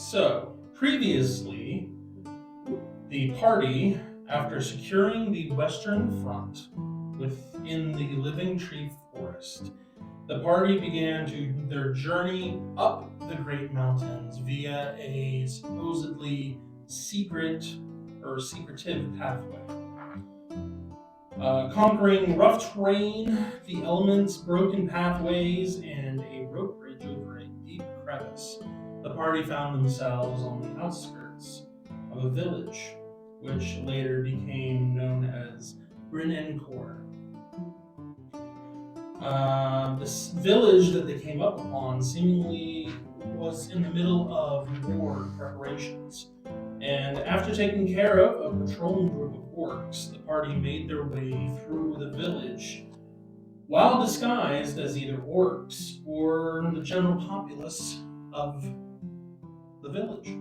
So, previously, the party, after securing the western front within the Living Tree Forest, the party began their journey up the Great Mountains via a supposedly secretive pathway. Conquering rough terrain, the elements, broken pathways, and a rope bridge over a deep crevice, the party found themselves on the outskirts of a village, which later became known as Brynencourt. This village that they came up upon seemingly was in the middle of war preparations. And after taking care of a patrolling group of orcs, the party made their way through the village while disguised as either orcs or the general populace of the village.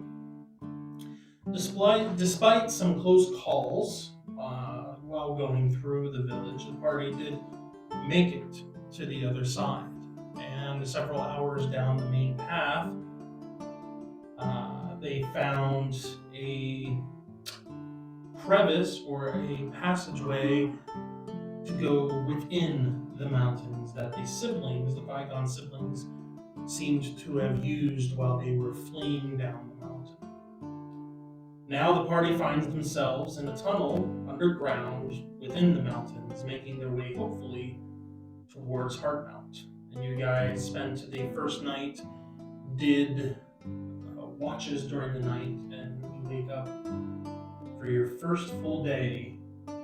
Despite some close calls while going through the village, the party did make it to the other side. And several hours down the main path, they found a crevice or a passageway to go within the mountains that the bygone siblings, seemed to have used while they were fleeing down the mountain. Now the party finds themselves in a tunnel underground within the mountains, making their way hopefully towards Heartmount. And you guys spent the first night, did watches during the night, and you wake up for your first full day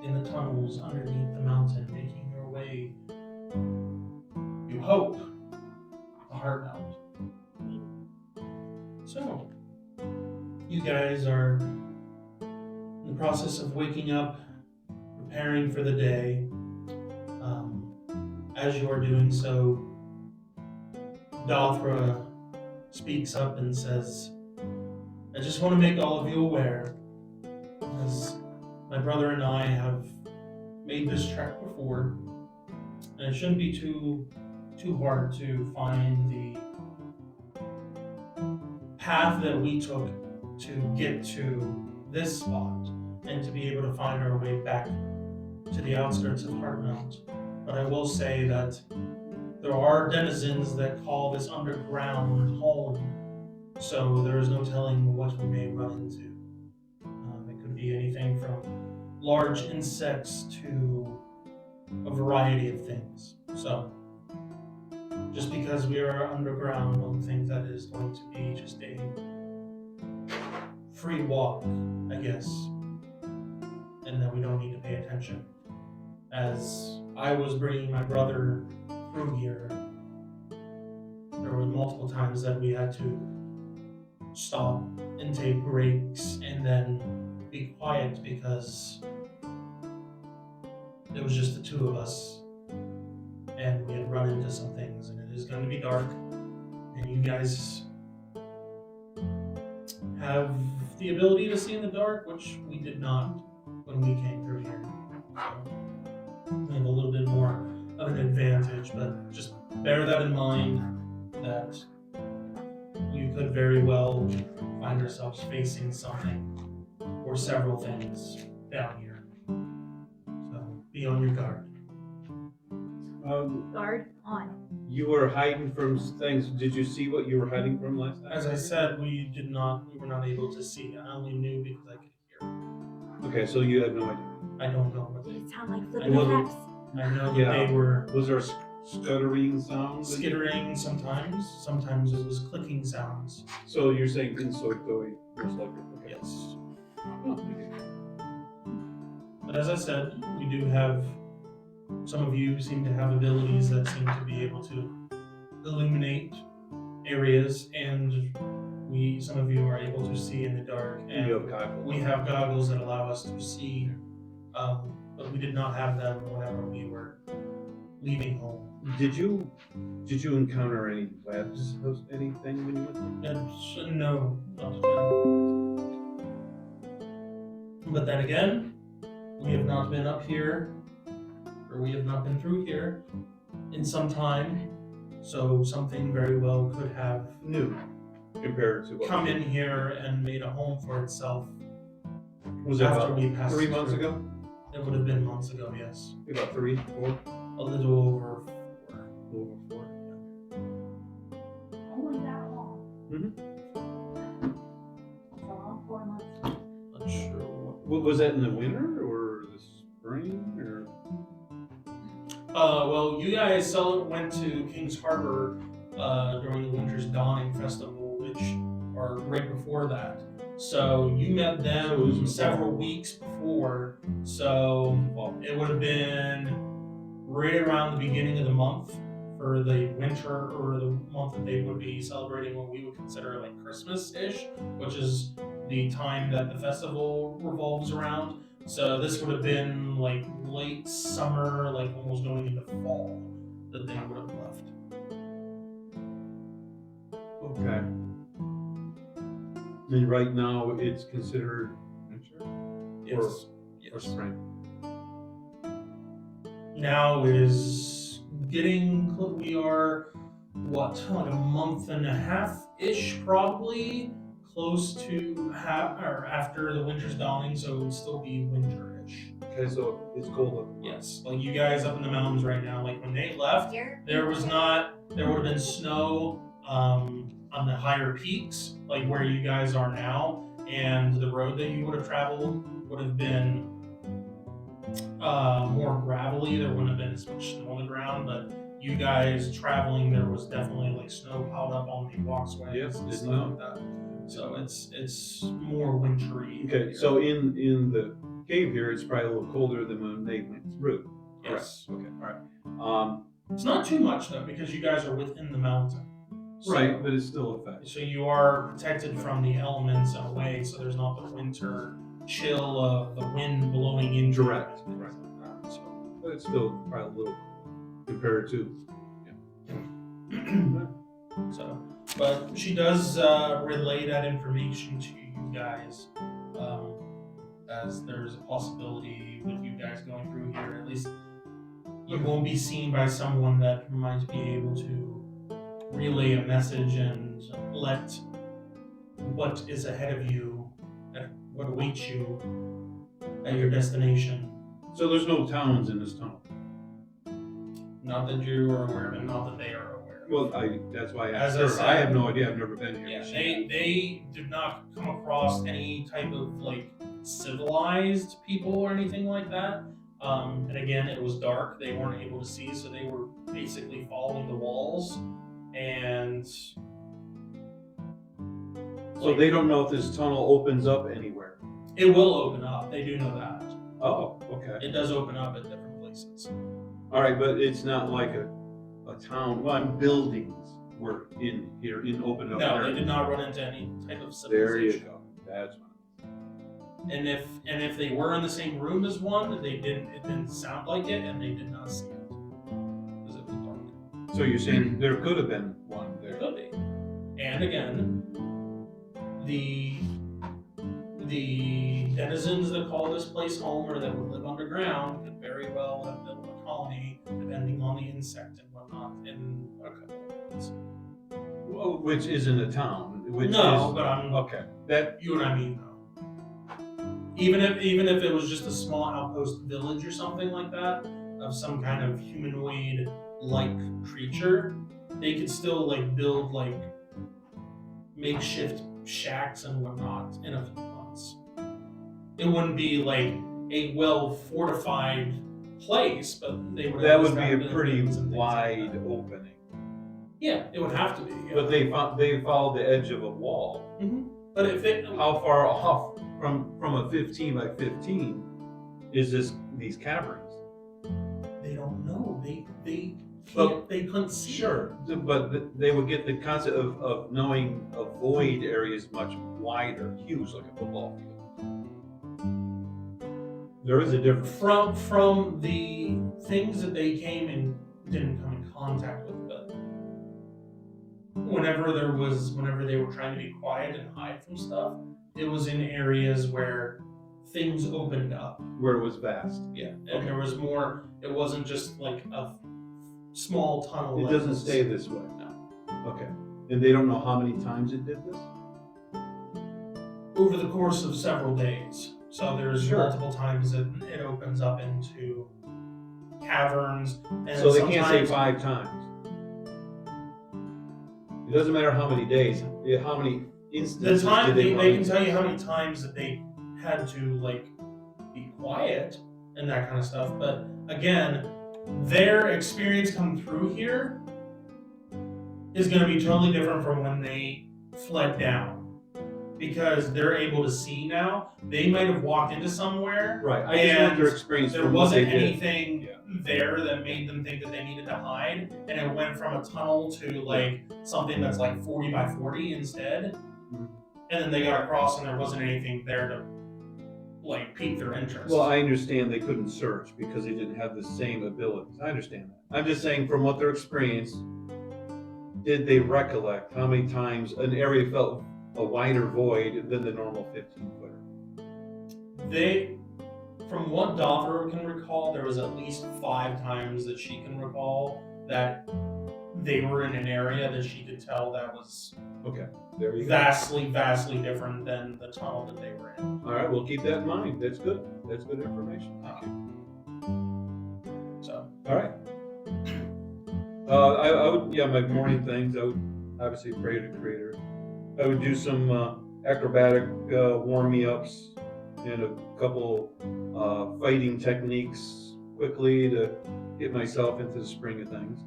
in the tunnels underneath the mountain, making your way, you hope, to Heartmount. So, you guys are in the process of waking up, preparing for the day. As you are doing so, Dothra speaks up and says, I just want to make all of you aware, as my brother and I have made this trek before, and it shouldn't be too hard to find the path that we took to get to this spot and to be able to find our way back to the outskirts of Heartmount. But I will say that there are denizens that call this underground home, so there is no telling what we may run into. It could be anything from large insects to a variety of things. So, just because we are underground, don't think that is going to be just a free walk, I guess, and that we don't need to pay attention. As I was bringing my brother through here, there were multiple times that we had to stop and take breaks and then be quiet because it was just the two of us and we had run into some things, and it is going to be dark, and you guys have the ability to see in the dark, which we did not when we came through here. So we have a little bit more of an advantage, but just bear that in mind that you could very well find yourselves facing something or several things down here. So be on your guard. Guard on. You were hiding from things. Did you see what you were hiding from last time? As I said, we were not able to see. I only knew because I could hear. Okay, so you had no idea. I don't know what Did they it sound like It flipping wasn't- caps? I know that they were Was there a stuttering sound? skittering sometimes it was clicking sounds. So you're saying insoktoi, most likely. Okay. Yes. Oh, okay. But as I said, we do have, some of you seem to have abilities that seem to be able to illuminate areas, and some of you are able to see in the dark. And You have goggles. we have goggles that allow us to see, but we did not have them whenever we were leaving home. Did you encounter any webs of anything when you went there? No, not again. But then again, we have not been up here, or we have not been through here in some time, so something very well could have New. compared to what come in here and made a home for itself. Was that after about we passed 3 through. months ago? It would have been months ago, yes. About 3, 4? A little over 4. Over 4. Only that long. Mm-hmm. It's a long 4 months. Not sure What was that in the winter or the spring or? Well, you guys went to Kings Harbor during the Winter's Dawning Festival, which are right before that. So you met them several weeks before. So it would have been right around the beginning of the month for the winter, or the month that they would be celebrating what we would consider like Christmas-ish, which is the time that the festival revolves around. So this would have been like late summer, like almost going into fall, that they would have left. Okay. And right now it's considered winter Yes. or spring? Now it is getting, we are, what, like a month and a half-ish probably, close to or after the winter's dawning, so it would still be winter-ish. Okay, so it's cold up. Yes, like you guys up in the mountains right now, like when they left, there would have been snow on the higher peaks, like where you guys are now, and the road that you would have traveled would have been more gravelly. There wouldn't have been as much snow on the ground, but you guys traveling, there was definitely like snow piled up on the walkways Yes, and didn't stuff know. like that. So it's more wintry. Okay, here. so in the cave here, it's probably a little colder than when they went through. Yes. Correct. Okay, all right. It's not too much though, because you guys are within the mountain. So, Right, but it still affects. So you are protected from the elements in a way, so there's not the winter chill of the wind blowing in Direct. you. Right. So, but it's still probably a little compared to. So, but she does relay that information to you guys, as there's a possibility with you guys going through here. At least you won't be seen by someone that might be able to relay a message and let what is ahead of you, what awaits you at your destination. So there's no towns in this tunnel. Not that you are aware of, and not that they are aware of. Well, that's why I asked As I her. said- I have no idea. I've never been here. Yeah, they did not come across any type of like civilized people or anything like that. And again, it was dark; they weren't able to see, so they were basically following the walls. And So they don't know if this tunnel opens up anywhere. it will open up. They do know that. Oh, okay. It does open up at different places. All right, but it's not like a town. Well, buildings were in here in open up No, area. they did not run into any type of There you civilization. go. That's fine. And if they were in the same room as one, it didn't sound like it, and they did not see it because it was dark. So you're saying there could have been one there? Could be. And again, the denizens that call this place home or that would live underground could very well have built a colony, depending on the insect and whatnot, in a couple of months. Well, which isn't a town. Which No, is, but I'm okay. That you know what I mean though. Even if it was just a small outpost village or something like that, of some kind of humanoid like creature, they could still like build like makeshift shacks and whatnot in a few months. It wouldn't be like a well fortified place, but they would. that at least would be have a pretty buildings and things like wide that. opening. Yeah, it would have to be. Yeah. But they followed the edge of a wall. Mhm. But if it, How far off from a 15 by 15 is these caverns? they don't know. They Well, they couldn't see. Sure, but they would get the concept of knowing a void area is much wider, huge, like a football field. There is a difference. From the things that they came and didn't come in contact with, but whenever they were trying to be quiet and hide from stuff, it was in areas where things opened up. Where it was vast. Yeah, and there was more. It wasn't just like a small tunnel. It like doesn't this. stay this way. No. Okay. And they don't know how many times it did this? Over the course of several days. So there's Sure. multiple times that it opens up into caverns. And So they can't say sometimes- 5 times. It doesn't matter how many days, how many The instances time did they they run can into? tell you how many times that they had to like be quiet and that kind of stuff. But again, their experience coming through here is going to be totally different from when they fled down, because they're able to see now. They might have walked into somewhere. Right, I just want their experience There from what they wasn't did. anything there that made them think that they needed to hide, and it went from a tunnel to like something that's like 40 by 40 instead. Mhm. And then they got across, and there wasn't anything there to like pique their interest. Well, I understand they couldn't search because they didn't have the same abilities. I understand that. I'm just saying from what their experience, did they recollect how many times an area felt a wider void than the normal 15-footer? They, from what Dothra can recall, there was at least 5 times that she can recall that they were in an area that she could tell that was Okay, there you go. vastly different than the tunnel that they were in. All right, we'll keep that in mind. That's good. That's good information. Thank you. So, All right. I would, yeah, my morning things, I would obviously pray to the Creator. I would do some acrobatic warm-me-ups and a couple fighting techniques quickly to get myself into the spring of things.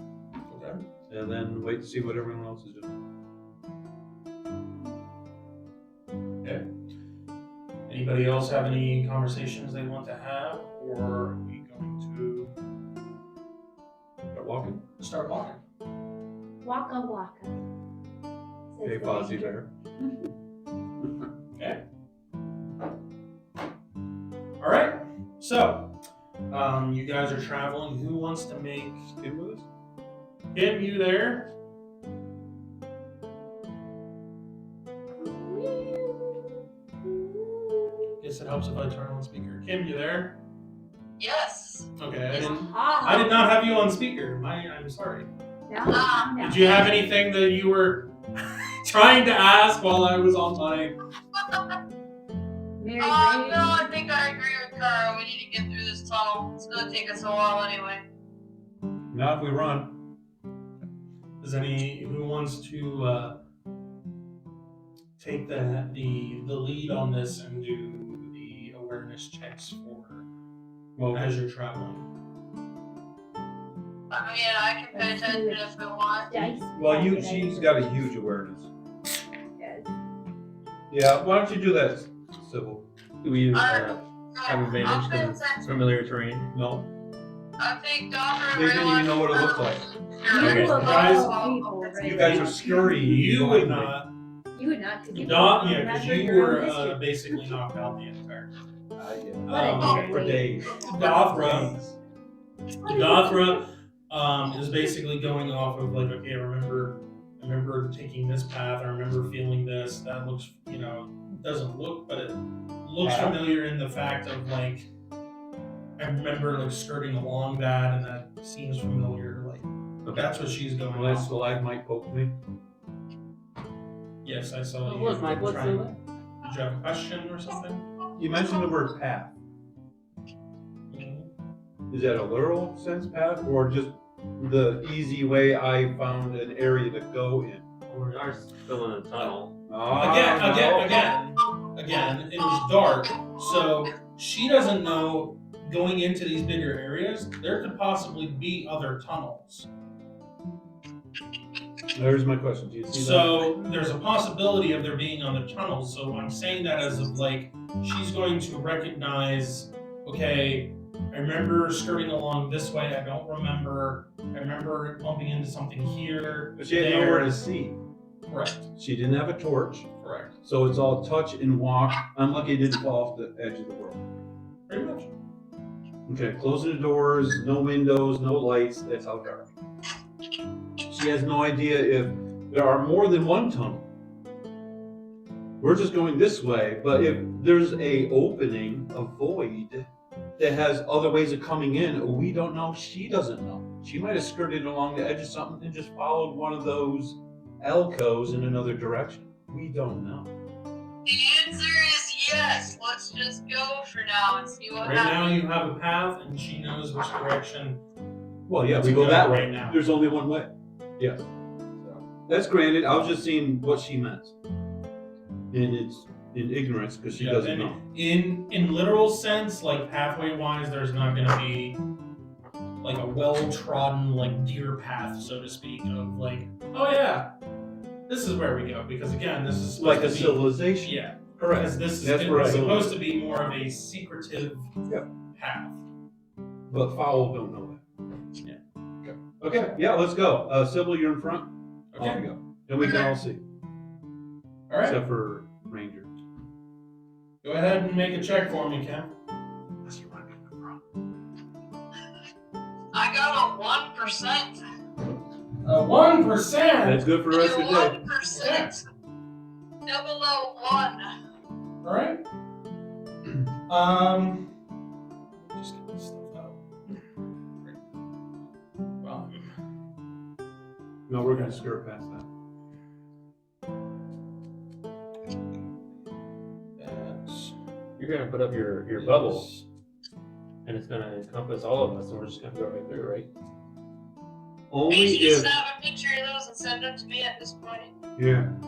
okay. And then wait to see what everyone else is doing. Okay. Anybody else have any conversations they want to have, or are we going to Start walking. start walking? Waka waka. Says Hey, the Fozzie ranger. Okay. All right. So, you guys are traveling. Who wants to make Skin with us? Kim? You there? Guess it helps if I turn on speaker. Kim, you there? Yes. Okay. It's I hot. did not have you on speaker. I'm sorry. Now, calm down. Did you have anything that you were trying to ask while I was on my? Mary No, Grace. I think I agree with Kara. We need to get through this tunnel. It's gonna take us a while anyway. Not if we run. Who wants to take the lead on this and do the awareness checks for as you're traveling? I mean, I can pay attention if we want. Dice. Well, packet, she's I got a huge awareness. Yes. Yeah, why don't you do that, Sybil? Do we Alright. have advantage I'll pay because it's attention. familiar terrain? No, I think Dr. they didn't even know what it looked like. You Okay. of Guys, all people, right? You guys are scurry. You would not. You would not, because you Not, don't yeah, because remember you your were own history. basically knocked out the entire time. What a For day. days. Dothra, What a Dothra is basically going off of like, okay, I remember taking this path. I remember feeling this. That looks, doesn't look, but it looks Yeah. familiar in the fact of like, I remember like skirting along that, and that seems familiar. Like, that's what she's going Well, that off. stalagmite poked me. Yes, I saw you. Look, Mike, what's trying- the Did you have a question or something? You mentioned the word path. Is that a literal sense path or just the easy way I found an area to go in? We are still in a tunnel. Again, it was dark, so she doesn't know going into these bigger areas, there could possibly be other tunnels. There's my question. Do you see So there's a possibility of there being other tunnels. So I'm saying that as of like, she's going to recognize, okay, I remember skirting along this way. I remember bumping into something here. that? But she had there. nowhere to see. Correct. She didn't have a torch, Correct. so it's all touch and walk. I'm lucky it didn't fall off the edge of the world. Pretty much. Okay, closing the doors, no windows, no lights. That's how dark. She has no idea if there are more than one tunnel. We're just going this way, but if there's a opening, a void that has other ways of coming in, we don't know. She doesn't know. She might have skirted along the edge of something and just followed one of those alcoves in another direction. We don't know. The answer is yes. Let's just go for now and see what Right now, happens. you have a path, and she knows which direction. Well, yeah, To we go go that right way. now. There's only one way. Yes. That's granted. I was just seeing what she meant. And it's in ignorance because she doesn't know. In literal sense, like pathway wise, there's not gonna be like a well trodden like deer path, so to speak, of like, oh yeah, this is where we go. Because again, this is supposed Like to a be, civilization. yeah, Correct. because this is That's where I go. supposed to be more of a secretive path. But fowl don't know that. Yeah. Okay. Yeah, let's go. Sybil, you're in front. Okay. Off we go. And we can all see. All right. Except for Ranger. Go ahead and make a check for me, Ken. I got a 1%. A 1%. That's good for the rest of the day. 1%. Double O 1. All right. Just get this stuff out. Well, No, we're gonna skirt past that. that's You're gonna put up your bubble, and it's gonna encompass all of us, and we're just gonna go right through, right? Only You should if just snap a picture of those and send them to me at this point.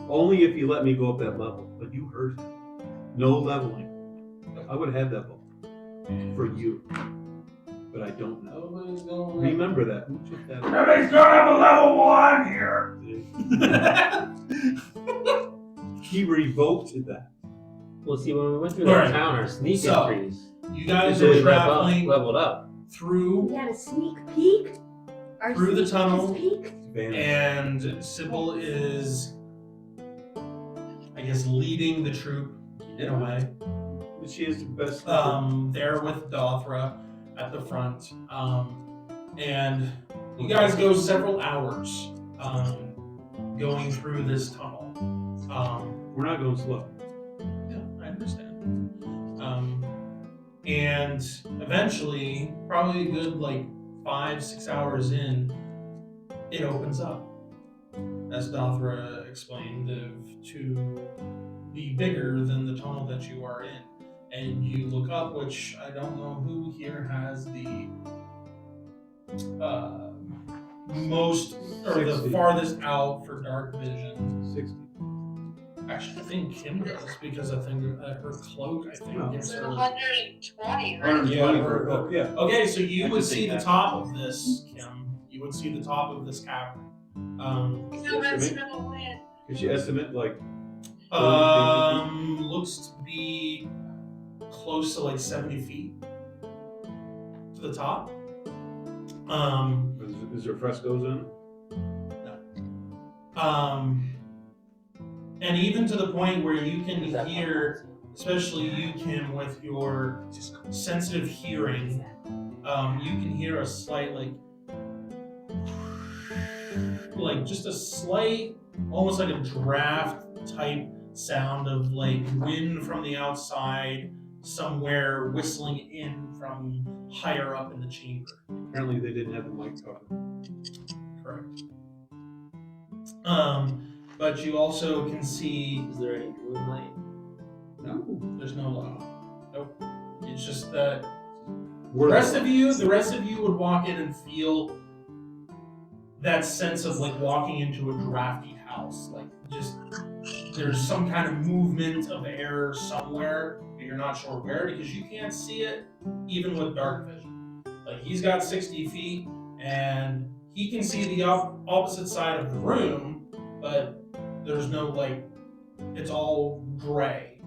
only if you let me go up that level. But you heard him. No leveling. I would have had that bubble for you. But I don't know. nobody's going. Remember that. Who took that? Nobody's gonna have a level 1 here. He revoked that. Well, see, when we went through Alright. that town, our sneak So, increased. You guys So are we traveling leveled up. through We had a sneak peek. Our Through the sneak tunnel. peek. and Sybil is, I guess, leading the troop in a way. But she is the best. There with Dothra at the front. And you guys go several hours going through this tunnel. We're not going slow. Yeah, I understand. And eventually, probably a good like 5-6 hours in, it opens up. As Dothra explained, to be bigger than the tunnel that you are in. And you look up, which I don't know who here has the most or the 60. farthest out for dark vision. 60. Actually, I think Kim does because I think her cloak. I think No. gives It's her. 120, right? 120 Yeah. for yeah. Okay, so you I would should see take the that. top of this, Kim. You would see the top of this cavern. So that's gonna win. Could you estimate like? Looks to be close to like 70 feet to the top. Is there frescoes in it? And even to the point where you Is can that hear, especially you, Kim, with your sensitive hearing, you can hear a slight like just a slight, almost like a draft type sound of like wind from the outside somewhere whistling in from higher up in the chamber. Apparently they didn't have the mic covered. Correct. But you also can see Is there any moonlight? no, there's no light. Nope. It's just that the We're rest of you would walk in and feel that sense of like walking into a drafty house. Like just there's some kind of movement of air somewhere, but you're not sure where because you can't see it even with dark vision. Like he's got 60 feet and he can see the opposite side of the room, but there's no like, it's all gray.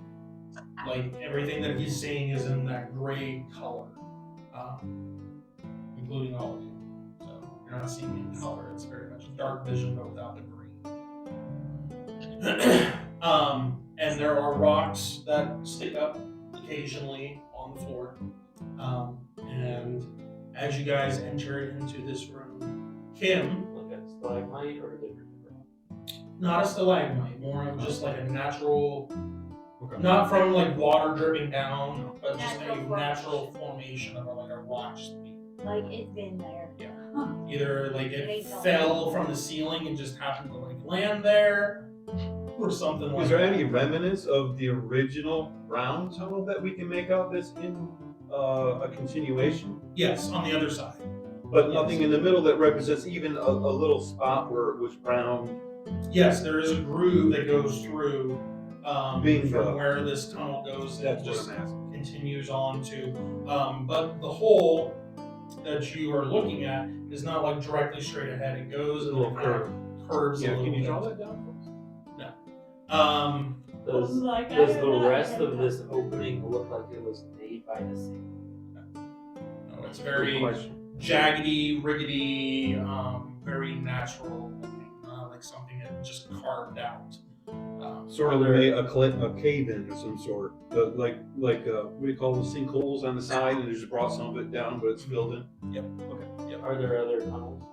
Like everything that he's seeing is in that gray color, including all of you. So you're not seeing any color. It's very much dark vision, but without the green. And there are rocks that stick up occasionally on the floor. And as you guys enter into this room, Kim, Like a stalagmite or a different rock? not a stalagmite, more of just like a natural, not from like water dripping down, but just a natural formation of like a rock sleeve. Like it's been there. Either like it It ain't fell from the ceiling and just happened to like land there, or something like Is there that. any remnants of the original round tunnel that we can make out that's in a continuation? Yes, on the other side. But nothing in the middle that represents even a little spot where it was brown. Yes, there is a groove that goes through Bingo. from where this tunnel goes. That's It what just I'm asking. continues on to. But the hole that you are looking at is not like directly straight ahead. It goes and Little it kind of curves a Yeah, little can you bit. draw that down for us? Does, Like, I does am the not rest gonna of this opening look like it was made by the same? No, it's Good very question. jaggedy, rickety, very natural looking, like something that just carved out. Sort of a cave in of some sort. Like what do you call those sinkholes on the side, and they just brought some of it down, but it's filled in. Yep. Okay. Are there other tunnels?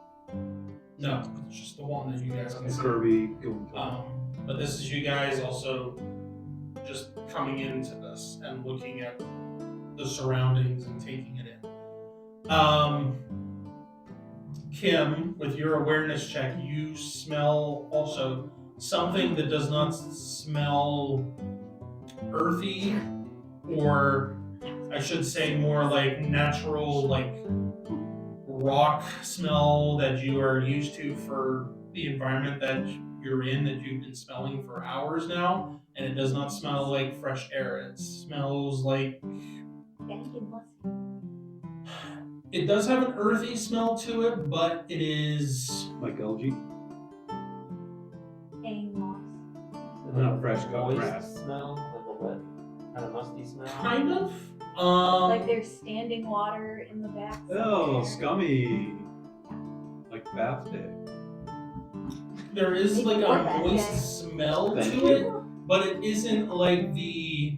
No, it's just the one that you guys can And see. Kirby going. But this is you guys also just coming into this and looking at the surroundings and taking it in. Kim, with your awareness check, you smell also something that does not smell earthy, or I should say more like natural, like rock smell that you are used to for the environment that you're in, that you've been smelling for hours now, and it does not smell like fresh air. It smells like it does have an earthy smell to it, but it is Like algae. moss. Not fresh cut moist grass. smell, like a wet, kind of musty smell. kind of. Like there's standing water in the back. Oh, somewhere. scummy. Like bath day. There is Maybe like more a bad moist guy. smell Thank to you. it, but it isn't like the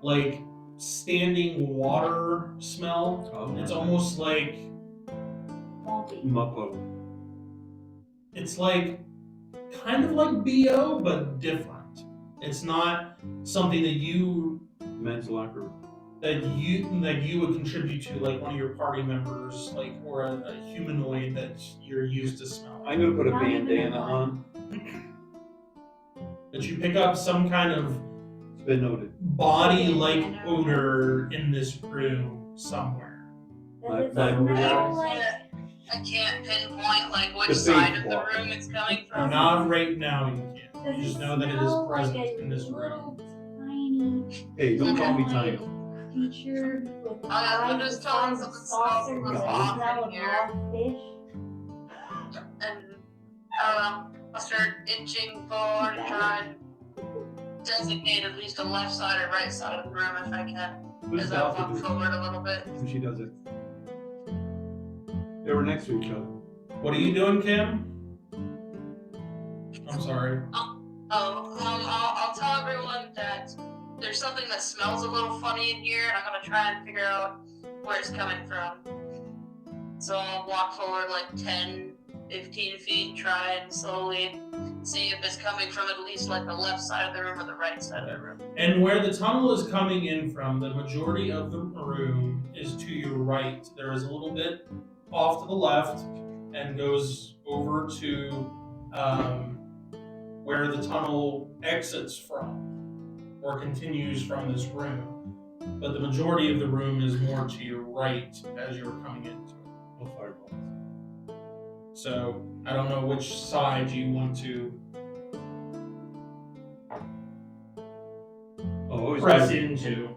like standing water smell. Oh, It's almost like Won't be. Muppo. it's like kind of like BO but different. It's not something that you Men's locker. that you would contribute to, like one of your party members, like, or a humanoid that you're used to smelling. I'm gonna put a Not even bandana one. on. But you pick up some kind of It's been noted. body-like Bandana. odor in this room somewhere. Does it Like- smell I like can't pinpoint like which The side big of the block. room it's coming from. Not right now, you can't. does You just it know that it is smell present like a in this little room. tiny Hey, don't call me like, tiny. creature with I'm eyes just the telling size them of it smells saucers a that little smell off of in here. raw fish? And I'll start inching forward and try and designate at least a left side or right side of the room if I can, Who's as I walk Alpha do? forward a little bit. When she does it. They were next to each other. What are you doing, Kim? I'm sorry. I'll tell everyone that there's something that smells a little funny in here, and I'm gonna try and figure out where it's coming from. So I'll walk forward like 10, 15 feet, try and slowly see if it's coming from at least like the left side of the room or the right side of the room. And where the tunnel is coming in from, the majority of the room is to your right. There is a little bit off to the left and goes over to where the tunnel exits from or continues from this room. But the majority of the room is more to your right as you're coming into it. No fireballs. So I don't know which side you want to Oh, always press good. into. You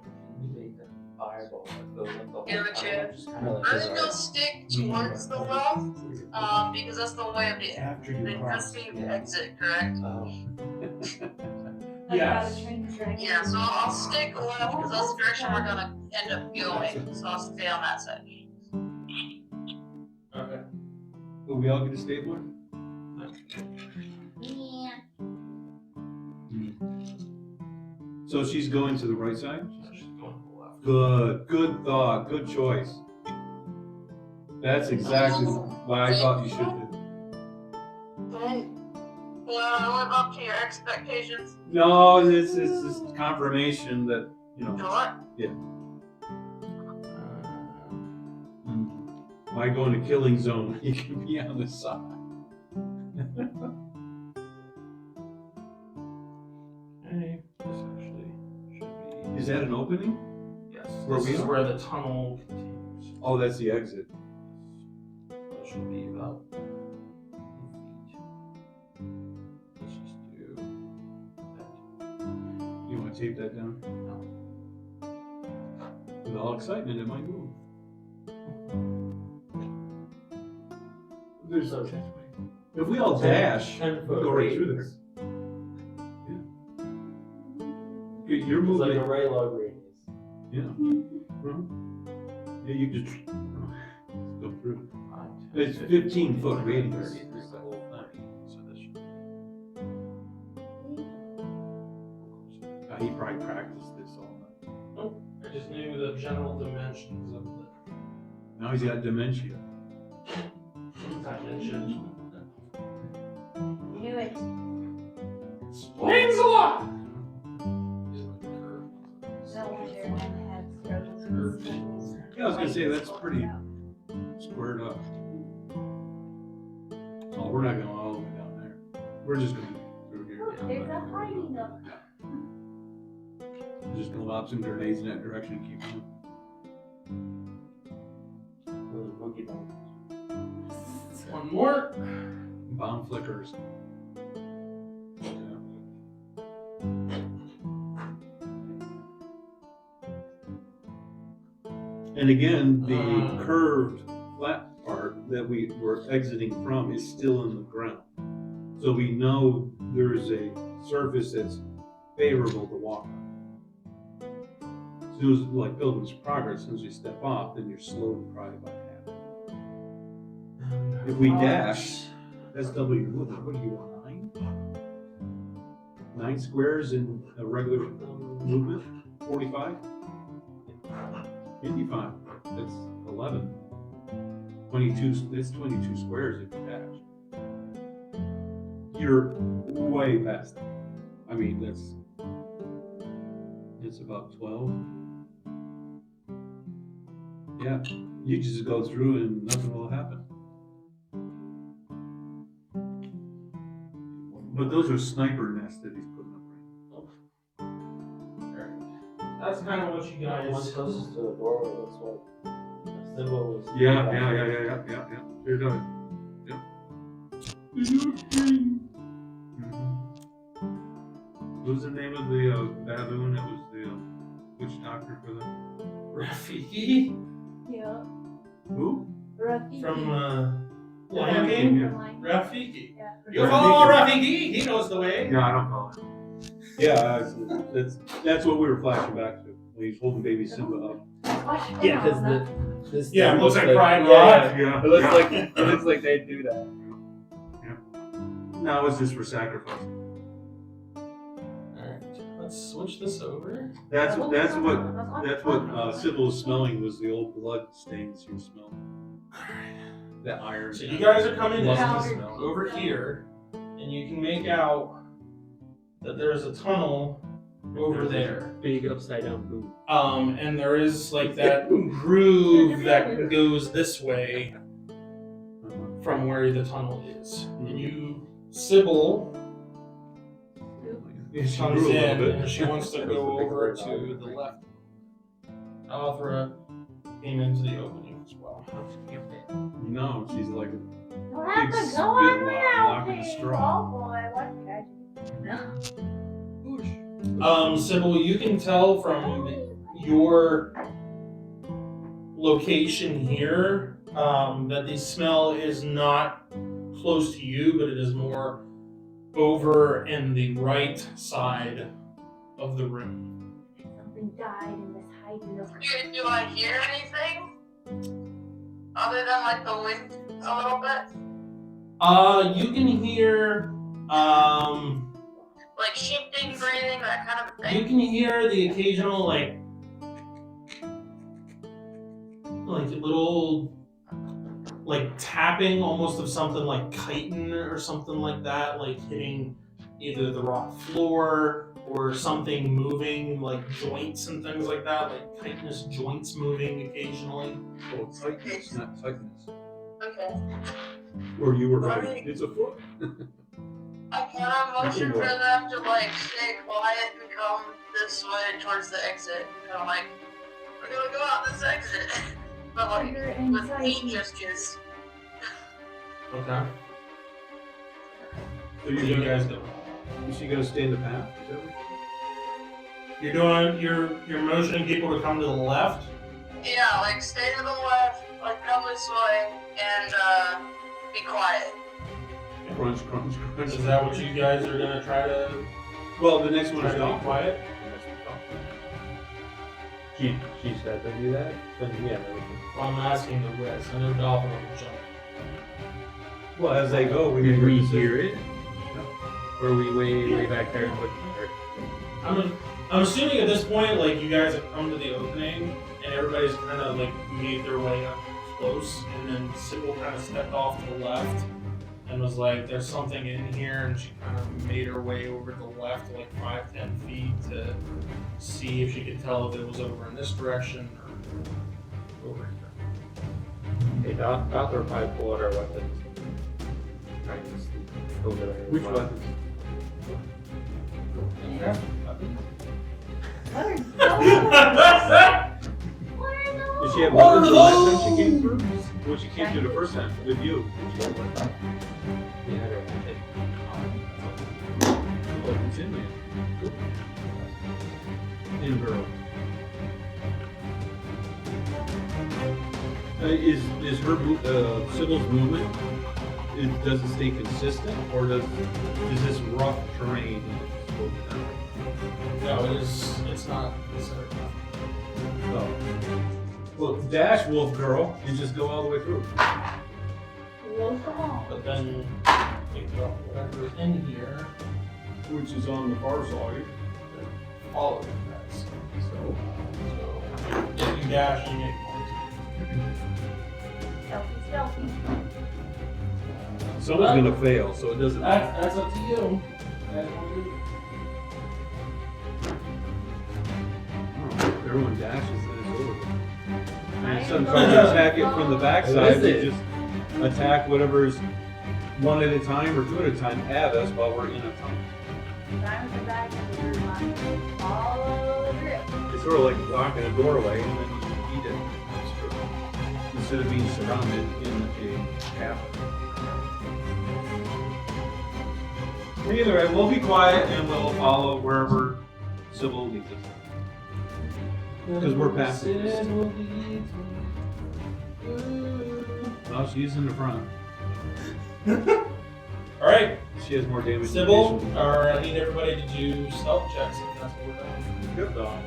make a fireball that goes up the whole Yeah, but tunnel, just kind of like I this. think I'll stick towards the left, because that's the way of the custom exit, correct? Like Yes. how to Train Your Dragon. Yeah, so I'll stick left because that's the direction we're gonna end up going. So I'll stay on that side. Okay. Will we all get a stapler? Yeah. So she's going to the right side? She's going to the left. Good thought, good choice. That's exactly what I thought you should do. Well, I live up to your expectations. No, it's just confirmation that, you know, Sure. why go in a killing zone when you can be on the side? Okay, this actually should be. Is that an opening? Yes. Where This we is are? where the tunnel continues. Oh, that's the exit. It should be about 8 feet. Let's just do that. You want to tape that down? No. With all excitement, it might move. There's So, if we all dash, 10 we'll foot go right through there. radius. Yeah. You're It's like moving. a Raylog radius. Yeah. Yeah, you just go through. It's 15-foot radius. There's the whole thing. So this should He probably practiced this all night. Nope. I just knew the general dimensions of the Now he's got dementia. dimension. Knew it. Explains a lot! That was your head struggles. Yeah, I was gonna say that's pretty squared up. Oh, we're not going all the way down there. We're just going through here. There's a hiding up. We're just gonna lob some grenades in that direction and keep going. Those boogie bombs. One more. Bomb flickers. Yeah. And again, the curved flat part that we were exiting from is still in the ground. So we know there's a surface that's favorable to walk on. As soon as, like Pilgrim's Progress, as soon as you step off, then you're slowly probably about half. If we dash, that's double your movement. What do you want, 9 squares in a regular movement? 45? 55. That's 11. 22. That's 22 squares if you dash. You're way past that. I mean, it's about 12. Yeah, you just go through and nothing will happen. But those are sniper nests that he's putting up right Alright. That's kind of what you The one guys. closest to the doorway looks like the symbol was. now. Yeah. Sure does. Yep. What was the name of the baboon that was the witch doctor for them? Rafiki Yeah. Who? Rafiki. from Lion Lion King. King, Rafiki. Yeah. You follow Rafiki. He knows the way. No, I don't call him. Yeah, that's what we were flashing back to when he's holding baby Simba up. Yeah, because this Yeah, it thing looks like Pride yeah, Rock. Yeah. it looks like they do that. No, it's just for sacrifice. Alright, let's switch this over. That's what Sybil was smelling was the old blood stains she was smelling. That iron. So you guys are coming Musky in smell. over here, and you can make out that there's a tunnel over there. Big upside down boot. And there is like that groove that goes this way from where the tunnel is. And you, Sybil, Yeah, she comes grew a in little bit. and she wants to go over to the left. Althra came into the opening as well. No, she's like We'll have Big to spit go on lock now, in the please. straw. Oh boy, what tragedy. Sybil, you can tell from your location here that the smell is not close to you, but it is more over in the right side of the room. Something died in this hiding of Do I hear anything? Other than like the wind a little bit? You can hear Like shifting, breathing, that kind of you thing? can hear the occasional like little like tapping almost of something like chitin or something like that, like hitting either the rock floor or something moving, like joints and things like that, like chitinous joints moving occasionally. oh, tightness, not tightness. Okay. Or you were right. It's a foot. I kind of motion for them to like stay quiet and come this way towards the exit. Kind of like, we're gonna go out this exit, but like Your with anxiety. feet gestures. Okay. So What are you guys doing? Is she gonna stay in the path? Is that what- You're doing. You're motioning people to come to the left. Yeah, like stay to the left, like come this way, and be quiet. Crunch, crunch, crunch. Is that what you guys are gonna try to Well, the next one try is to be not quiet? She said to do that. Then yeah. Well, I'm asking the rest. I know Dolphin will jump. Well, as they go, we Did can we hear it? Or are we way back there? I'm assuming at this point, like you guys have come to the opening, and everybody's kind of like made their way up close, and then Sybil kind of stepped off to the left, and was like, "There's something in here," and she kind of made her way over to the left, like 5-10 feet, to see if she could tell if it was over in this direction or over here. Hey, Doc will probably pull out our weapons. Try to sneak over there. Which weapons? Yeah. What are those? What are Did those? she have What weapons are the last time she those? came through? Well, she came through the first time with you. We had her. Oh, it's in there. In girl. Is her Sybil's movement? Does it stay consistent, or does this rough terrain slow it down? No, it's not considered. Oh. Well, dash wolf girl and just go all the way through. Wolf them all. But then think about whatever's in here, Which is on the far side. all of you guys. So. So if you dash, you make points. Stealthy. Someone's gonna fail, so it doesn't matter. That's up to you. You guys wanna do- Oh, everyone dashes and it's over. And I sometimes you attack it from the backside, What is they it? just attack whatever's one at a time or two at a time at us while we're in a tunnel. Diamonds are back and we're on. Follow the drip. It's sort of like blocking a doorway and then you eat it. Instead of being surrounded in a cavern. Either way, we'll be quiet and we'll follow wherever Sybil leads us. Because we're past it. Well, she's in the front. All right, She has more damage. Sybil, or I need everybody to do stealth checks if that's what we're doing. Good dog.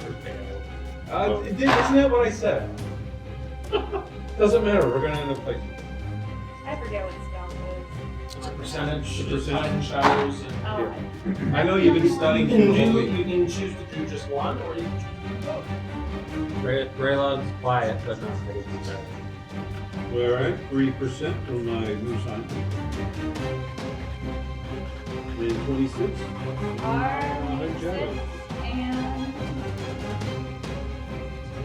Isn't that what I said? Doesn't matter. We're gonna end up fighting. I forget what stealth is. It's a percentage. The It's percentage. hiding shadows. And Oh, I know you've been studying for the whole week. you can choose to do just one, or you can choose to do both. Braylon's quiet, but not ready. All right, 3% on my new sign. And 26. Our Good job. and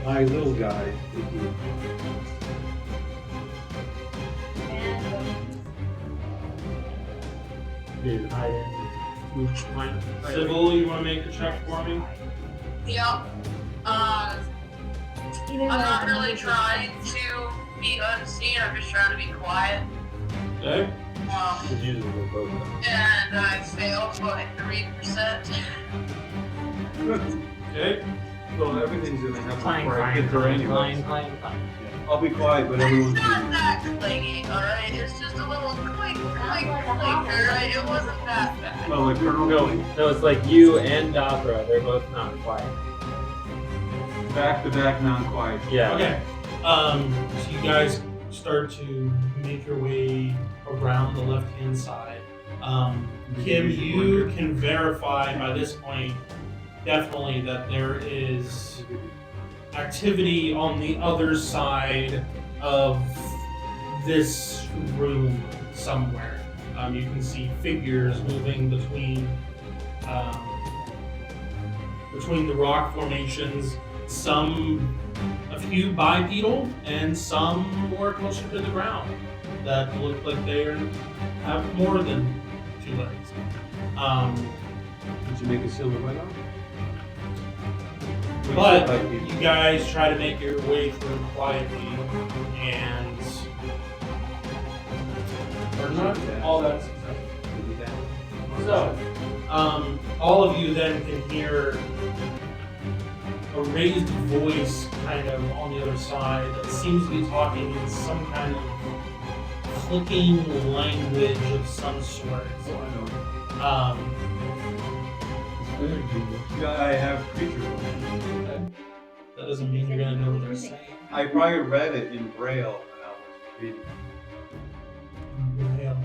My little guy. Dude, I didn't. Sybil, you want to make a check for me? Yep. either I'm not way, really trying to be unseen. I'm just trying to be quiet. Okay. It's usually we're both. And I failed by 3%. Okay. Well, everything's gonna happen Clang, before I clang, get there clang, anyway. clang, clang, clang. I'll be quiet, but everyone's It's not gonna. that clingy, alright? It's just a little clink, clink, clink, alright? It wasn't that bad. Well, like Colonel Billy. No, it's like you and Dothra. They're both not quiet. Back to back, non-quiet. Yeah. Okay. So you guys start to make your way around the left-hand side. Kim, you can verify by this point definitely that there is activity on the other side of this room somewhere. You can see figures moving between the rock formations. Some a few bipedal and some more closer to the ground. that look like they have more than 2 legs. Did you make a silver right on? But you guys try to make your way through quietly, and are not all that successful. So, all of you then can hear a raised voice kind of on the other side that seems to be talking in some kind of clicking language of some sort. I have creatures. That doesn't mean you're gonna know what they're saying. I probably read it in Braille when I was reading. Braille.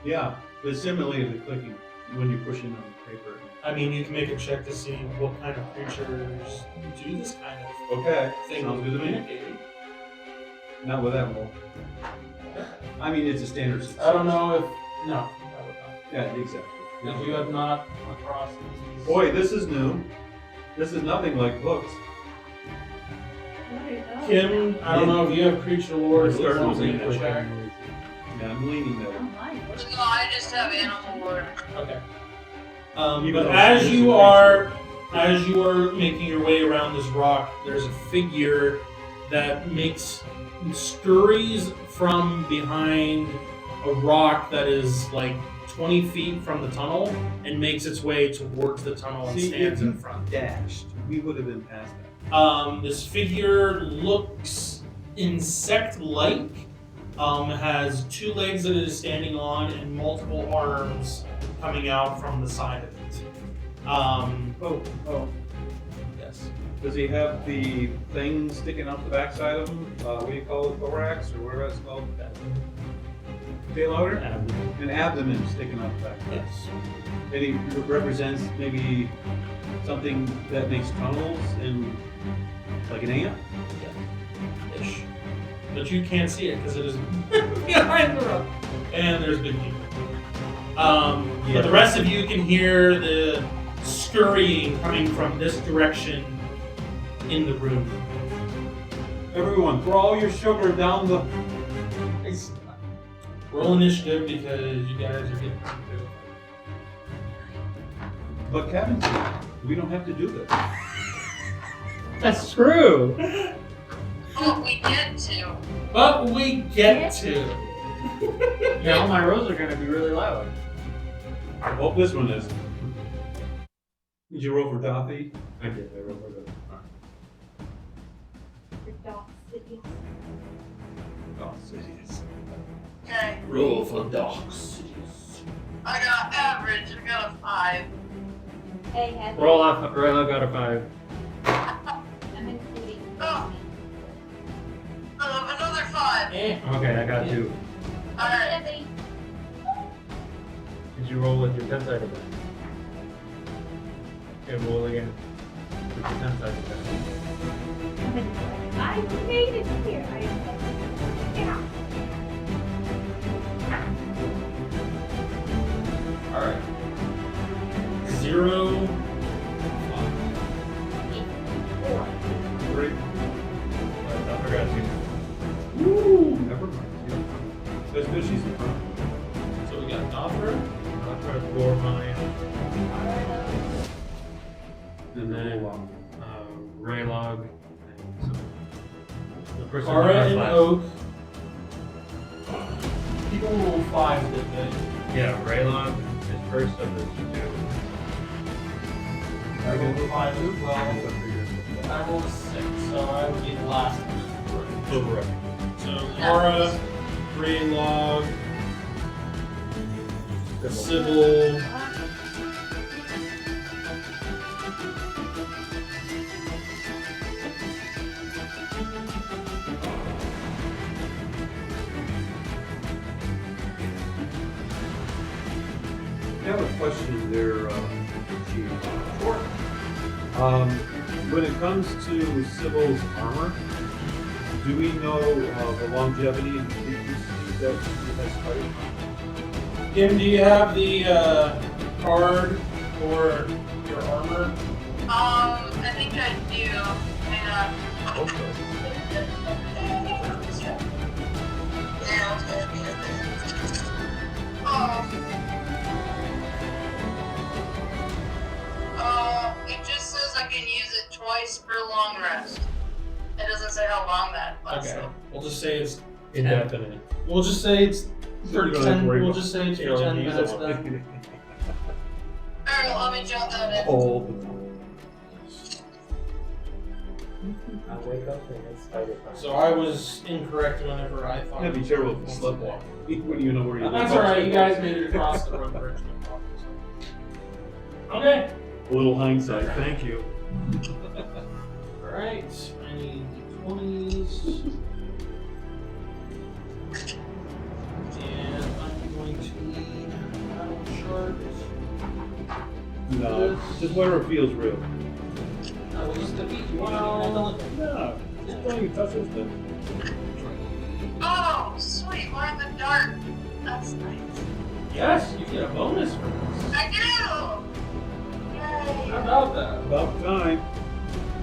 Yeah, the simile of the clicking when you're pushing on the paper. I mean, you can make a check to see what kind of creatures do this kind of Okay, thing sounds of good to me. communicating. Not with that roll. I mean, it's a standard. I don't know if no, I would not. Yeah, exactly. If you have not come across these. Boy, this is new. This is nothing like books. Kim, I don't know if you have creature lore. It's starting with something a to check. Yeah, I'm leaning Oh there. my. No, I just have animal lore. Okay. Even But though as it's you a are making your way around this rock, there's a figure that scurries from behind a rock that is like 20 feet from the tunnel and makes its way towards the tunnel and See, stands if in you front. dashed, we would have been past that. This figure looks insect-like, has 2 legs that it is standing on and multiple arms coming out from the side of it. Oh. Yes. Does he have the thing sticking out the backside of him? What do you call it? Thorax or whatever it's called? Payloader? An abdomen sticking out the back. Yes. And he represents maybe something that makes tunnels and like an ant? Ish. But you can't see it because it is behind the rock. And there's big people. But the rest of you can hear the scurrying coming from this direction in the room. Everyone, throw all your sugar down the. Roll initiative because you guys are getting into it. But Kevin, we don't have to do this. That's true. Oh, we get to. But we get to. Yeah, all my rolls are gonna be really loud. I hope this one is. Did you roll for Dothy? I did. I rolled for good. Oh, cities. Okay, Roll for dogs. I got average. I got a 5. Hey, have Roll off. Roll got a 5. I'm including. Oh. Another 5. Okay, I got 2. Alright. Did you roll with your 10-sided die? Okay, roll again. With your 10-sided die. I made it here. Yeah. Alright. 0. 3. I forgot to. Woo! Never mind. That's good she's in front. So we got Noffer. I'll try to score mine. And then Raylog. So the person Kara that and has Oak. People roll 5, did they? Yeah, Raylog is first of the 2. I rolled a 5 as well. I rolled a 6, so I would be the last one. Correct. So Kara, Raylog, Sybil, I have a question there, Chief. Sure. When it comes to Sybil's armor, do we know the longevity and frequency that she has fighting? Kim, do you have the card for your armor? I think I do. Hang on. Okay. Yeah, okay. can use it twice per long rest. It doesn't say how long that lasts. Okay. though. We'll just say it's Indefinite. We'll just say it's for You don't have to 10. worry We'll about just say it's You for don't 10 use minutes it. then. Alright, well, let me jot that in. All the time. I wake up and it's spider time. So I was incorrect whenever I thought. That'd be terrible if you slept walk. You wouldn't even know where you live. That's alright. You guys made it across the road bridge. Okay. A little hindsight. Thank you. Alright. I need 20s. And I'm going to need battle shards. No, just whatever feels real. I will just defeat you. No, just don't you touch those things. Oh, sweet, we're in the dark. That's nice. Yes, you get a bonus for this. I do! Yay! How about that? About time.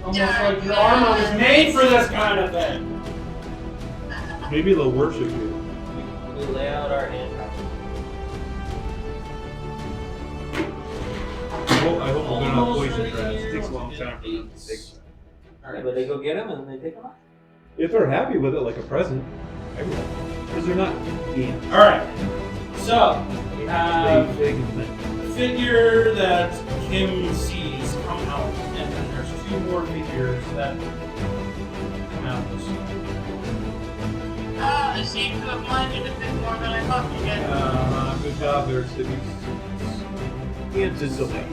Almost like your armor was made for this kind of thing. Maybe they'll worship you. We lay out our hand. I hope we're gonna have Almost poison ready traps. It here. takes a long time for them to take. Yeah, but they go get them and then they take them out. If they're happy with it, like a present, because they're not damn. Alright. So, we have Big and thin. a figure that Kim sees come out, and then there's 2 more figures that come out. I seem to have blended a bit more than I thought you did. Good job there, Sibby. Anticipate.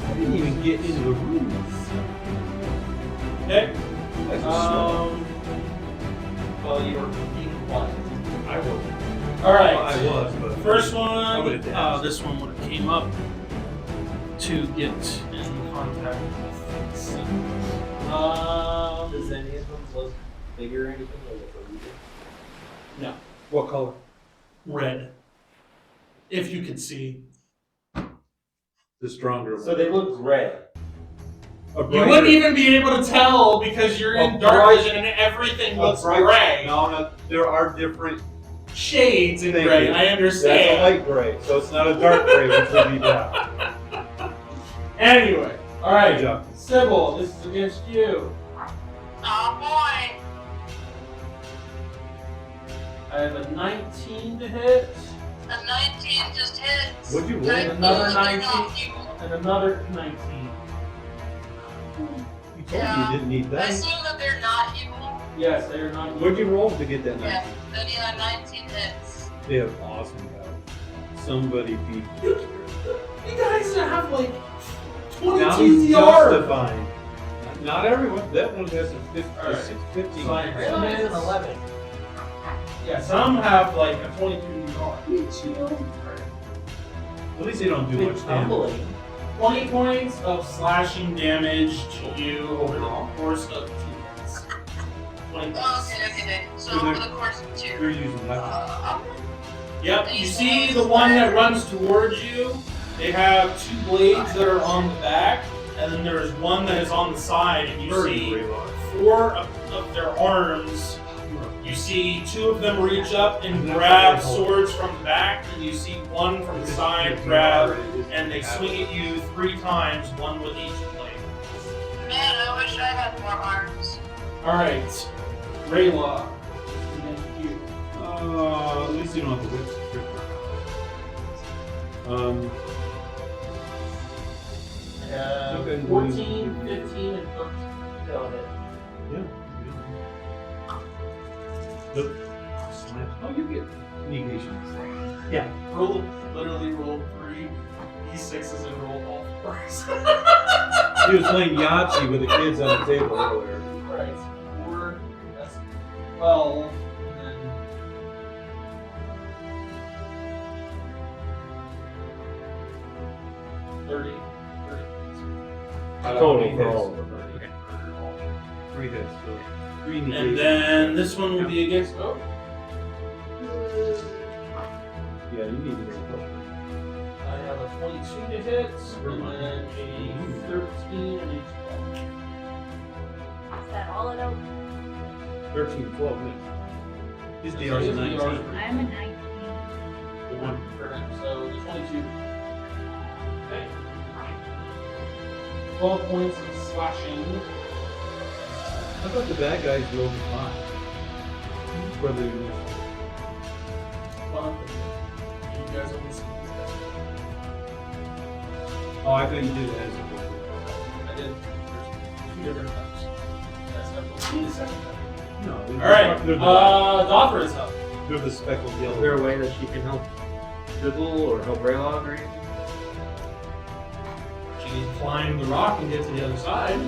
I didn't even get into the room. Okay. That's a small. Well, you were being quiet. I was. Alright. Well, I was, but First I one, would've dashed. this one would have came up to get in contact with. Does any of them look bigger or anything? Or look No, What color? red. If you could see. The stronger one. So they look gray. A You brighter- wouldn't even be able to tell because you're in A dark bright- vision and everything a looks bright- gray. No, there are different. Shades in Thank gray, you. I That's a understand. light gray, so it's not a dark gray, which would be bad. Anyway, Good alright. job. Sybil, this is against you. Oh boy! I have a 19 to hit A 19 just hits. What'd you roll? I Another feel like they're 19. not evil. and another 19. You told me Yeah. you didn't need I that. assume that they're not evil. Yes, they are not. What'd you roll to get that Yeah. 19? Then you have 19 hits. They have awesome guys. Somebody beat You guys have like Now 22 he's yards. justifying. Not everyone. That one has a 15. Alright. 15. Fine. Some has an 11. Yeah, some have like a 22 yard. At least they don't do Big much damage. tumbling. 20 points of slashing damage to you over the course of 2 minutes. 20 Oh, points. okay. So So over they're- the course of They're 2. using that. Yep, you see the one that runs towards you, they have 2 blades that are on the back, and then there's one that is on the side, and you see 4 of their arms. You see 2 of them reach up and grab swords from the back, and you see one from the side grab, and they swing at you 3 times, one with each blade. Man, I wish I had more arms. Alright, Rayla, against you. At least you don't have to whip. Okay. 14, 15, and 13. Go ahead. Yeah. Nope. Smash. Oh, you get negations. Literally roll 3 d6s and roll all 4s. He was playing Yahtzee with the kids on the table earlier. Right, 4, that's 12, and then 30. Total for all of them. 3 hits, so 3 And negations. then this one will be against. Oh, Yeah, you need to go. I have a 22 to hit, and then a 13 and a Is that all it out? 13, 12 hits. His So DR's a his 19. DR 's I'm a 19. the one for him, so the 22. Okay. 12 points of slashing. I thought the bad guys rolled a 5. For the Well, you guys only see these guys. oh, I thought you did it as a I did. There's 2 different types. That's not the second type. no. Alright, They're the, Doffer is up. they're the speckled Is yellow. there a way that she can help Sybil or help Raylog or anything? She can climb the rock and get to the other side.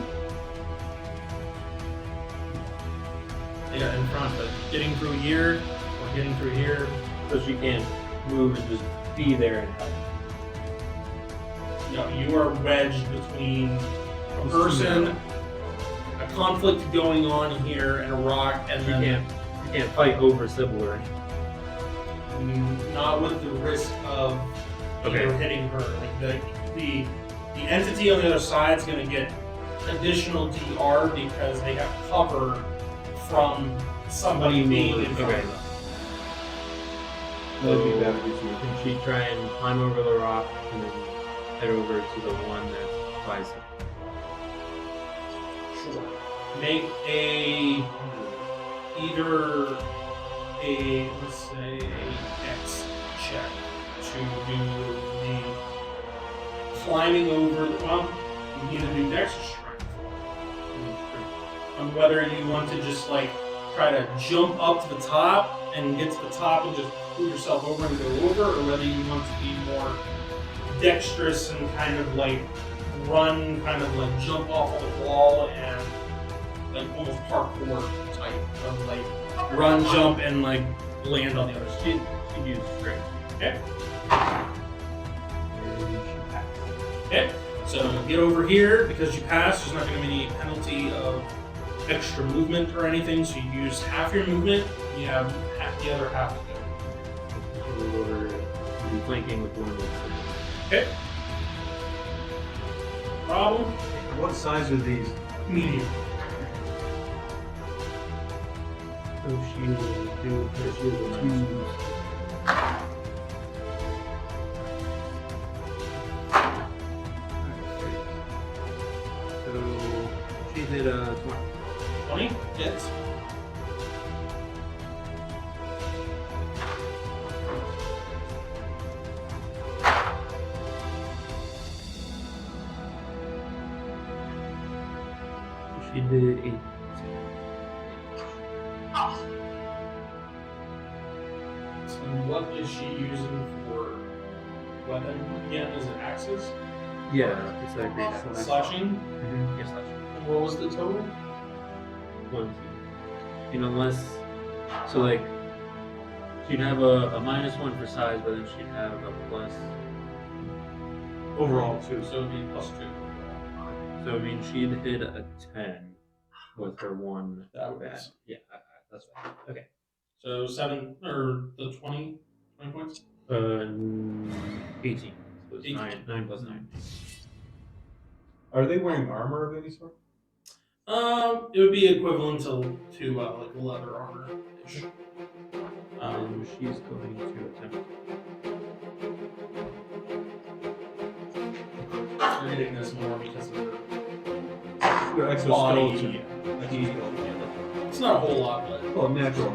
Yeah, in front, but getting through here or getting through here. So she can't move and just be there and help. No, you are wedged between a person, a conflict going on here, and a rock, and She then can't fight over Sybil or anything. not with the risk of either Okay. hitting her. Like the entity on the other side is going to get additional DR because they have cover from somebody being in front Okay. of them. That'd be So, better to see. can she try and climb over the rock and then head over to the one that's by Sybil? Sure. Make either a, let's say, a X check to do the climbing over. Well, you need to do Dex strength. On whether you want to just like try to jump up to the top and get to the top and just pull yourself over and go over, or whether you want to be more dexterous and kind of like run, kind of like jump off of the wall and like almost parkour type of like run, jump, and like land on the other side. She'd use strength. Okay. And she passed. Okay. So get over here because you passed. There's not going to be any penalty of extra movement or anything. So you use half your movement. You have the other half to go. She'll go over and be flanking with one of those. Okay. Problem? What size are these? Medium. So she will do her shield and So she did 20. 20 hits. She did 8. Oh, So what is she using for weapon? Again, is it axes? Yeah, it's that great Slashing? Yes, slashing. And what was the total? 20. And unless, so like, she'd have a -1 for size, but then she'd have a plus. Overall, 2. So it would be plus 2. So I mean, she'd hit a 10 with her one. That would be- bad. Yeah, that's fine. Okay. So 7, or the 20 points? 18. So it's 18. 9 plus 9. Are they wearing armor of any sort? It would be equivalent to like leather armor. She's going to attempt. You're hitting this more because of her They're body. exoskeleton. It's not a whole lot, but Well, natural.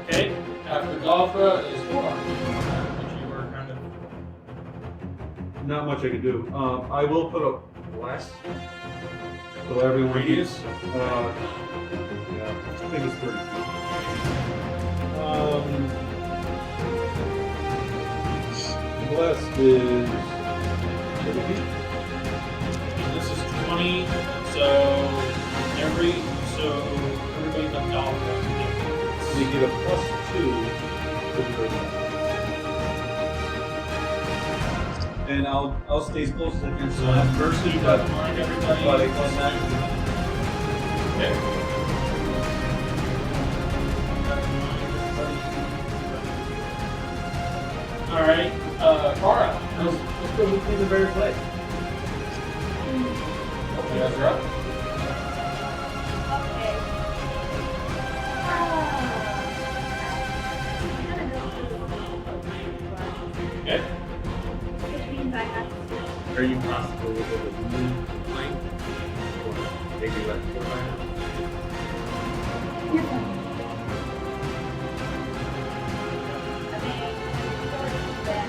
Okay. After Gothra is War, which you were kind of Not much I could do. I will put a blast. So everyone radius. gets, yeah, I think it's 30 feet. Blast is 30 feet. This is 20. So everybody but Gothra. So you get a +2 for the radius. And I'll stay as close as I can. So So I'm adversity, keep but that mind everybody. but I plus that. Okay. All right, Kara. Let's go look in the bear play. You guys are up. Okay. Maybe let's go around. You're fine. I mean, sort of bad.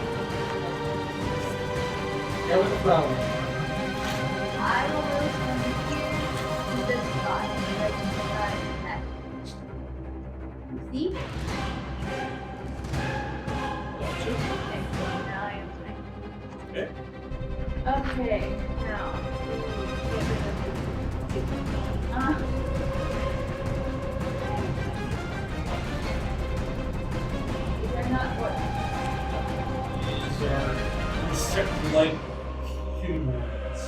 Go with the flower. I will move from here to this side, right to the side of that. You see? Gotcha. Okay, so now I am trying. Okay. Okay, now. Get rid of this. These are not orcs. These are insect-like humanoids.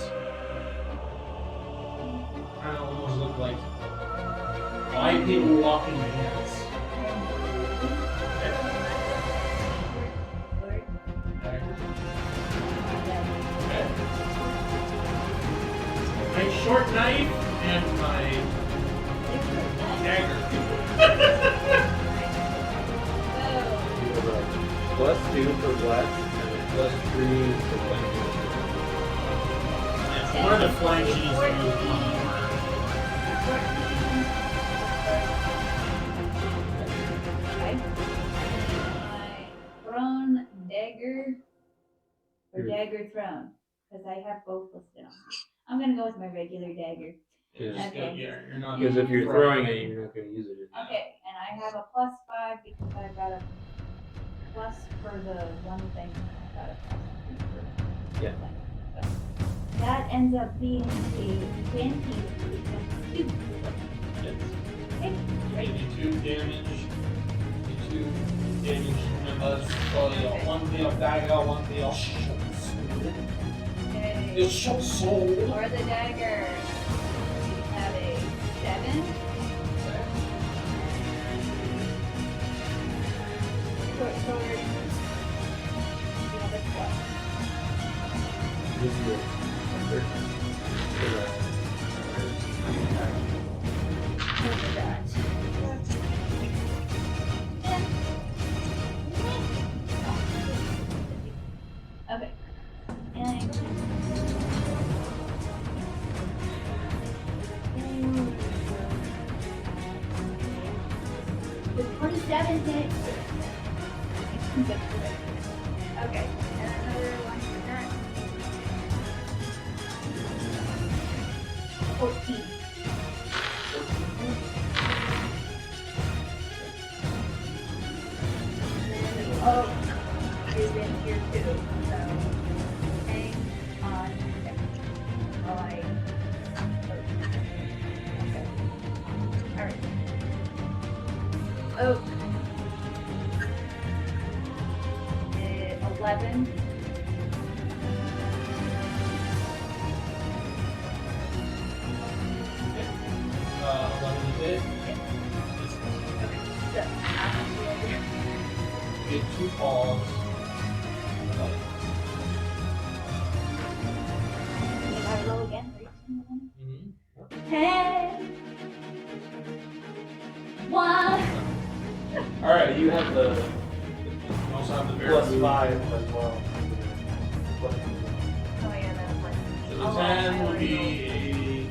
Kind of almost look like bipedal walking ants. Okay. My short knife and my dagger. You have a +2 for bless and a +3 for flanking. Yes, one of the flanks she needs to move on. My thrown dagger or dagger thrown, because I have both listed on here. I'm gonna go with my regular dagger. Okay. Yeah, you're not. Because if you're throwing it, you're not going to use it. Okay, and I have a +5 because I got a plus for the one thing. I got a +3 for Yeah. one. So that ends up being a 20. Yes. Okay, great. 82 damage. 82 damage. Remember, so one deal dagger, one deal short sword. Okay. It's short sword. For the dagger, we have a 7. Short sword. We have a 12. This is it. Over that. Okay. And the 27 hit. Okay, and another one for that. 14. Oh, is in here too, so hang on while I. Okay. Alright. Oh. 11. Okay. 11 hit. So, Get 2 falls. can I roll again? 13. 10. 1. Alright, you have the. You also have the bear move. +5 as well. Oh yeah, that's like. So the 10 will be a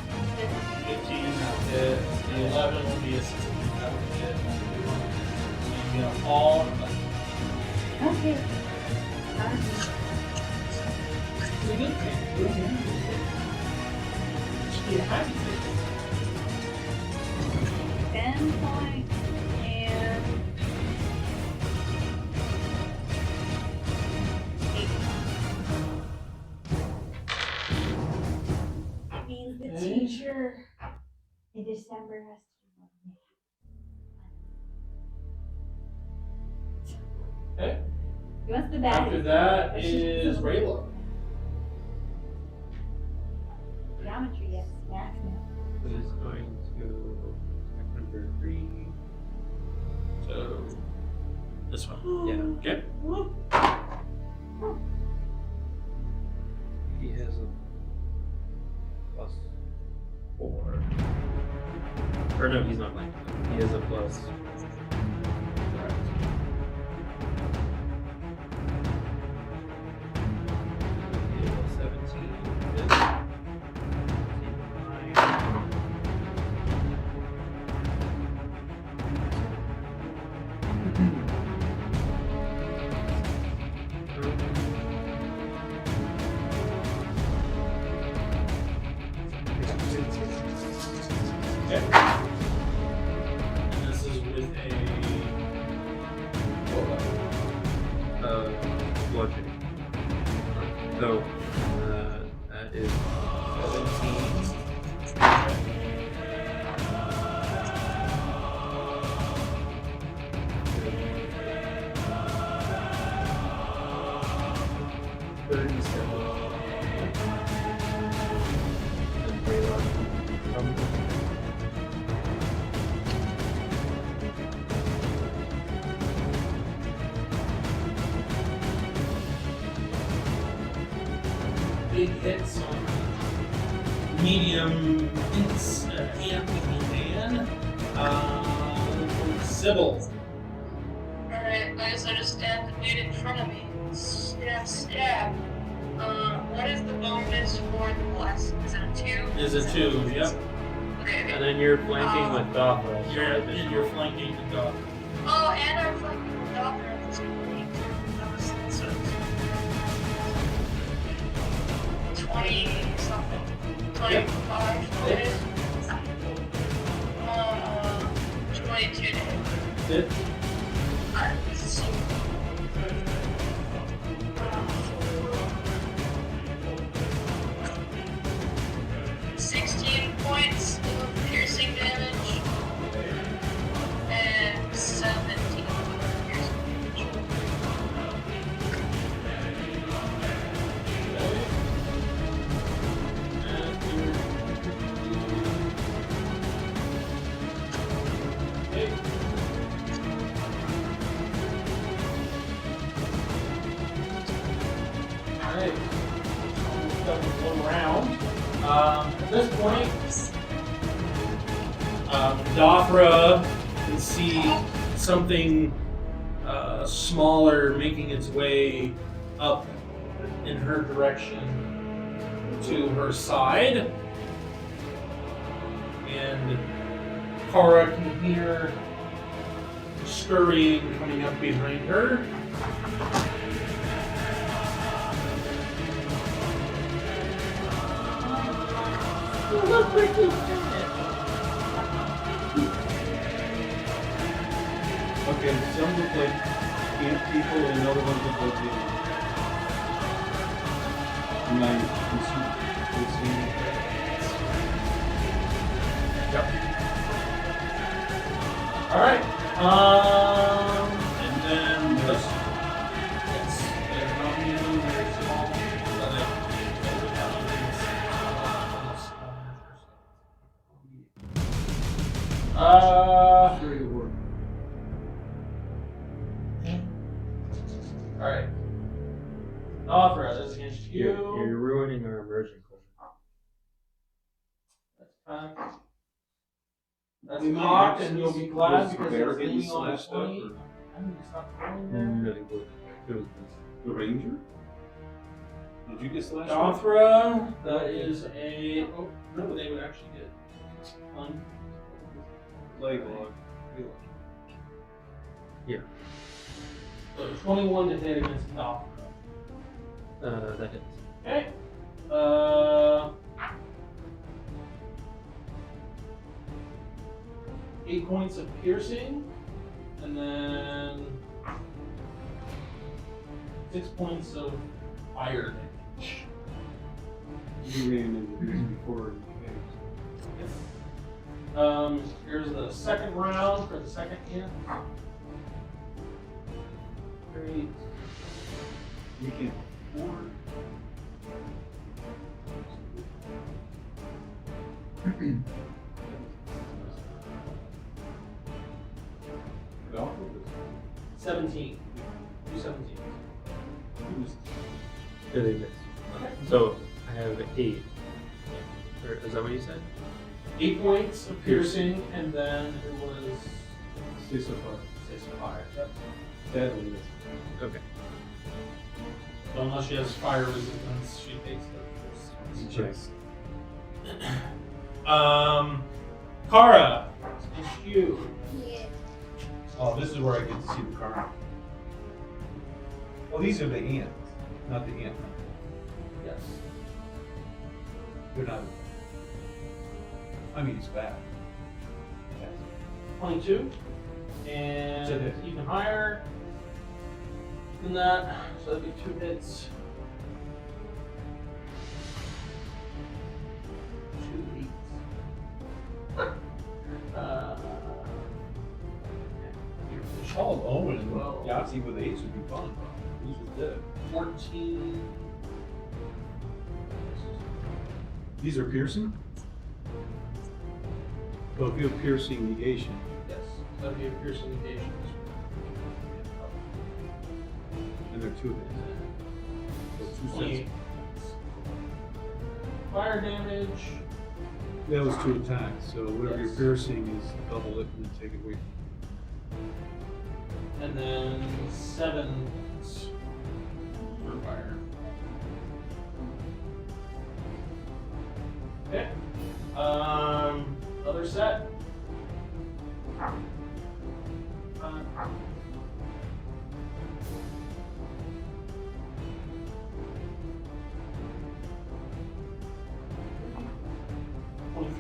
15 that would hit. The 11 will be a 16 that would hit. So you get a fall. Okay. It's a good thing. Should be a happy thing. 10 points and 8 points. That means the teacher in December has to do one. Okay. He wants the bad. After that is Rayla. Geometry, yes. Math, no. It is going to attack number 3. So this one. Yeah. Okay. He has a +4. Or no, he's not blank. He has a plus. He has a 17. Okay. And this is with a bludgeoning. So, that is 17. Big hits on medium hits hand with the man. Sybil. Alright, I guess I just stab the dude in front of me. Stab, stab. What is the bonus for the blast? Is it a 2? Is a 2, yep. Okay. And then you're flanking with Dothra. So You're flanking the dog. Oh, and I'm flanking the doctor at this point. That was so 20 something. 25 to hit. 22 to hit. Hit. Alright, so 16 points of piercing damage and 17 of piercing damage. Alright. Almost done with one round. At this point, Dothra can see something smaller making its way up in her direction to her side. And Kara can hear scurrying coming up behind her. Okay, some look like ant people and other ones look like the. And I can see. Yep. Alright. And then this. Yes. They're not even very small. Sure it'll work. Alright. Dothra, that's against you. You're ruining our immersion course. That's fine. That's We might cocked, have and you'll be was glad the because bear it's getting leaning on the slashed up, 20. or I need to stop rolling there. No, it was the ranger? Did you get slashed? Dothra, that is a. Oh, no, they would actually get one. Leg lock. So 21 to hit against Dothra. that hits. Okay. 8 points of piercing, and then 6 points of fire damage. You ran into this before in the caves. Here's the second round for the second hit. Great. You can afford. Well, 17. 217. Yeah, they miss. So I have 8. Or, is that what you said? 8 points of piercing, and then it was 6 of fire. 6 of fire. Yep. Deadly miss. Okay. So unless she has fire resistance, she takes the Checks. Kara, it's you. Yeah. Oh, this is where I get to see the car. Oh, these are the ants, not the ant. Yes. They're not. I mean, it's bad. 22. That's And a hit. even higher than that. So that'd be 2 hits. 2 8s. Called Owen. Well- Yahtzee with ace would be fun. Who's just dead. 14. These are piercing? So if you have piercing negation, Yes, that'd be a piercing negation. and they're 2 hits. So 2 28. sets. Fire damage. That was 2 attacks, so whatever your Yes. piercing is, double it and then take it away. And then 7 for fire. Okay. Other set.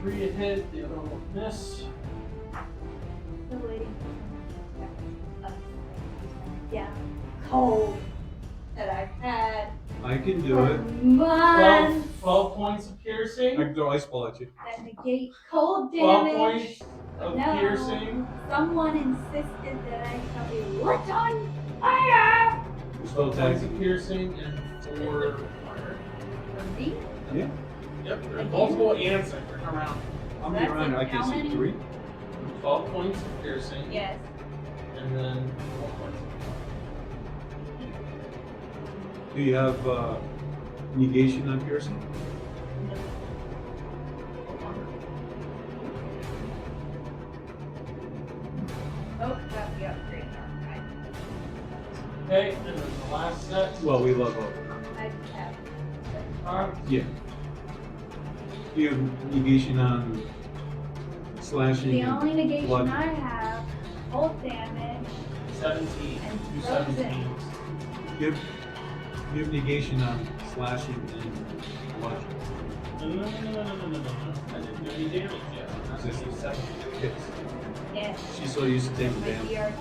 Three to hit, the other one will miss. Still waiting for someone to yeah, cold that I've had I can do for it. months 12 points of piercing. I can throw ice ball at you. that negate cold 12 damage. points of No. piercing. Someone insisted that I shall be lit on fire. Spell 12 attacks. points of piercing and 4 fire. For me? Yeah. Yep, there's multiple ants that are around. How many That's around? like I can how see many? 3. 12 points of piercing. Yes. And then 4 points of Do you have negation on piercing? Oh, got the upgrade. Alright. Okay, and then the last set. Well, we love both. I have. Yeah. Do you have negation on slashing? The and only negation blood? I have, cold damage, 17. And 2 frozen. 17s. You have negation on slashing and bludgeoning. No. I didn't do any damage yet. That's Just just 7. hits. yes, She's so used to taking my damage. DR.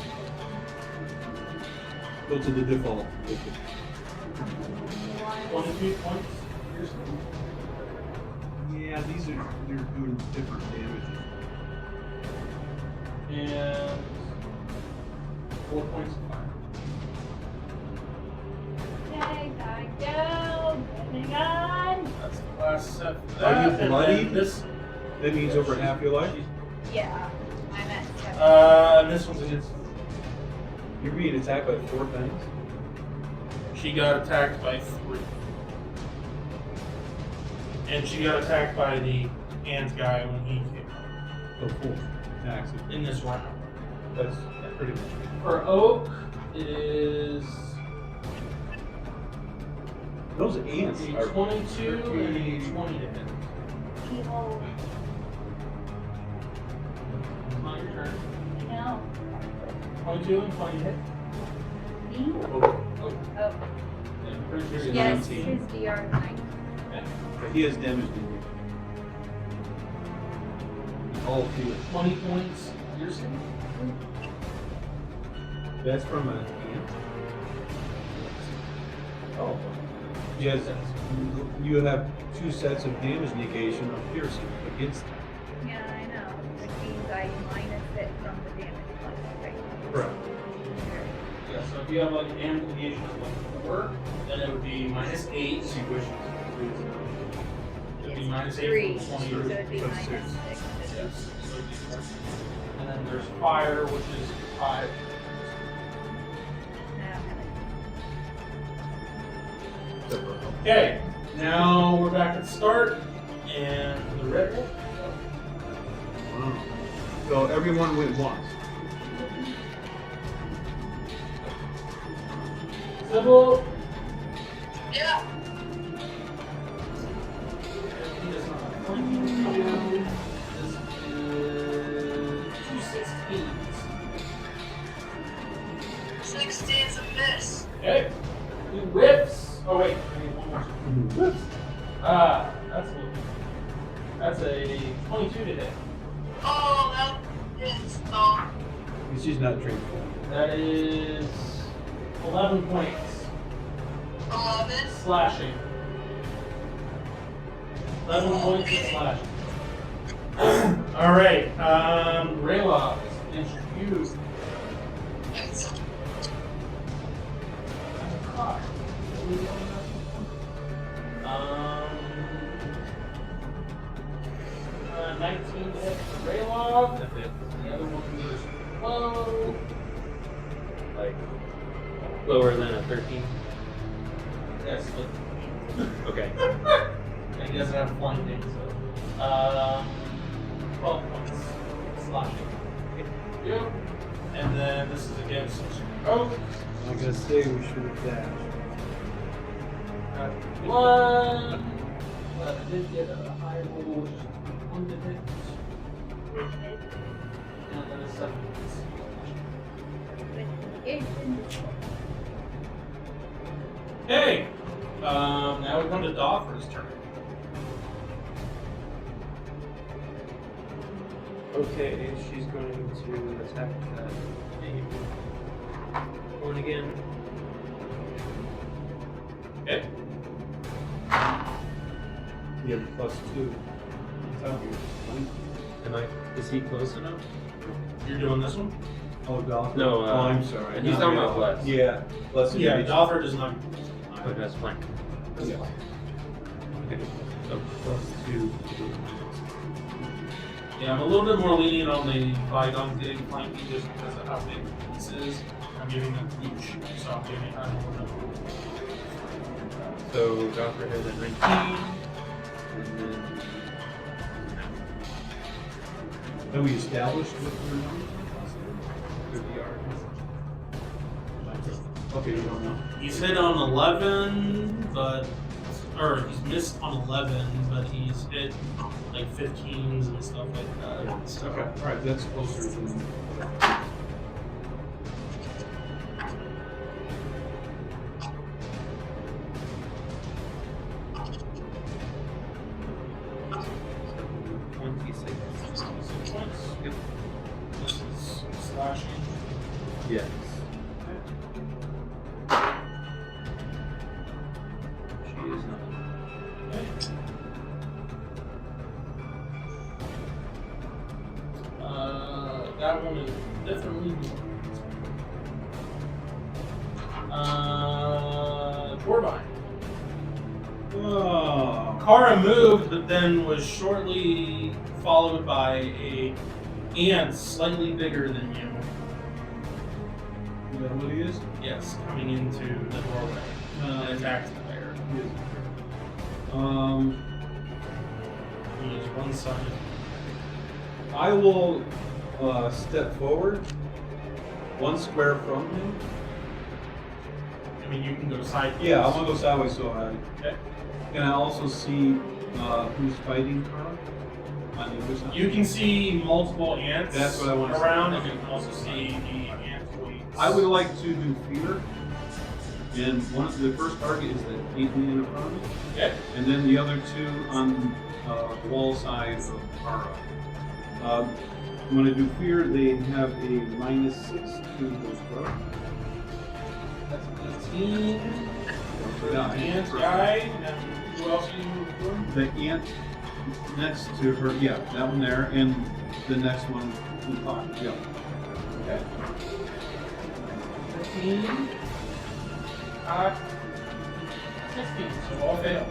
Go to the default. 23 points. Piercing. Yeah, these are they're doing different damages. And 4 points of fire. Okay, gotta go. Moving on. That's the last set for Are that. you and then bloody? This, That means over half your life. Yeah, I'm at 7. and this one's against. You're being attacked by 4 things. She got attacked by 3. And she got attacked by the ant guy when he came Oh, 4 attacks. in this round. That's pretty much. For Oak, it is Those ants a are 22 and a pretty- 20 to hit. Behold, It's not your turn. I know. 22 and 20 to hit. Me? Oak. Oh, And pretty sure yes, 19. his DR 9. He has damage to you. All feel it. 20 points piercing. That's from an ant. Oh. Yes. You have 2 sets of damage negation of piercing against them. Yeah, I know. Which means I minus it from the damage plus, right? Correct. Yeah, so if you have like an amplification of like 4, then it would be minus 8. She wishes. It'd be minus 8 3, from so 20. it'd be That's minus 6. 6. Yes. So it'd be 4. And then there's fire, which is 5. Okay, now we're back at the start, and the red wolf. Wow. So everyone went once. Sybil. Yeah. He does not have flanking. This is 2 16s. 16's a miss. Okay. He whips. Oh wait, I need one more. Whips. That's a 22 to hit. Oh, hits though. She's not trained for That is 11 points. 11. Slashing. 11 points of slashing. Alright, Raylock, it's you. Um, 19 hits for Raylock. The other one is low. Like lower than a 13. Yes, Okay. but he doesn't have blinding, so. 12 points. Slashing. Yep. And then this is against. Oh! I'm gonna say we should have dashed. One. But I did get a high roll, which is 1 to hit. And then a 7. Hey! Now we come to Doffer's turn. Okay, she's going to attack that one again. Okay. You have +2. Tell you. Am I? Is he close enough? You're doing this one? Oh, Dolphin. No, oh, I'm sorry. he's talking about bless. Yeah, bless. Yeah, Doffer does not. Oh, that's fine. Yeah. Okay. So +2. Yeah, I'm a little bit more lenient on the Bygone getting flanky just because of how big this is. I'm giving them each, so I'm giving it a little bit. So Joffrey has a 19, and then Have we established what your numbers with the art. are? Okay, you don't know. He's hit on 11, but. Or he's missed on 11, but he's hit like 15s and stuff like that. So. Okay, all right, that's closer than. Yep. This is slashing. Yes. She is not. That one is definitely Corbine. Oh. Kara moved, but then was shortly followed by a ant slightly bigger than you. Is that what he is? Yes, coming into the doorway and attacked the bear. He is one-sided. I will step forward 1 square from him. I mean, you can go sideways. Yeah, I'm gonna go sideways so I. Okay. Can I also see who's fighting Carl on the other side? You can see multiple ants That's what I want to see. around, and you can also see the ant fleets. I would like to do fear. And the first target is the 8 man in front of me. Okay. And then the other 2 on the wall side of Kara. When I do fear, they have a -6 to the throat. That's 18. Yeah, Ant guy, and then who else are you doing? the ant next to her, yeah, that one there, and the next one in 5. Yeah. Okay. 15. 16, so all fail.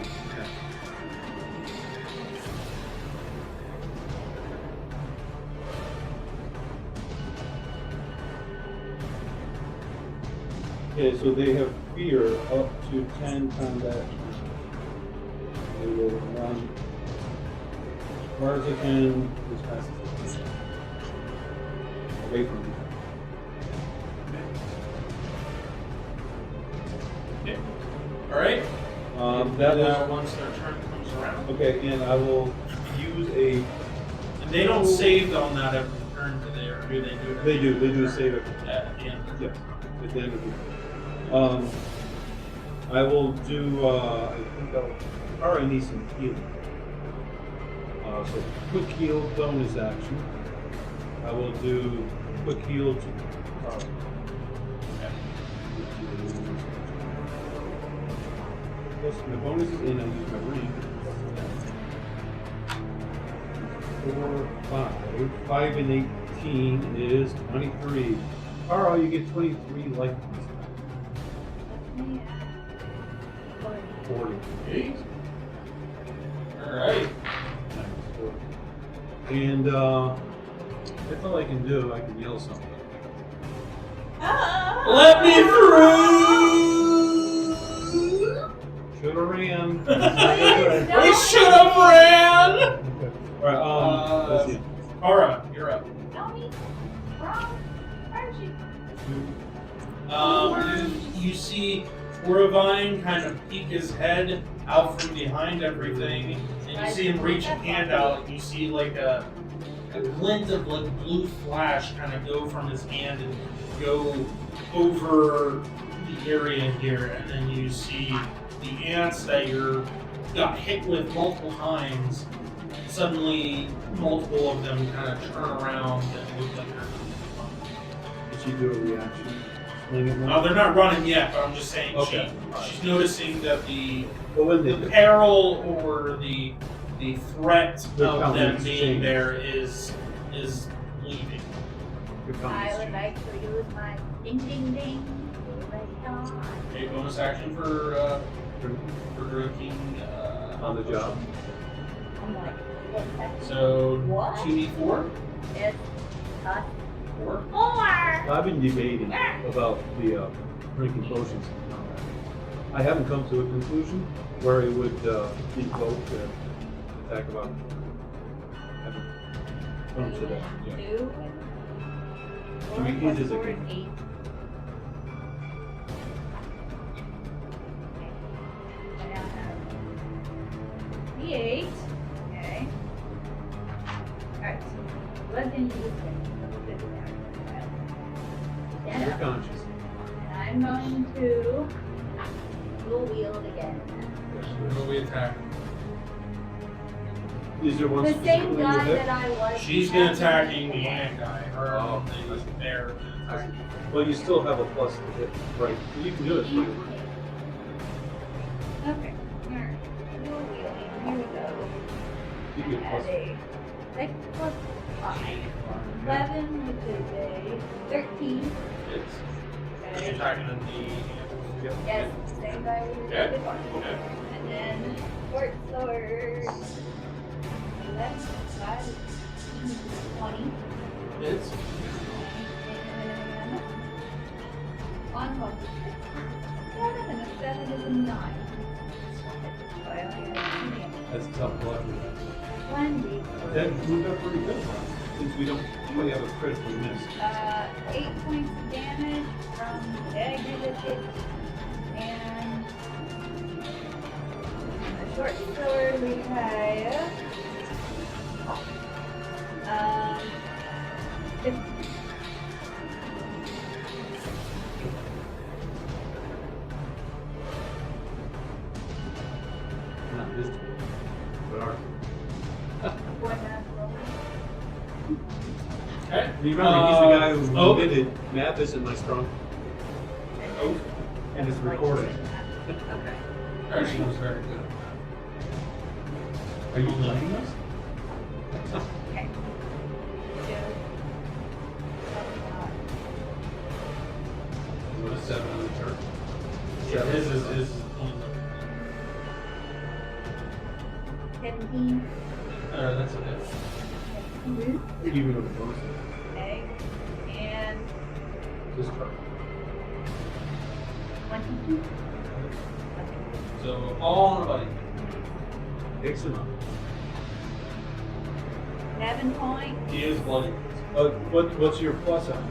Okay, so they have fear up to 10 combat. They will run as far as they can, as fast as they can. Away from me. Okay. Alright. That was once their turn comes around. okay, and I will use a. And they don't save on that every turn, do they? Or do they do it? They do a save it. At the end. Yeah, at the end of the. I will do. I think I need some healing. So quick heal bonus action. I will do quick heal to plus my bonuses, and I use my ring. 4, 5. 5 and 18 is 23. Carl, you get 23 life points back. 48. Alright. And that's all I can do. I can yell something. Let me through! Should have ran. We should have ran! Alright, let's see. Kara, you're up. No, me. Wrong. Where is she? You see Oravine kind of peek his head out from behind everything, and you see him reach a hand out, and you see like a glint of like blue flash kind of go from his hand and go over the area here, and then you see the ants that you got hit with multiple times. Suddenly, multiple of them kind of turn around and look like they're Did she do a reaction? Swing it no, they're not running yet, but I'm just saying Okay. she's noticing that the But when they do, peril or the threat Their of them countenance being change. there is leaving. your I comments would change. like to use my ding ding ding. Right on. A bonus action for drinking On the job. I'm like, yes, that's So What? 2d4? It's us 4? more. I've been debating about the drinking potions. I haven't come to a conclusion where it would invoke the attack of opportunity. I haven't come to that yet. 2. I mean, it is a good- 8. I now have D8. Okay. Alright. Let's do this thing. Stand You're up. conscious. And I'm going to dual wield again. Will we attack? Is there one The same specifically you guy hit? that I was. She's been attacking the ant guy. Her Oh. the bear attacking. Well, you still have a plus to hit, right? So you can do it. Okay. Alright. Dual wielding. Here we go. You And get add plus. a 6 plus 5. 11, which is a 13. It's Okay. attacking the Yep. Yes, same guy we Okay. did before. Okay. And then short sword. 11 plus 5 is 20. It's And 1 plus 6 is 7, and a 7 is a 9. So I only have 2 damage. That's a tough block. 1d. That moved up pretty good, since we don't really have a critical miss. 8 points of damage from the dagger that hit, and a short sword we have 15. Not this time, but ours. One natural. okay. Remember, he's the guy who oh. invented math isn't my strong, Oh, and it's recorded. Okay. actually, was very good. Are you playing us? Okay. 2. What is 7 on the chart? Yeah, His is 17. that's okay. Even with the bonus. Okay. And Just try. 22. So all on a buddy. Excellent. 11 points. He is bloody. What's your plus on?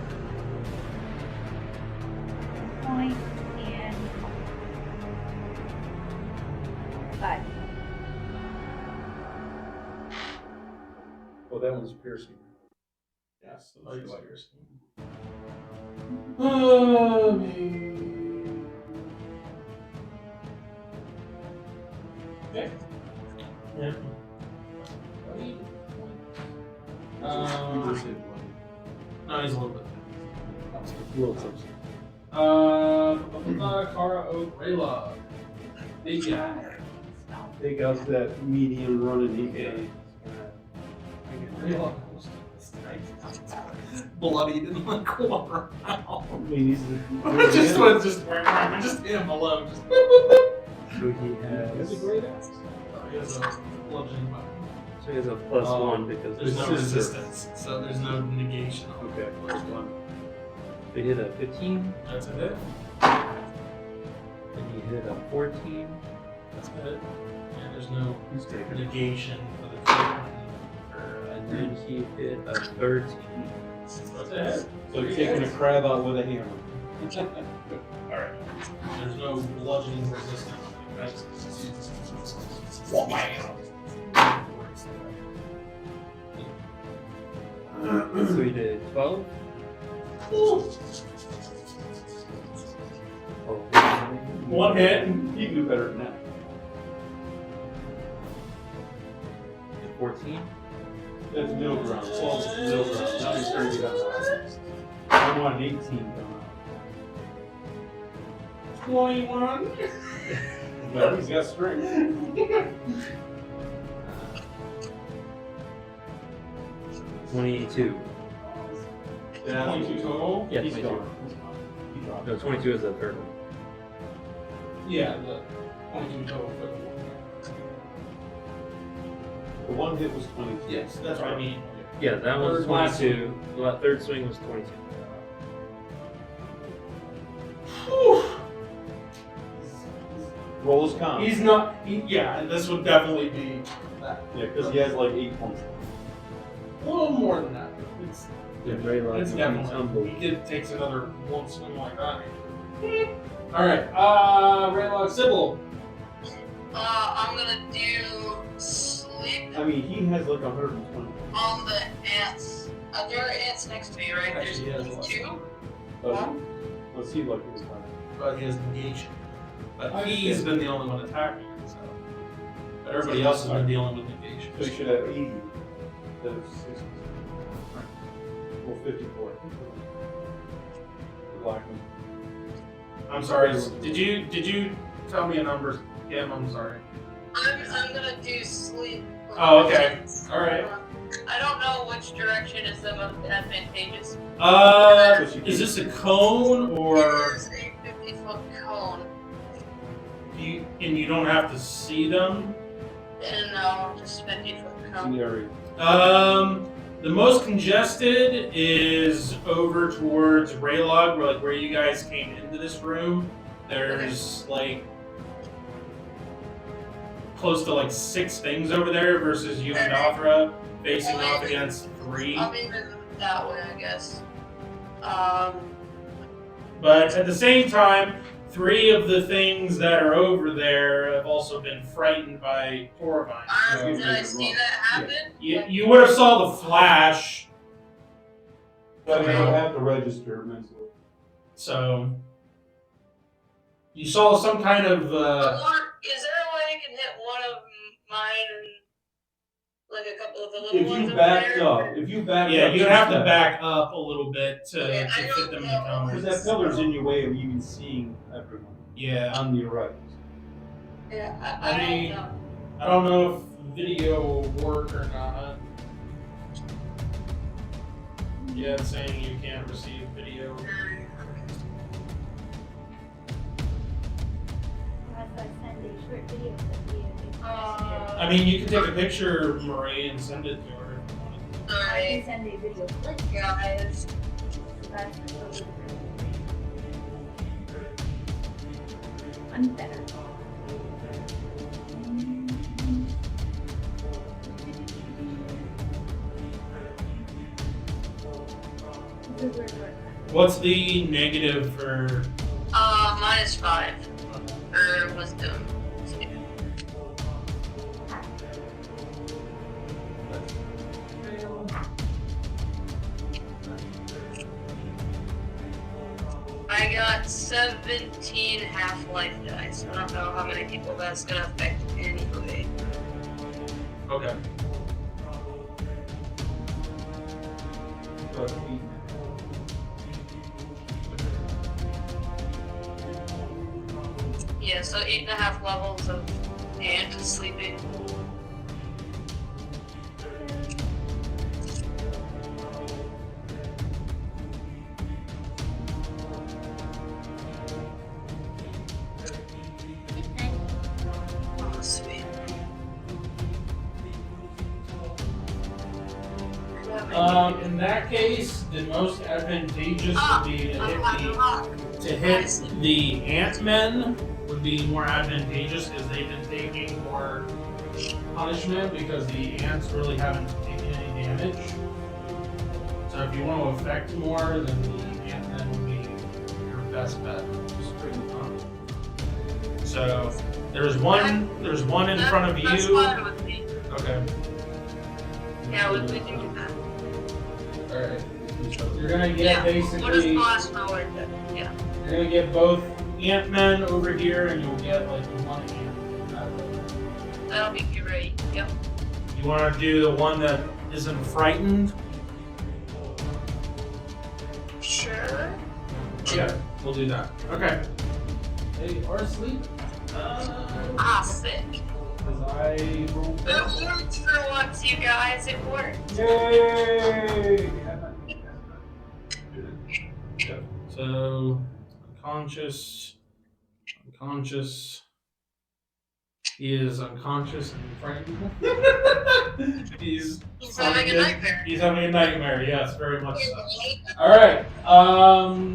Point and 5. Oh, that one's piercing. Yes, the bite spiders. Oh, okay. Yeah. You just hit bloody. No, he's a little bit. A little closer. Kara Oak Raylog. Big guy. Take out that medium running EK. Raylog was bloodied in the corner. I mean, just him alone. Just boop, boop, boop. So he That's a has. great axe. He has a bludgeoning weapon. So he has a +1 because There's no Scissor. resistance, so there's no negation on Okay, plus one. he hit a 15. That's a hit. And he hit a 14. That's a hit. And there's no Who's taking it? negation for the crit. And then he hit a 13. That's a hit. So you're taking a crab out with a hammer. Alright. There's no bludgeoning resistance. Right? So he did 12. Ooh. Oh, One hit. You can do better than that. 14. That's middle ground. Well, it's middle ground. Now he's turning it up. I want an 18 coming 21. out. But he's got strength. 22. Yeah, 22 total? Yeah, He's 22. gone. He dropped. No, 22 is the third one. Yeah, the 22 total. The one hit was 22. Yes, that's what I mean. Yeah, that one's Third last 22. The third swing was 22. Whew. Roll his con. He's not. Yeah, and this would definitely be that. Yeah, because he has like 8 points. A little more than that. It's, And Raylock it's becomes definitely. humble. He takes another one swing like that. Alright, Raylock Sybil. I'm gonna do sleep I mean, he has like 120. on the ants. There are ants next to me, right? Actually, There's he has less. 2. Let's see like his time. But he has negation. But I he's understand. been the only one attacking him, so. But everybody else has been dealing with negation. So he should have 80. Instead of 60. Well, 54. The black one. I'm sorry. Did you tell me a number? Yeah, I'm sorry. I'm gonna do sleep. Oh, okay. All right. I don't know which direction is the most advantageous. Is this a cone It or is a 50-foot cone. you don't have to see them? And no, just 50-foot It's in cone. the area. The most congested is over towards Raylog, where you guys came into this room. There's like close to like 6 things over there versus you and Dothra facing off against 3. I'll be moving that way, I guess. But at the same time, 3 of the things that are over there have also been frightened by Torvine. Did I see that happen? You would have saw the flash, But they don't have to register mentally. so you saw some kind of. Is there a way I can hit one of mine and like a couple of the little If ones you up backed there? up, Yeah, up, you'd have to back up a little bit to Yeah, I fit don't them in know. the cone. because that pillar's in your way of even seeing everyone Yeah, on your right. Yeah, I I mean- don't know. I don't know if video will work or not. Yeah, it's saying you can't receive video. Unless I send a short video of you. I mean, you can take a picture, Marie, and send it to her if you wanted to. I Alright, can send a video clip. guys. That's I'm better. What's the negative for? -5 for wisdom. I got 17 half-life dice. I don't know how many people that's gonna affect anyway. Okay. But Yeah, so 8.5 levels of ant sleeping. Oh, sweet. In that case, the most advantageous would be to hit the ant-men would be more advantageous because they've been taking more punishment because the ants really haven't taken any damage. So if you want to affect more, then the ant-men would be your best bet. So there's one in front of That's you. fine with me. Okay. Yeah, we can do that. Alright. You're gonna get Yeah, what is basically. fast forward then? Yeah. You're gonna get both ant-men over here, and you'll get like one ant. out of it. That'll be great. Yep. You want to do the one that isn't frightened? Sure. Yeah, we'll do that. Okay. They are asleep. Ah, sick. Because I rolled. It worked for once, you guys. It worked. Yay! So, unconscious. He is unconscious and frightened. He's having a nightmare. He's having a nightmare, yes, very much so. Alright,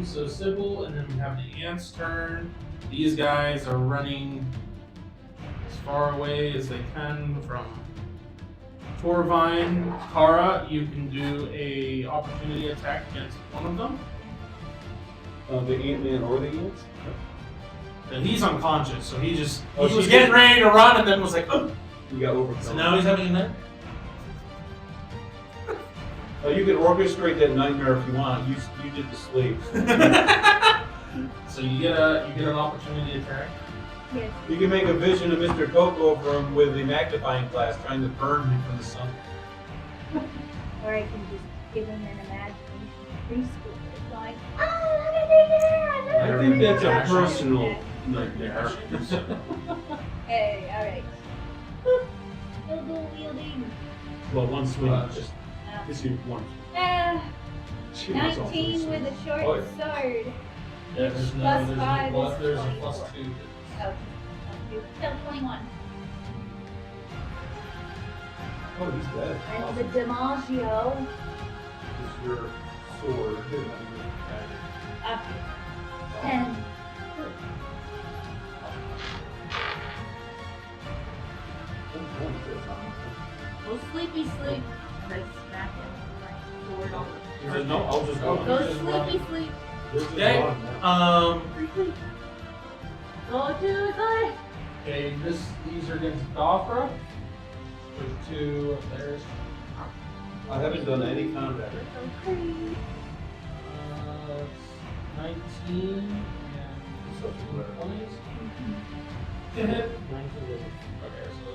so Sybil, and then we have the ants' turn. These guys are running as far away as they can from Torvine. Kara, you can do a opportunity attack against one of them. The Ant-Man or the ants? And he's unconscious, so he was she's getting ready to run and then was like, oh! You got overcome. So now he's having a nightmare. You can orchestrate that nightmare if you want. You did the sleep. So you get an opportunity attack. Yes. You can make a vision of Mr. Coco from with the magnifying glass trying to burn him from the sun. Or I can just give him an imagination preschool. It's like, I think that's a Actually- personal nightmare. hey, alright. No dual wielding. Well, one swing. Just This is one. She was also 19 with a short Oh, sword. yeah, Plus five is there's a 24. +2. Oh, still 21. Oh, he's dead. And the DiMaggio. Is your sword. Up 10. Go sleepy sleep. And I smack him with my sword on. No, I'll just go. Go just run. sleepy sleep. Okay. Go to the side. Okay, these are against Dothra. There's two of theirs. I haven't done any combat. Okay. It's 19 and subsequent 20s. To hit. Okay, so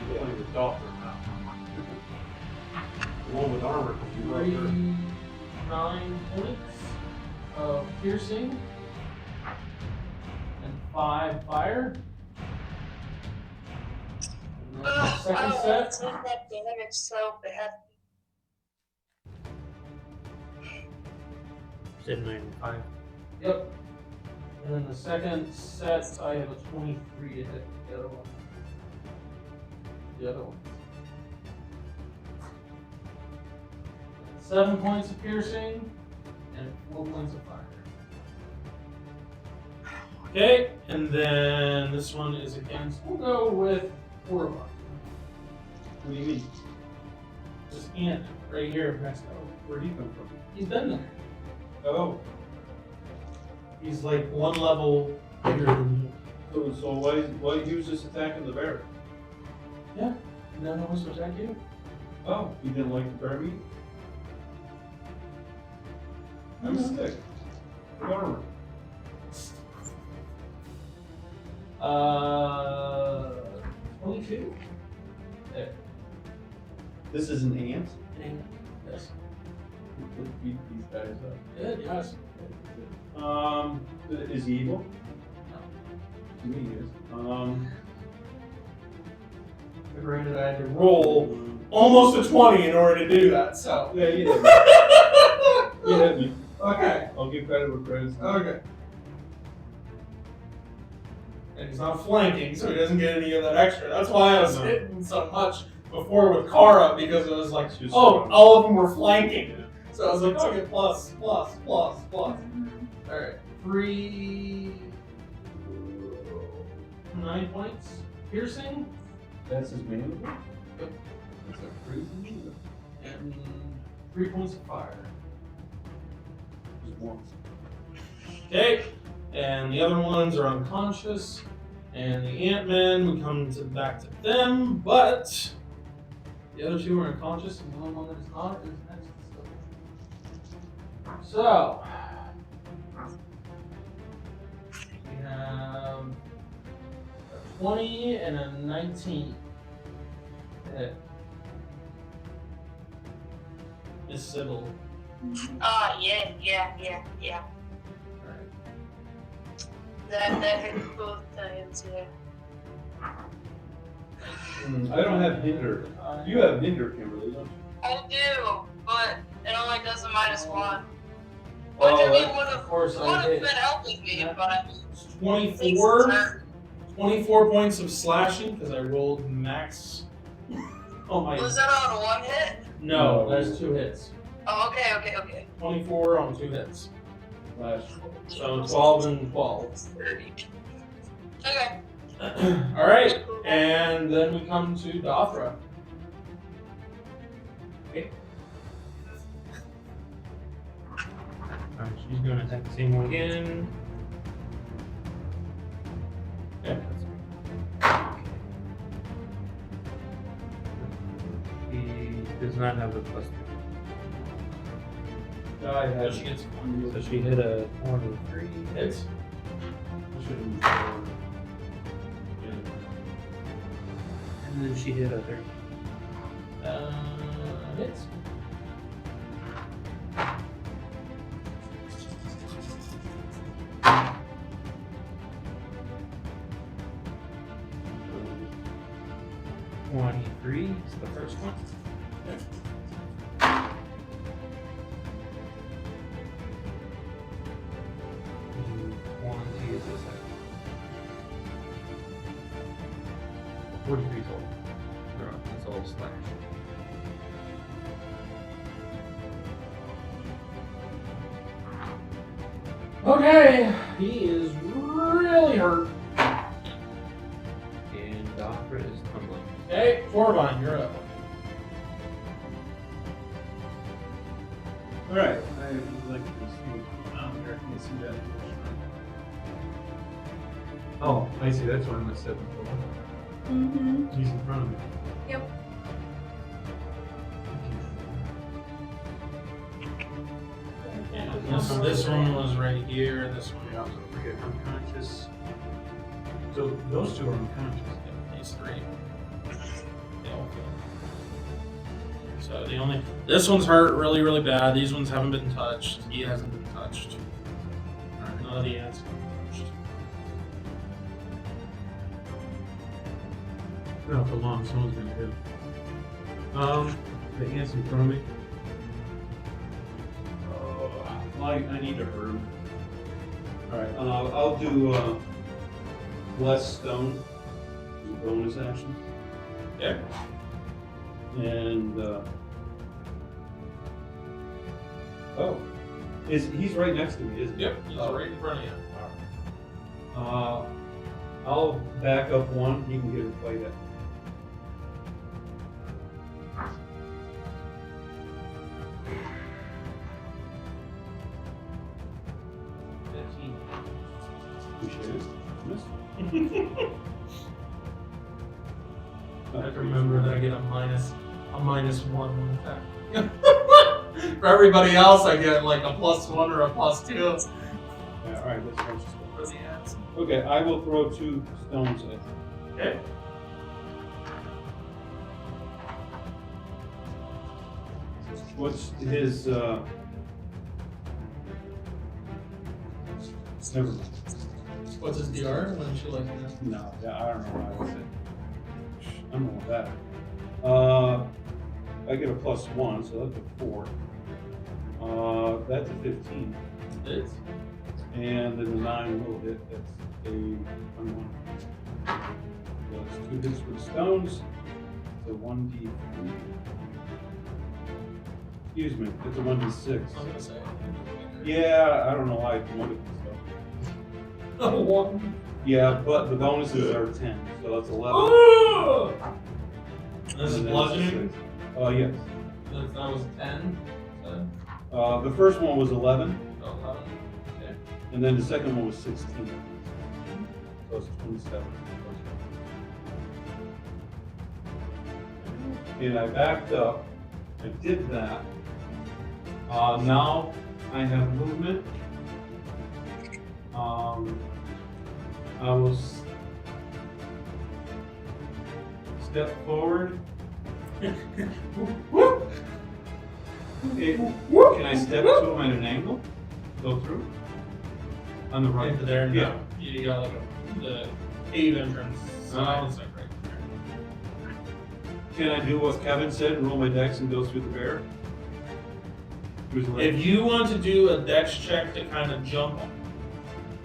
You're playing with Doctor now. The one with armor, because you love her. 9 points of piercing and 5 fire. And then the second set. That damage so bad. Said 95. Yep. And then the second set, I have a 23 to hit the other one. The other one. 7 points of piercing and 4 points of fire. Okay, and then this one is against. We'll go with Orba. What do you mean? This ant right here next to him. Where'd he come from? He's been there. Oh, He's like one level bigger than you. so why use this attack on the bear? Yeah. No one wants to attack you. Oh, you didn't like the bear meat? I'm Mhm. sick. Armor. 22. There. This is an ant? Yes. Let's beat these guys up. Good, yes. Is he evil? To me, yes. Granted, I had to roll almost a 20 in order to do that, so. Yeah, you hit me. You hit me. Okay. I'll give credit where credit's due. Okay. And he's not flanking, so he doesn't get any of that extra. That's why I was hitting so much before with Kara, because it was like, oh, all of them were flanking. So I was like, okay, plus. Alright, 9 points. Piercing. That's his main. That's a crazy. And 3 points of fire. Just one. Okay, and the other ones are unconscious. And the Ant-Men, we come back to them, but the other two are unconscious, and the only one that is not is next to So, we have a 20 and a 19. Hit. Miss Sybil. Yeah. Alright. That hit both times, yeah. I don't have hinder. You have hinder, Kimberly, don't you? I do, but it only does a -1. Oh, Which I mean of would have course I hit. been helping me, but It's 24 points of slashing because I rolled max. Oh my. was that on one hit? No, that's 2 hits. Oh, okay. 24 on 2 hits. Last. So 12 and 12. 30. Okay. Alright, and then we come to Dothra. Okay. Alright, she's going to attack the same one again. Okay. He does not have the plus 2. I So had. she gets So she hit a 23. hits. And then she hit a 30. Hits. So 23 is the first one. And 20 is the second. 43 total. It's all slash. Okay, he is really hurt. And Dothra is tumbling. Okay, Corbin, you're up. Alright, I would like to see what's going on here. I can see that. Oh, I see. That's why I'm at 7. Mm-hmm. He's in front of me. Yep. This one was right here, this one was over here. Unconscious. So those two are unconscious. These 3. They all feel. So this one's hurt really, really bad. These ones haven't been touched. He hasn't been touched. None of the ants have been touched. Not for long, someone's gonna hit him. The ants in front of me. I need a herb. Alright, I'll do Bless Stone as a bonus action. Yeah. And oh, he's right next to me, isn't he? Yep, he's right in front of you. I'll back up 1. He can get a fight at. I have to remember that I get a -1 attack. For everybody else, I get like a +1 or a +2 Yeah, alright, let's finish this. for the ants. Okay, I will throw 2 stones at him. Okay. What's his never mind. What's his DR? When she like that? No, yeah, I don't know why I was it. I don't know what that. I get a +1, so that's a 4. That's a 15. It's And then the 9 will hit. That's a 21. So that's 2 hits with stones. It's a 1d3. Excuse me, it's a 1d6. I'm gonna say. Yeah, I don't know why I come up with this stuff. One. Yeah, but the bonuses are 10, so that's 11. Oh! This is And then bludgeoning. 6. Yes. That was 10. So, The first one was 11, 11. Okay. and then the second one was 16. So it's 27. And I backed up. I did that. Now I have movement. I will step forward. Okay. Can I step to him at an angle? Go through? On the right. Into there. No. Yeah. You got like the cave entrance. Alright. It's like right there. Can I do what Kevin said and roll my dex and go through the bear? Through the leg? If you want to do a dex check to kind of jump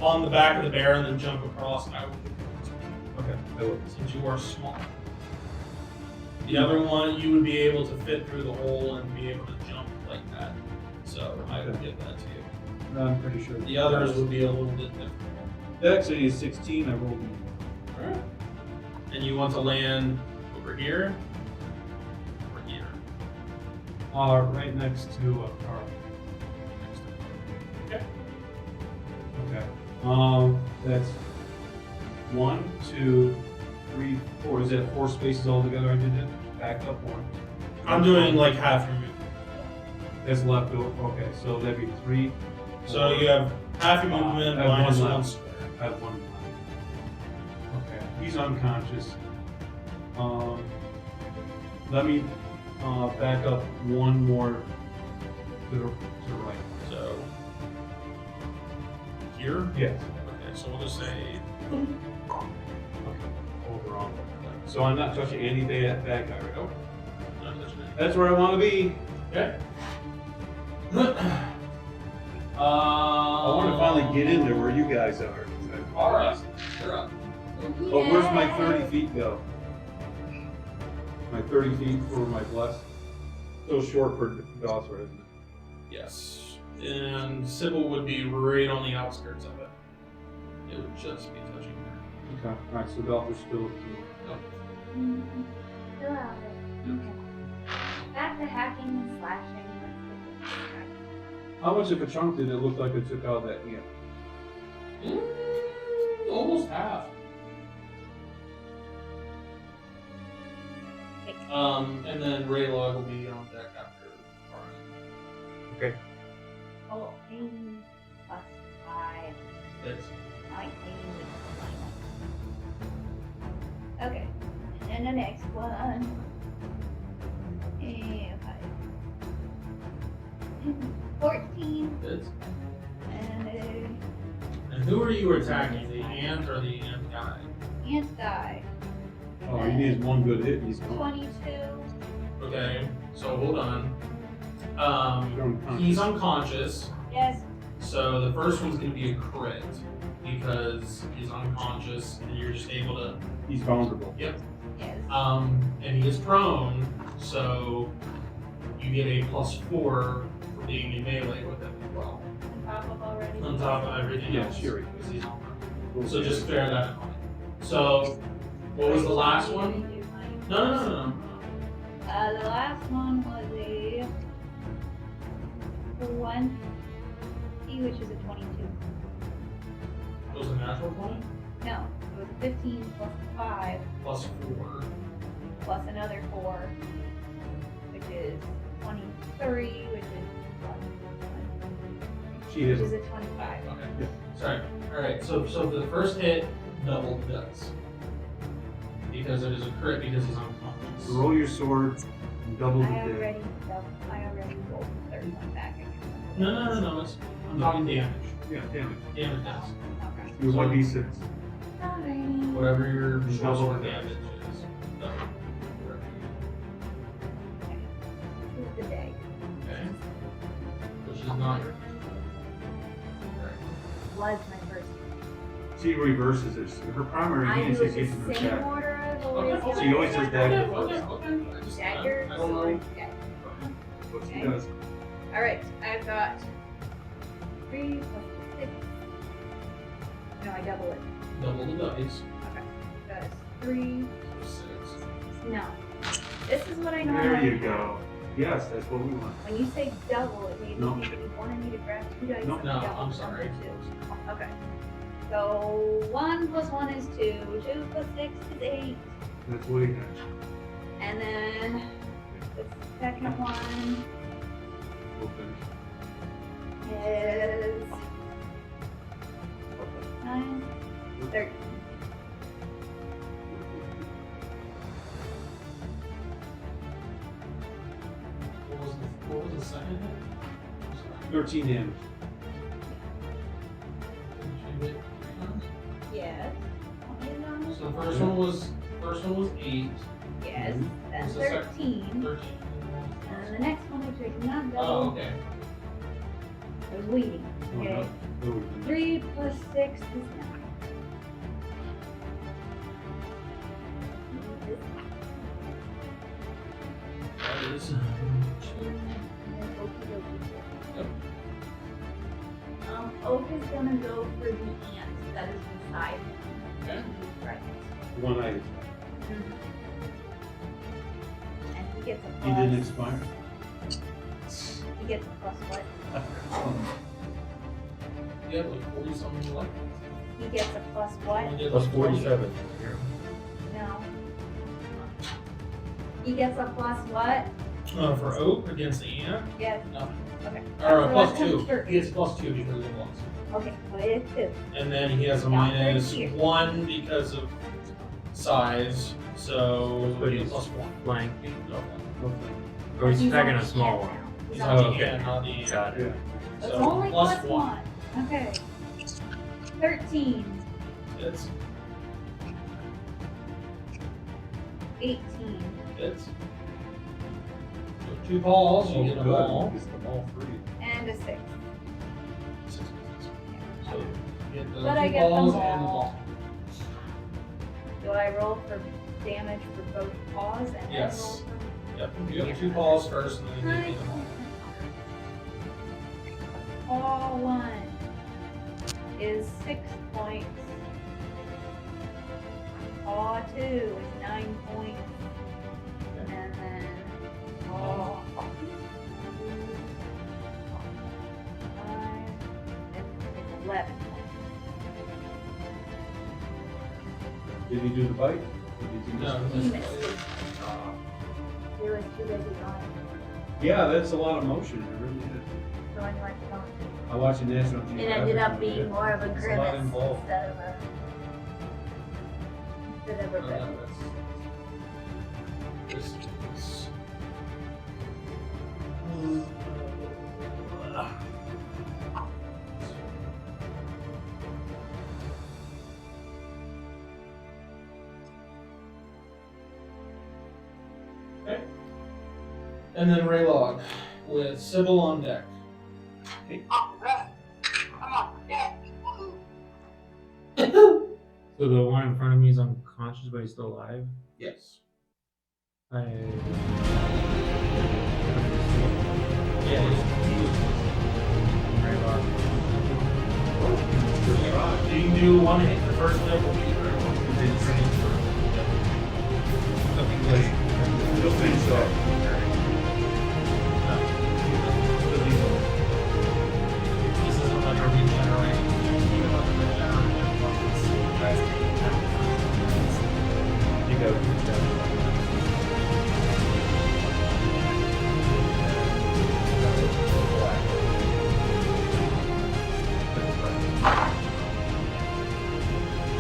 on the back of the bear and then jump across, I would do it. Okay, I will. Since you are small. The other one, you would be able to fit through the hole and be able to jump like that. So I would give that to you. I'm pretty sure. The others would be a little bit different. Dex is 16, I rolled. Alright. And you want to land over here? Over here. Right next to Carl. Okay. Okay. That's 1, 2, 3, 4. Is that 4 spaces altogether I did it? Back up 1. I'm doing like half your movement. That's left over. Okay, so that'd be 3. So you have half your movement I have minus one one left. square. I have 1. Okay, he's unconscious. Let me back up 1 more to the right. So here? Yes. Okay, so we'll just say Overall. So I'm not touching anything at that guy, right? Oh, not touching it. that's where I want to be. Okay. I want to finally get into where you guys are. Alright, you're up. Oh, where's my 30 feet go? My 30 feet for my bless? So short for Gothra, isn't it? Yes. And Sybil would be right on the outskirts of it. It would just be touching her. Okay. Alright, so Gothra's still. Still out there. Okay. Back to hacking and slashing. How much of a chunk did it look like it took out of that ant? Almost half. And then Raylog will be on deck after Brian. Okay. 14 plus 5. It's 19 with minus. Okay. And then the next one. And 14. it's. And And who are you attacking? The ant or the ant guy? ant die. Oh, he needs 1 good hit and he's gone. 22. Okay, so hold on. You're unconscious. He's unconscious, Yes. so the first one's gonna be a crit because he's unconscious and you're just able to. He's vulnerable. Yes. And he is prone, so you get a +4 for being in melee with him as well. On top of already. On top of everything Yeah, else. sure. Because he's on prone. So just bear that in mind. So, what was the last one? No. The last one was a 20, which is a 22. It was a natural 20? No, it was 15 plus 5 +4. plus another 4, which is 23, which is She which is. is a 25. Okay. Yeah. Sorry. Alright, so for the first hit, double dice. Because it is a crit because he's unconscious. Roll your sword and double I the hit. already rolled the third one back. No. I'm talking damage. Yeah, damn it. Damage dice. Okay. Your 1d6. Alrighty. Whatever your Double short the damage is. Double. This is the day. Okay. Which is not your. Was my first. She reverses it. Her primary I hand do is it using the her same attack. order I've always Okay. done. She always does dagger Okay, first. okay. I just, Dagger, I don't know. sword, dagger. What she Okay. does. Alright, I've got 3 plus 6. No, I double it. Double the dice. That is 3. So 6. No. This is what I normally There you have. go. Yes, that's what we want. When you say double, it means No. you wanted me to grab 2 dice. No. and No, double I'm them sorry. for 2. Okay. So 1 plus 1 is 2. 2 plus 6 is 8. That's what he has. And then the second one We'll finish. is 9, 13. What was the second hit? 13 damage. Yes. So the first one was 8. Yes. Then What's the second? 13. 13. And then the next one, which is not double, Oh, okay. is bleeding. Oh, Okay. no. 3 plus 6 is 9. That is. And then Okie dokie. Yep. Oak is gonna go for the ant that is inside him. Okay. Right. One item. And he gets a plus. He didn't expire. He gets a plus what? You have like 40 something like. He gets a plus what? Plus 47. No. He gets a plus what? For Oak against the ant? Yes. Nothing. Okay. Or So plus that comes 2. first. He gets plus 2 because of the plus. Okay, so it is 2. And then he has a Got minus it here. 1 because of size. So But he he's gets plus 1. Flank. Okay. Or he's attacking on a small the one. ant now. He's He's on on the the okay. ant, not the ant. Got it. Yeah. It's So only plus plus 1. 1. Okay. 13. It's 18. it's. So 2 balls, you get a ball. Gets the ball free. And a 6. 6 So you get the But 2 I get the balls and the ball. ball. Do I roll for damage for both paws and Yes. then roll for Yep. You got 2 balls first, and then you Nice. get the ball. Paw 1 is 6 points. Paw 2 is 9 points. And then paw 5 is 11 points. Did he do the bite? Or did he No, He that's- missed. There was 2 busy on it. Yeah, that's a lot of motion. It really is. So I like to go. I watched National It Geographic. ended up being more of a It's a lot grimace involved. instead of a No, bit. that's it's- Okay. And then Raylog with Sybil on deck. Alright. Come on, yeah. So the one in front of me is unconscious, but he's still alive. Yes. I. Yeah. You can do 1 hit. The first hit will be He'll finish off. This isn't like a regenerate. Even like a regenerate. You go.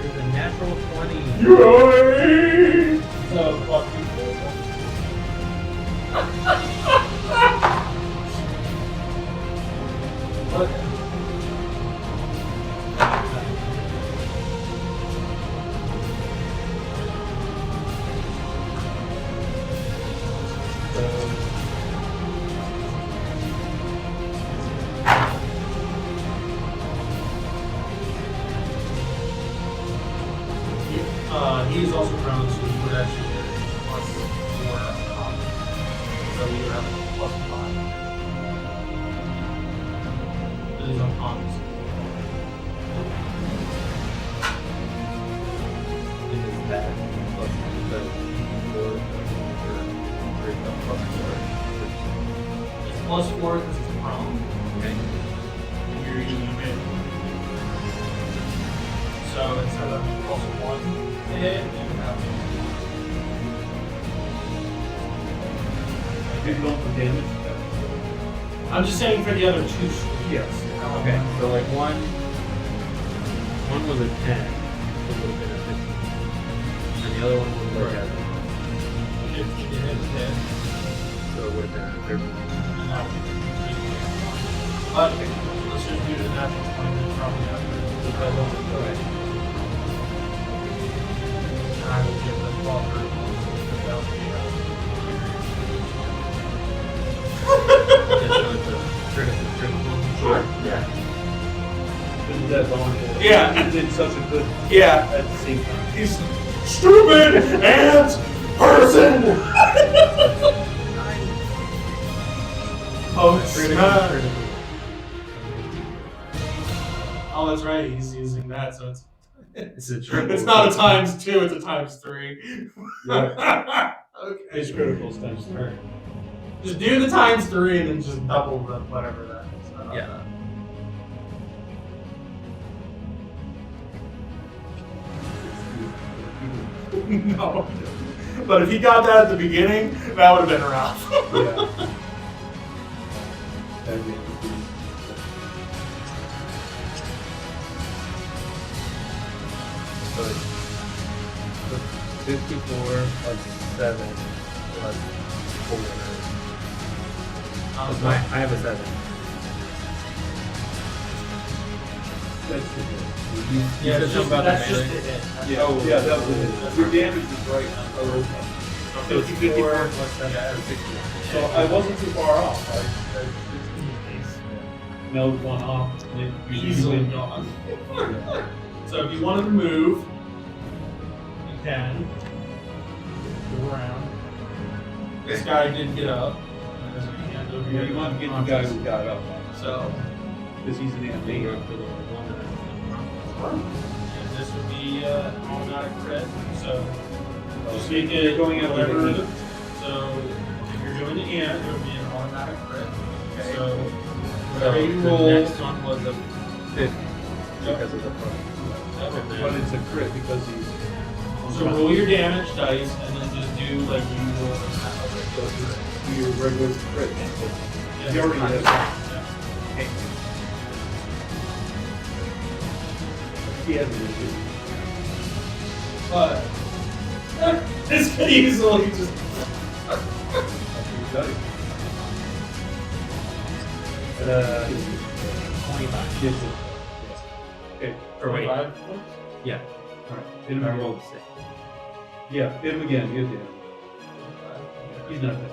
There's a he's unconscious. And is that plus the 4 or is that plus 4? It's plus 4 because it's prone. Okay. And you're using it. So instead of plus 1 hit, you have. You're going for damage? I'm just saying for the other 2 swings. Yes. Okay. So like one was a 10, it would have been a 15. And the other one was like a 15 to hit. so it would have been a 13. And that would be 3. But let's just do the natural 20 that's probably after the double. Alright. And I will get the 12 or that would be Yeah, so it's a critical. Sure. Yeah. Isn't that vulnerable? Yeah. It's in such a good Yeah. at the same time. He's stupid ant person. Oh, it's not. Oh, that's right. He's using that, so It's a triple. it's not a times 2. It's a times 3. Right. Okay. His criticals times 3. Just do the times 3 and then just double the whatever that is. I don't Yeah. know. No. But if he got that at the beginning, that would have been rough. Yeah. That'd be So it's 54 plus 7 plus 4. I have a 7. That's the hit. Yeah, said it's something just, about that's the just melee? the hit. That's Yeah, all. yeah, that was it. Your damage is right on the roll. So it's 54 plus 7 plus 61. So I wasn't too far off. I milled one off. And then you Easily win. gone. So if you wanted to move, you can. Move around. This guy did get up. And there's a hand over Yeah, here. you want to get the guy who got up. So, Because he's an Go animator. up to the one that and this would be an automatic crit. So, just So make you're it going out with whatever. the heat. So, if you're doing the ant, it would be an automatic crit. Okay. So, So whatever you the roll. next one was a 50 because of the front. But it's a crit because he's. So roll your damage dice and then just do like you roll Your regular crit. Yeah. He already has. Yeah. He has an issue. But this could easily just He's got it. 25. Gets it. Okay. Or wait. 5 points. Yeah. Alright. Hit him I again. rolled a 6. Yeah, hit him again. Hit him. He's not dead.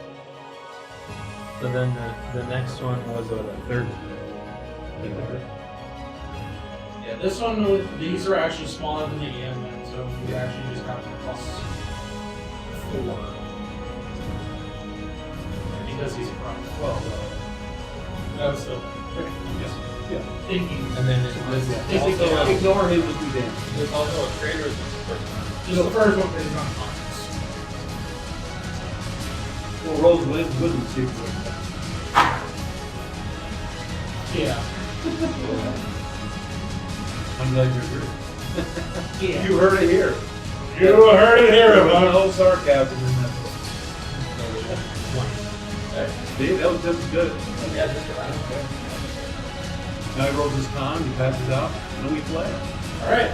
So then the next one was a 30. Yeah, this one, these are actually smaller than the EM, so you actually just have plus 4. Because he's a prime. Well, that was still just Yeah. thinking. And then it was Yeah. also, Ignore him with 2 damage. there's also a traitor is the first one. Just the first one is unconscious. Well, Rose wouldn't see it. Yeah. I'm glad you're here. Yeah. You heard it here. You heard it here, There was folks. no sarcasm in that. One. See, that was good. Yeah, just around. Now he rolls his con, he passes out, and then we play. Alright.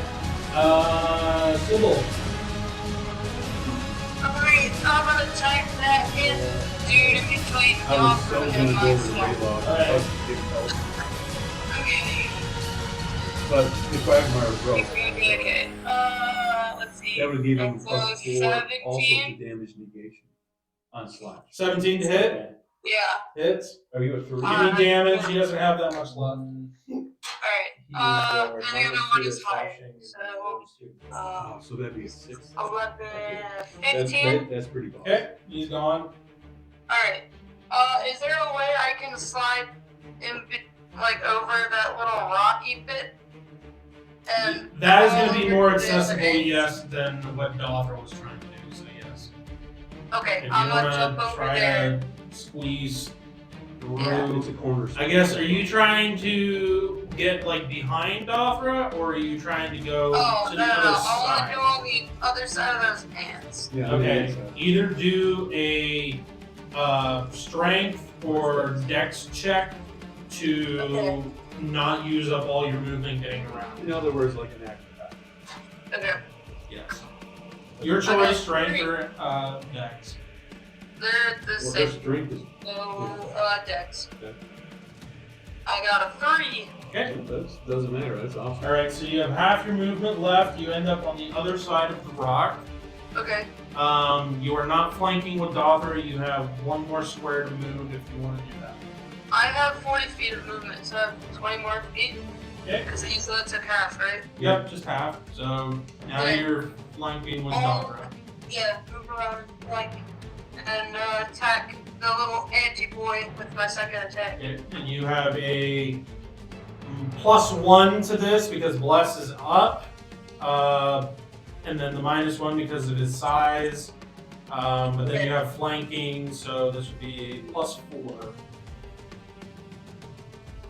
Sybil. Alright, I'm gonna type that in, dude, in between I was so Yawker gonna and go over the myself. weight loss. Alright. Okay. But if Quagmire broke, Okay. Let's see. that would give him That's plus 4 also 17. to damage negation on slash. 17 to hit. Yeah. Hits. Are you at 3? Give me damage. He doesn't have that much left. Alright. And the other one is higher. So, So that'd be a 6. 11, 15. That's pretty good. Okay, he's gone. Alright. Is there a way I can slide in like over that little rocky bit. And That is going to be over more to the other accessible, end. yes, than what Dother was trying to do. So yes. Okay, If you I'm gonna want jump to over try there. to squeeze through, Yeah. It's a corner. I guess. Are you trying to get like behind Dothra, or are you trying to go Oh, to no, the no, other no. I want side? to go on the other side of those ants. Yeah. Okay. Either do a strength or dex check to Okay. not use up all your movement getting around. In other words, like an acrobat. Okay. Yes. Your I got choice, strength 3. or dex. They're the Well, their same. strength is. No, dex. Okay. I got a 3. Okay. That doesn't matter. That's awesome. All right. So you have half your movement left. You end up on the other side of the rock. Okay. You are not flanking with Dother. You have one more square to move if you want to do that. I have 40 feet of movement, so I have 20 more feet. Okay. Because you said it took half, right? Yep, just half. So now Okay. you're flanking with Oh. Dother. Yeah, move around, like, and attack the little anti-boy with my second attack. Okay. And you have a +1 to this because Bless is up. And then the -1 because of his size. But then you have flanking, so this would be a +4.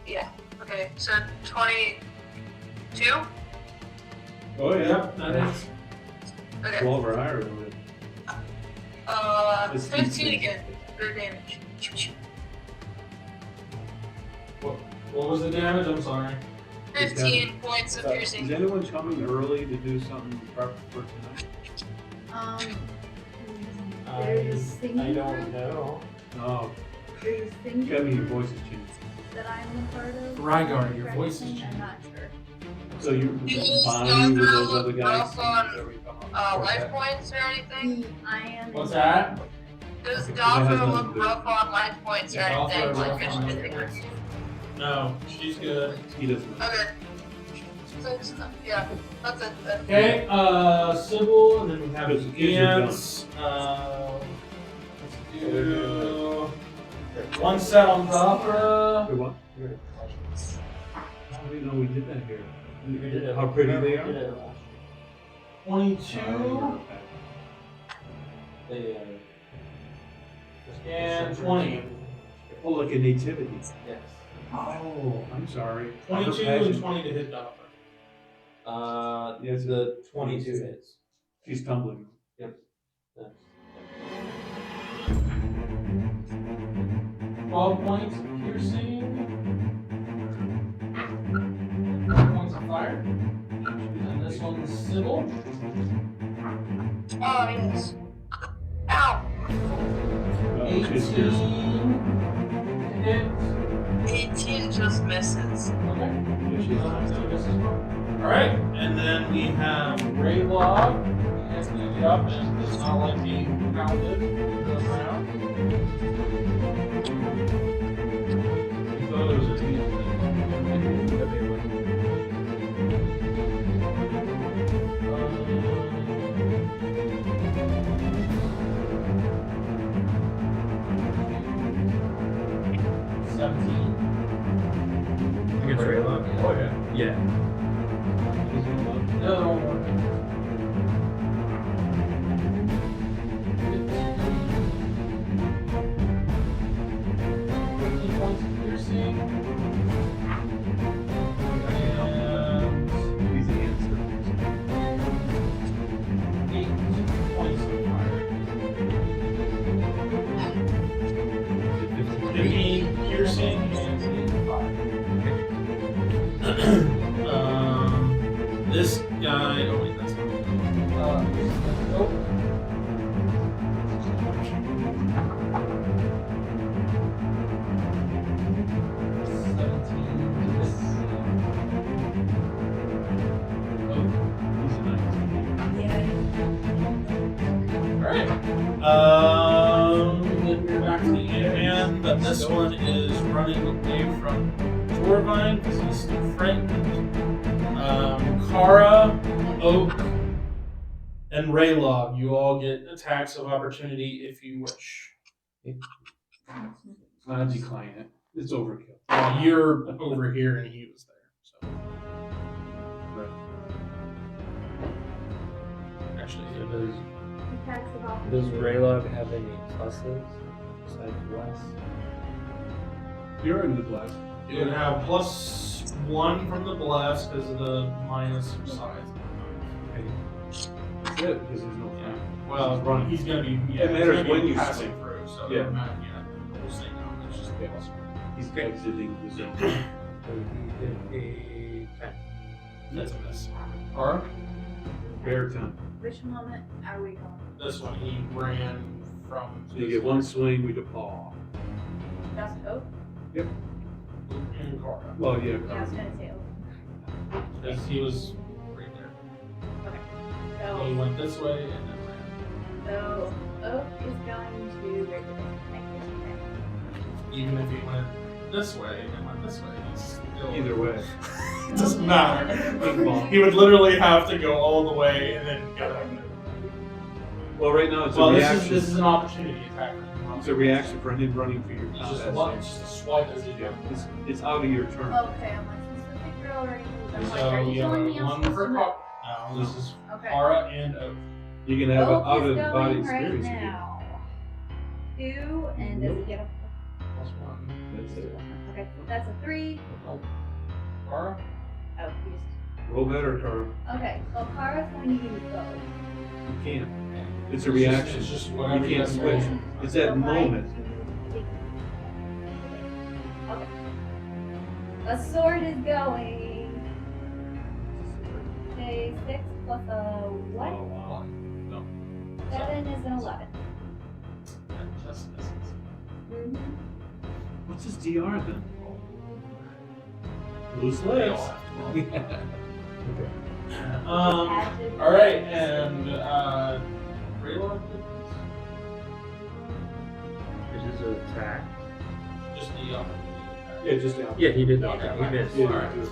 Yeah. Okay, so 22? Oh yeah. Yep, that is. Okay. 12 or higher. Than it. It's 15 decent. again for damage. What was the damage? I'm sorry. 15 points of Is piercing. anyone coming early to do something for tonight? There's a singing I don't group. know. Oh, There's a singing Kevin, your group voice has changed. that I'm a part of. Rygar, your voice is I'm not sure. So you're You fine with those look other guys? rough on, life points or anything? I am. What's that? Does That has Doffer nothing look to do- rough on life points or Yeah, Doffer anything? Like, rough I on should life think points. of- No, she's good. He doesn't. Okay. So, yeah, that's it. Then. Okay, Sybil, and then we have Because the kids are ants. Let's do one set on Dopra. Good one. I didn't know we did that here. We did it. How pretty they We are. did it last 22 year. and 20. Oh, like a nativity. Yes. Oh, I'm sorry. 22 and 20 to hit Dopra. Yes, The 22 hits. She's tumbling. Yes. 12 points of piercing. 12 points of fire. And this one's Sybil. Oh, yes. Ow! She's piercing. 18 hit. 18 just misses. Okay. Yeah, she's Alright, and then we have Raylog. He has to get up and does not like being pounded. He goes around. He thought it was a Against Raylock? Oh, yeah. Yeah. The other one. Points of piercing. And He's the answer. 8 points of fire. 15 piercing and 8 fire. This guy. Oh wait, that's not. Nope. Alright. Then we're back to the Ant-Man, but this one is running away from Torvine because he's still frightened. Kara, Oak, and Raylog, you all get attacks of opportunity if you wish. I decline it. It's overkill. You're over here and he was there. So actually, So does Attacks of opportunity. does Raylog have any pluses besides bless? You're in the blast. you would have +1 from the blast because of the minus of size. That's it, because there's no time. Well, He's running. he's gonna be. Yeah, It matters he's gonna when be you passing swing. through. So Yeah. we'll say no. It's just Yeah. He's exiting the zone. So he did a 10. that's a miss. Or Bear time. Which moment are we going? this one, he ran from. So you get one swing with the paw. That's Oak? And Cora. Well, yeah. Yeah, I was gonna say Oak. Yes, he was right there. Okay. He So, went this way and then ran. so Oak is going to regulate. Even if he went this way and went this way, he's still. Either way. It doesn't matter. Big ball. He would literally have to go all the way and then get up. Well, right now it's Well, a this reaction. is an opportunity attack. It's a reaction for him running for your It's just a combat. lot. It's just a swipe as he Yeah, goes. it's out of your turn. Okay, I'm like specific girl or anything. I'm like, So are you you have telling me I'm one supposed for to? Kara. No, this is Okay. Kara and Oak. You can have an Oak out is of body going right experience. now. 2, and does he get a +1. That's it. Okay, that's a 3. Nope. Kara? Oh, he's. Roll better, Carl. Okay, well, Kara's going to use both. You can't. It's a reaction. It's just You whatever can't guys switch. roll. It's that So mine- moment. Okay. A sword is going. Okay, 6 plus a what? Oh, wow. No. 7 is an 11. That just misses. Mm-hmm. What's his DR then? Loose They legs. all have to roll. Okay. All right, and Raylord did This is an attack. this. Just the opportunity attack. Yeah, just down. Yeah, he did that. Okay, He missed. Yeah, Alright. do it.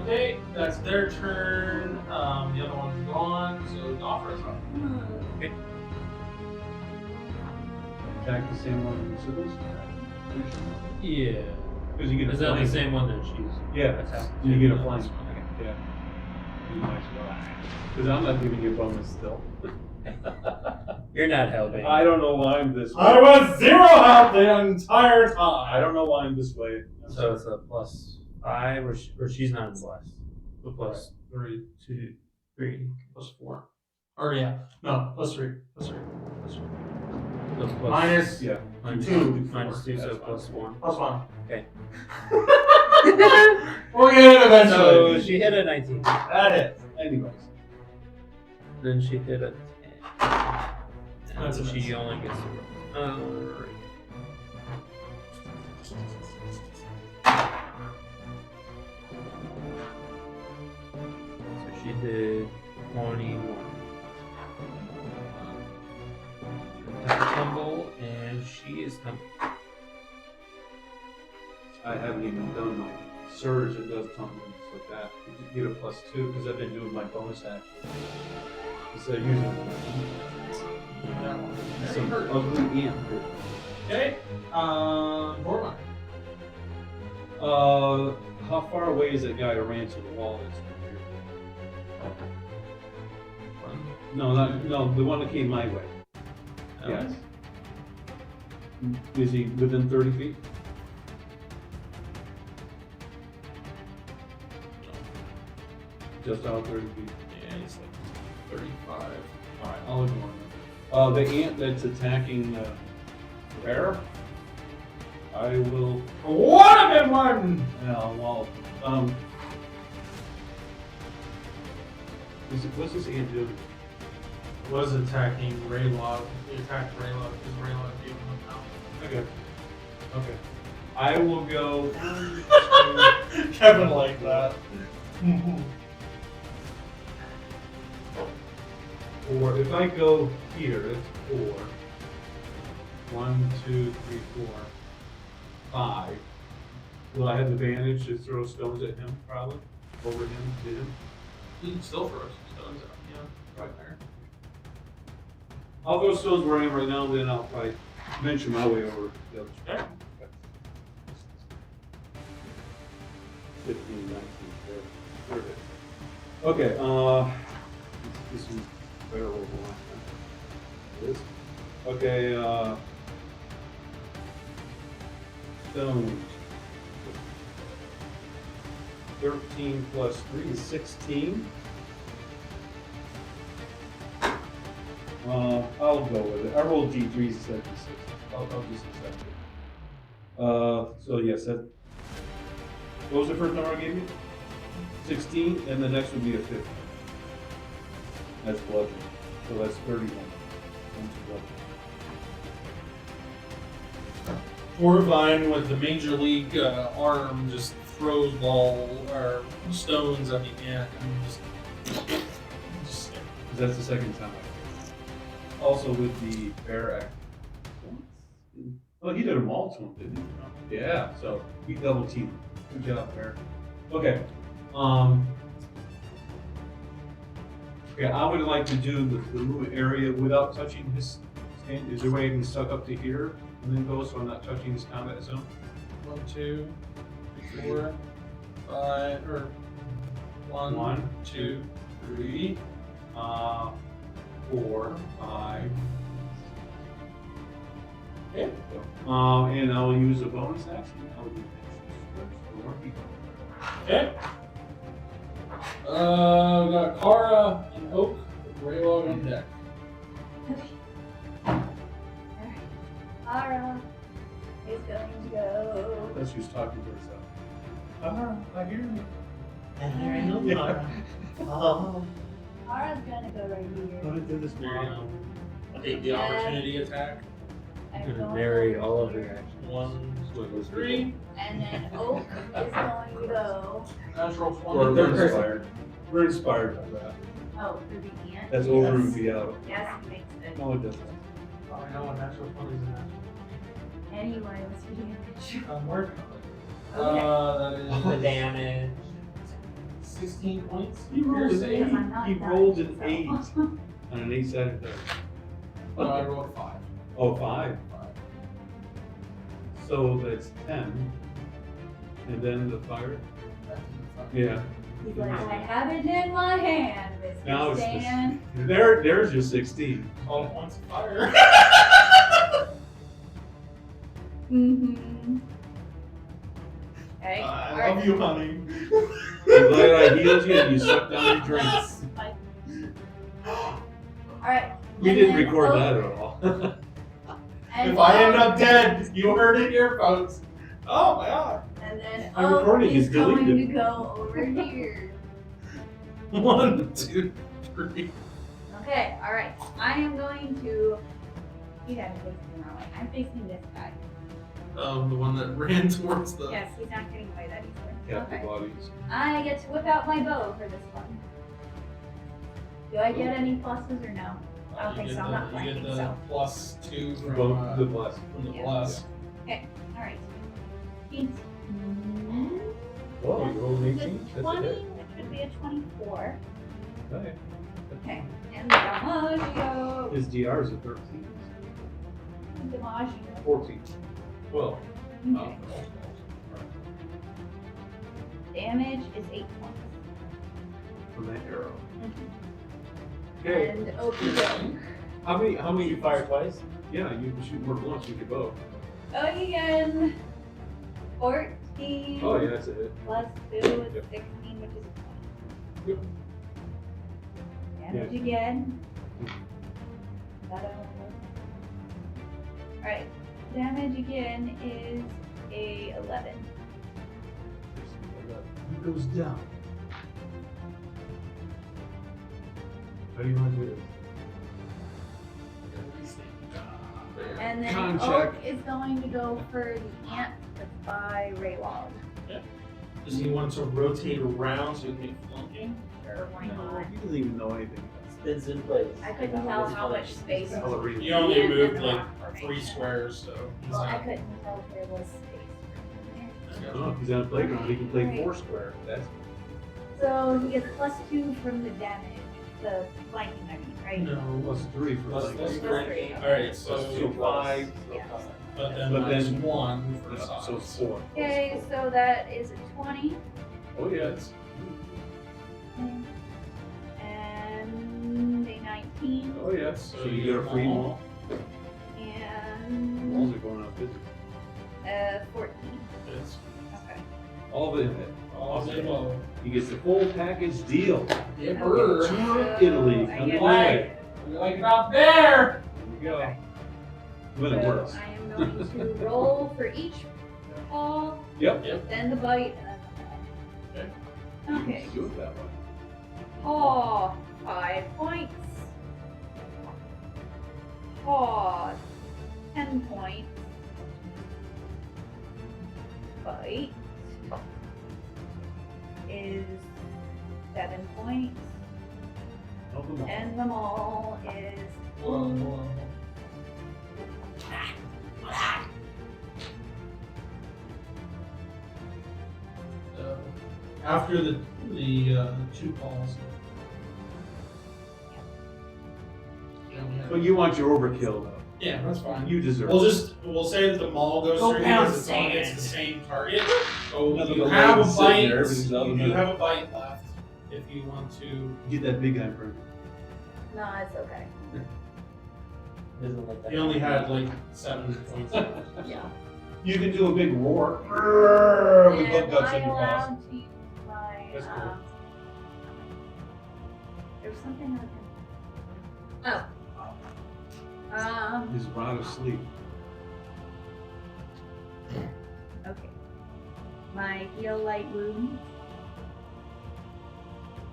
Okay, that's their turn. The other one's gone, so Doffra's up. Attack the same one in the Sibyls? Yeah. Because you get a Is that the flank. same one that she's Yeah, attacked? you get a flank. Yeah. Because I'm not giving you a bonus still. You're not helping. I don't know why I'm this way. I was 0 out the entire I time. don't know why I'm this way. So it's a +5, or she's not in bless. The plus 3 2, 3. +4. Or yeah, no, +3. +3. +3. So plus Minus Yeah. minus 2. minus 2, so That's fine. +1. +1. Okay. We'll get it So eventually. she hit a 19. That is. Anyways. Then she hit a 10. That's a And she miss. only gets to roll. Alright. So she did 21. Attack tumble, and she is tumbling. I haven't even done my surge that does tumblings like that. You get a +2 because I've been doing my bonus action. Instead of using That one. some ugly ant. Okay. Borma. How far away is that guy who ran to the wall that's from here? No, the one that came my way. Yes. Is he within 30 feet? Just out 30 feet. Yeah, he's like 35. Alright, I'll ignore him. The ant that's attacking the bear, I will. One of them won! What's this ant do? Was attacking Raylog. He attacked Raylog because Raylog gave him a pound. Okay. Okay. I will go. Kevin like that. Or if I go here, it's 4. 1, 2, 3, 4, 5. Will I have advantage to throw stones at him, probably? Over him, to him? You can still throw some stones out. Yeah, right there. I'll throw stones where I am right now, then I'll probably venture my way over the other Okay. 15, 19. There it is. Okay, this is better roll than last time. It is. Okay, stones. 13 plus 3 is 16. I'll go with it. I rolled D3s instead of D6. I'll just accept it. So yes, that. What was the first number I gave you? 16, and the next would be a 15. That's bludgeon. So that's 31. That's bludgeon. Horrifying with the major league arm just throws ball or stones at the ant and just That's the second time. Also with the bear act. Oh, he did them all to him, didn't he? Yeah, so he double teamed. Good job, bear. Okay. Okay, I would like to do the move area without touching his stand. Is there a way I can suck up to here and then go so I'm not touching his combat zone? 1, 2, 3, 4, 5, or 1, 2, 3, 4, 5. Okay. And I'll use a bonus action. I'll use Okay. We got Kara and Oak, Raylog on deck. Ara is going to go. That's who's talking to herself. I hear you. And there ain't no Kara. Oh. Ara's gonna go right here. Let me do this There you now. go. Take the opportunity attack. I'm I'm gonna going marry over all of here. your actions. 1, 2, 3. And then Oak is going to go. Natural We're 20. inspired. We're inspired by that. Oh, for the ant. That's yes. over Ruby out. Yes, he makes it. No, it doesn't. I know a natural 20 is a natural. Anyway, what's the damage? I'm working on it. Okay. That The is damage. 16 points. He rolled an Piercing. 8. I'm not He done, rolled an so. 8 on an 8-sided dice. No, I rolled 5. Oh, 5. 5. So that's 10. And then the fire? Yeah. He's like, I have it in my hand, Mr. Now it's Stan. there's your 16. 12 points of fire. Mm-hmm. Okay. I alright. love you, honey. I'm glad I healed you and you sucked down your drinks. Alright. We and didn't then record Oak- that at all. and If I end Oak- up dead, you heard it here, folks. Oh my god. And then I'm Oak recording, is it's going to deleted. go over here. 1, 2, 3. Okay, alright. I am going to. You gotta face the wrong way. I'm facing this guy. The one that ran towards the. Yes, he's not getting away that easily. Captive Okay. bodies. I get to whip out my bow for this one. Do I get any pluses or no? I don't think so. I'm not You flanking, get the so. +2 from, Both the bless. from the Yeah. plus. Alright. 18. Whoa, you rolled an That's 18? a That's 20, a hit. which would be a 24. Okay. Okay. And DiMaggio. His DR is a 13. DiMaggio. 14. 12. Okay. Damage is 8 points. From that arrow. Okay. And Okie How many You fire twice? Yeah, you can shoot more blunts with your bow. again. 14. Oh yeah, that's a hit. Plus 2 is 16, which is 20. Yep. Damage again. Alright. Damage again is a 11. He goes down. How do you want to do this? And then Con Oak check. is going to go for the ant that's by Raylog. Does he want to rotate around so he can flanking? Sure, why No, not? he doesn't even know anything. Spins in place. I couldn't tell how much space. Hell, it really- You only And moved the like rock 3 formation. squares, so he's Well, I not. couldn't tell if there was space. Oh, if he's on a playground, he can play 4 square. That's So he gets +2 from the damage, the flanking, I mean, right? No. plus 3 for Plus like. plus Plus 3. 3. Alright, so So 5. Yeah. But then But minus then- 1 for So size. it's 4. Okay, so that is a 20. Oh yes. And a 19. Oh yes. So you get a free mall. And Malls are going out busy. 14. It's Okay. All of it. all the above. You get the full package deal. Yeah, Tour Italy. I Come get your way. We like it out there. There you go. Okay. When it So works. I am going to roll for each paw, Yep. then the bite, and then the paw. Okay. Do it that way. Paw, 5 points. Paw, 10 points. Bite is 7 points. Help them all. And the maul is Hold on, hold on. After the 2 calls. But you want your overkill though. Yeah, that's fine. You deserve We'll say that the mall goes Go through pound because it's on sand. the same target. So Nothing you but have a legs sitting bite. there, everything's up You and do down. have a bite left if you want to. Get that big guy for no, it's okay. Doesn't like that. He only had like 7 points left. Yeah. You can do a big roar. Grrr, with butt Am guts I in your paws. allowed to use my That's cool. there's something I can. Oh. He's right asleep. Okay. My heal light wounds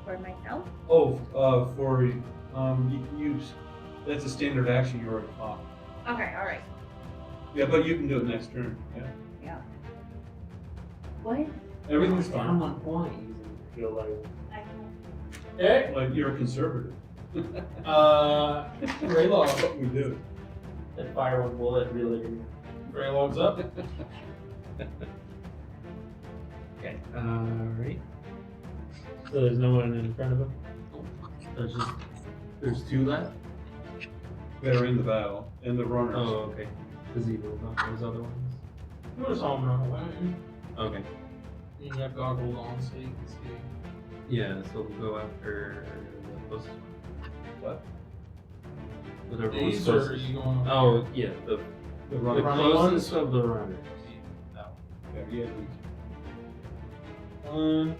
for myself. Oh, for use. That's a standard action you already fought. Okay, alright. Yeah, but you can do it next turn. Yeah. Yeah. What? Everything's I'm fine. on point using feel like. I can Okay. Like you're a conservative. Raylog. That's what we do. That fire one bullet really. Raylog's up. Okay. Alright. So there's no one in front of him? There's 2 left? That are in the battle and the runners. Oh, okay. Gazebo, not those other ones. You just saw him run away. Okay. You have goggles on so you can see. Yeah, so we'll go after the closest one. What? Whatever Which one's sword are closest. you going on? Oh, yeah, the running closest of the runners. Yeah, yeah. 1,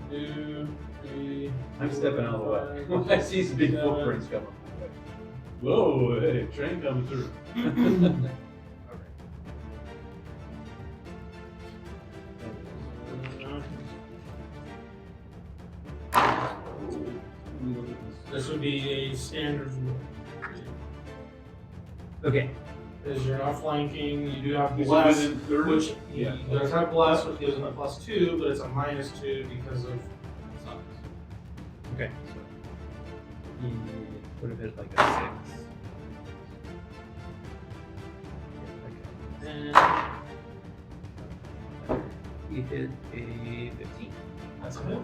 2, 3. I'm stepping out of the way. 4, I see some big 7. footprints coming. Whoa, hey, train coming through. This would be a standard rule. Okay. Because you're not flanking, you do have Is it bless, within 30? which Yeah. he does have bless, which gives him a +2, but it's a -2 because of size. Okay. So he would have hit like a 6. And he hit a 15. That's a hit.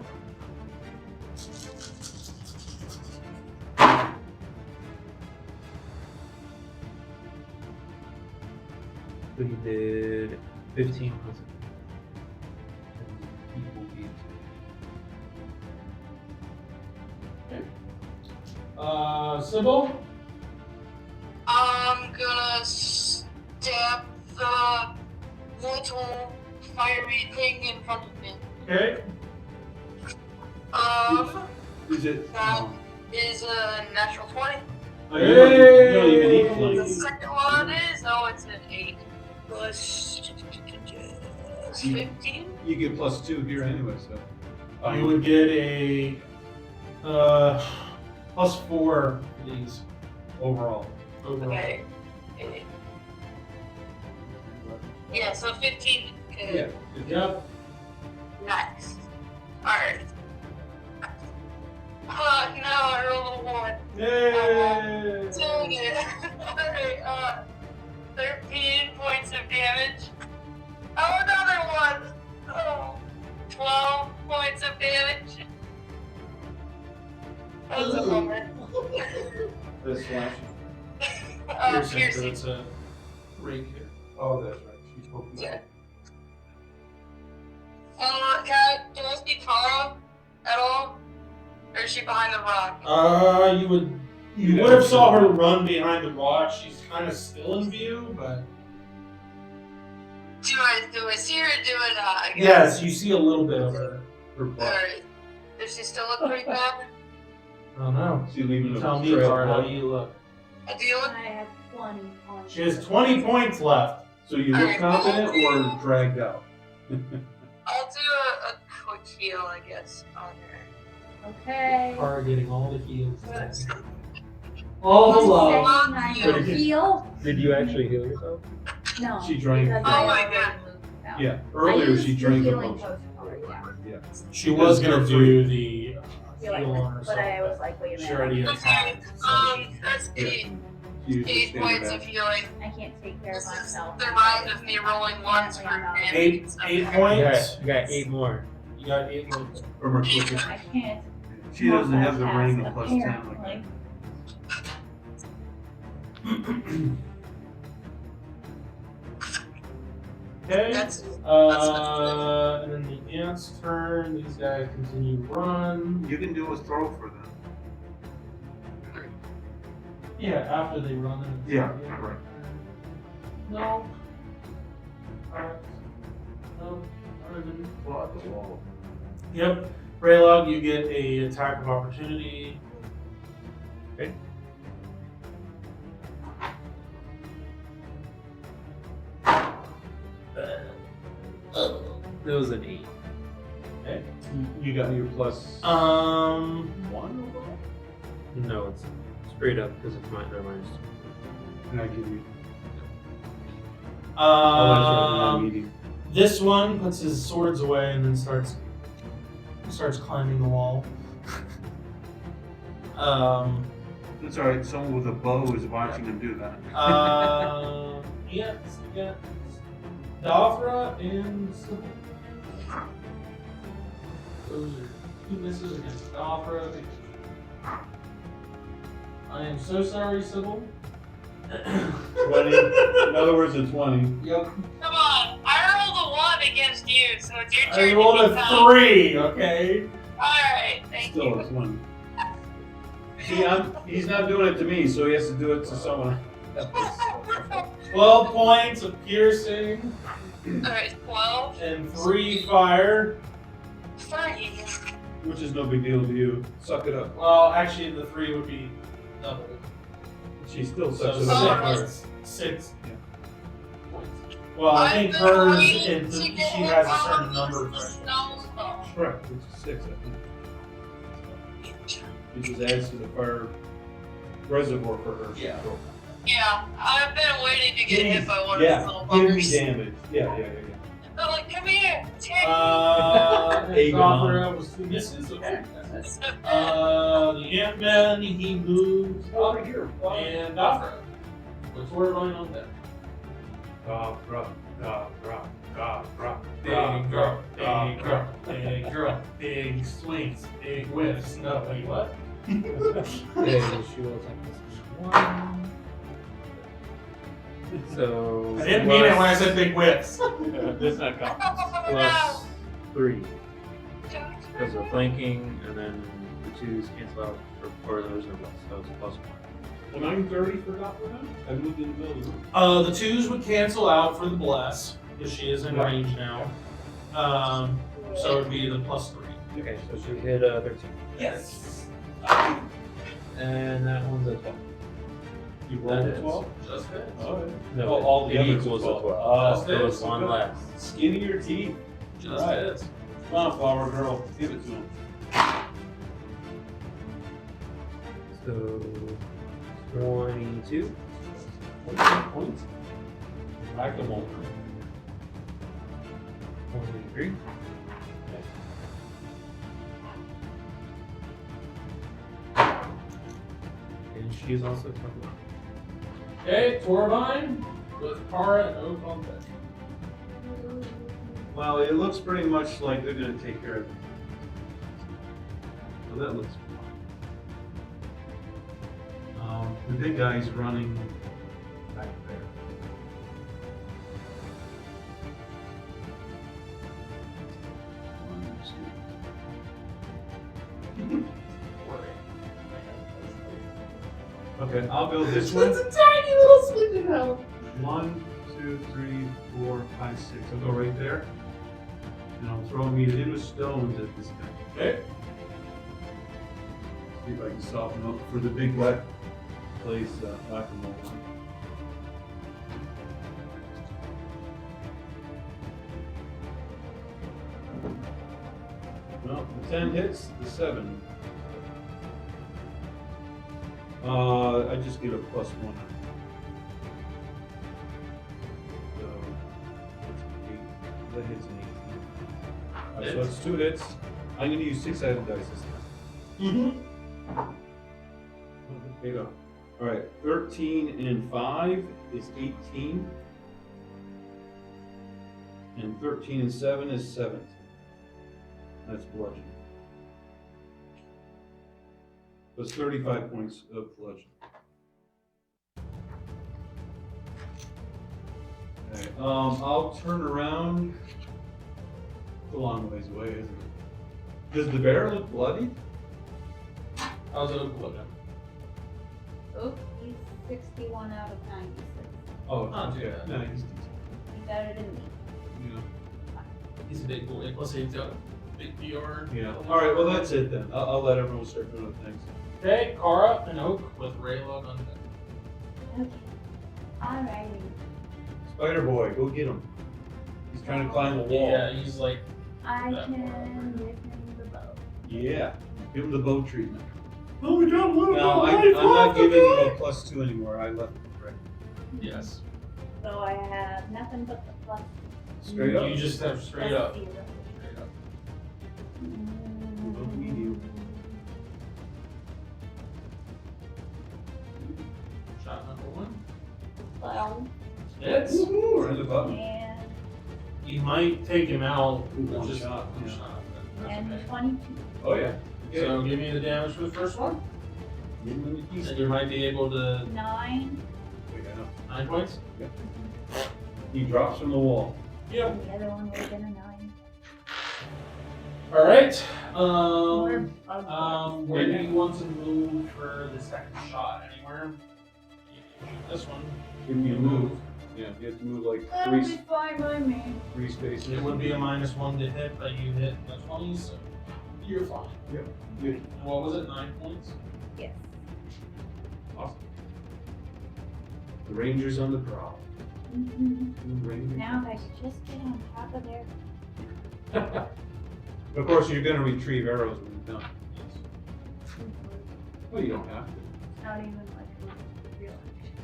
So he did 15 plus equal beat. Sybil? I'm gonna stab the little fiery thing in front of me. Okay. Is it? That is a natural 20. Oh, you don't even eat The flank. second one is, it's an 8 plus 15. You get +2 here anyway, so. You would get a +4 for these Overall. overall. Okay. Yeah, so 15. Yeah. Yep. Nice. Alright. No, I rolled a 1. Yay! Dang it. Alright, 13 points of damage. Oh, another one! Oh, 12 points of damage. That's a bummer. The slash. Piercing, but it's a rapier. Oh, that's right. She's hoping. Yeah. Can I speak calm Or is she behind the rock? You would have saw her run behind the rock. She's kind of still in view, but Do I see her or do I not? I guess. yes, you see a little bit of her. Alright. Does she still look pretty bad? I don't know. She leaving a Tell me, trail Cara, of how blood. do you look? Do you look? I have 20 points. She has 20 points left. So you look confident or dragged out? I'll do a quick heal, I guess, on her. Okay. Cara getting all the heals. Let's see. All the Saying love. I will heal? Did you actually heal yourself? No. She drank. because Oh I my already God. moved out. Yeah, I earlier used she the drank a healing potion. potion already, yeah. Yeah. She was gonna do the Feel like heal on but herself. I was like, wait a She already minute. attacked. That's Yeah. 8 She used the 8 standard points of action. healing. I can't take care of This is myself. the rise of me rolling ones for damage. Eight points. You got 8 more. You got 8 more. From her clicking. I can't. She doesn't have the ring of plus 10 like apparently. Okay. That's And then the ant's turn. These guys continue to run. that. You can do a throw for them. Yeah, after they run. Then it's Yeah, the ant's right. turn. No. Alright. No. Alright. Block the wall. Yep. Raylog, you get a attack of opportunity. Okay. That was an 8. Okay. You got your plus 1 overall? No, it's straight up because it's mine. They're minus 2. And I give you. Oh, that's right, I'm eating. This one puts his swords away and then starts climbing the wall. It's alright, someone with a bow is watching him do that. Yes, yeah. Davra and Sybil. Those are 2 misses against Davra. I am so sorry, Sybil. 20. In other words, a 20. Yep. Come on, I rolled a 1 against you, so it's your I turn rolled to a be tough. 3, okay? Alright, thank Still you. a 20. See, he's not doing it to me, so he has to do it to someone else. 12 points of piercing Alright, 12. and 3 fire. 30. Which is no big deal to you. Suck it up. Well, actually, the 3 would be double. She still So sucks it up. 6. 6. Yeah. Points. Well, I think I've been hers, waiting is, to she get has a hit certain by number. the snowball. Correct, it's 6, I think. It just adds to the fire reservoir for her. Yeah. Yeah, I've been waiting to get hit by one of Yeah, these little give me buggers. damage. Yeah. They're like, come here, take Aegon. Davra was 2 misses. Okay. The Ant-Man, he moves up, Over here. and Davra. What's word line on that? Big drop, big drop, big drop, big swings, big whiffs. No, wait, what? Okay, she will attack this 1. So. I didn't mean it when I said big whiffs. That's not common. Plus 3. Because of flanking, and then the 2s cancel out for those are less, so it's plus 1. Well, 9:30 for Doc for him? I moved in the middle of the room. The 2s would cancel out for the bless, because she is in range now. So it would be the plus 3. Okay, so she hit 13. Yes. And that one's a 12. You rolled That a is. 12? Just hit. Oh, No, Oh, all the it others equals are a 12. 12. Oh, So it's that's one good. less. Skin of your teeth. Just Right. hit. Come on, flower girl. Give it to him. So 22. Points. Back them over. 23. And she's also talking. Okay, Torbine with Kara and Oak on deck. Well, it looks pretty much like they're going to take care of it. So that looks fine. The big guy's running back there. Okay, I'll build this It's one. a tiny little sleeping house. 1, 2, 3, 4, 5, 6. I'll go right there. And I'll throw me in with stones at this time. Okay. See if I can soften up for the big wet place whack-a-mole one. Well, the 10 hits, the 7. I just get a +1. So, that's an 8. That hits an 18. Alright, so that's 2 hits. I'm going to use 6-sided dice this time. Mm-hmm. Okay, go. Alright, 13 and 5 is 18. And 13 and 7 is 17. That's bludgeoning. That's 35 points of bludgeoning. Okay, I'll turn around. It's a long ways away, isn't it? Does the bear look bloody? How's it look? Oh, he's 61 out of 96. Oh, Not too okay. bad. No, he's decent. He's better than me. Yeah. He's a big boy. Plus he's got a big PR. Yeah. All right. Well, that's it then. I'll let everyone start doing the things. Okay, Kara and Oak with Raylog on deck. Okay. Alrighty. Spider Boy, go get him. He's trying to climb the wall. Yeah, he's like. I That can one. give him the bow. Yeah. Give him the bow treatment. Oh, we got one. No, I'm not giving him a +2 anymore. I left him correct. Yes. So I have nothing but the plus. Straight up. You just have straight up. Zero. Straight up. Look medium. Shot number 1. 12. Hits. Woohoo! Right in the button. And, You might take him out. One Just shot, One yeah. shot. That's and okay. 22. Oh yeah. Okay. So give me the damage for the first one. Give him the keys. And you might be able to 9. Wait, I know. 9 points. He drops from the wall. Yep. And the other one would have been a 9. All right. Where do you want to move for the second shot? Anywhere? You can shoot this one. Give me a move. Yeah, you have to move like That'll be fine by me. 3 spaces. It would be a -1 to hit, but you hit the 20s, so you're fine. Yep. Good. And what was it? 9 points. Yes. Awesome. The Rangers on the prowl. Mm-hmm. The Rangers. Now if I could just get on top of there. Of course, you're going to retrieve arrows when you're done. Yes. Well, you don't have to. It's not even like a real action.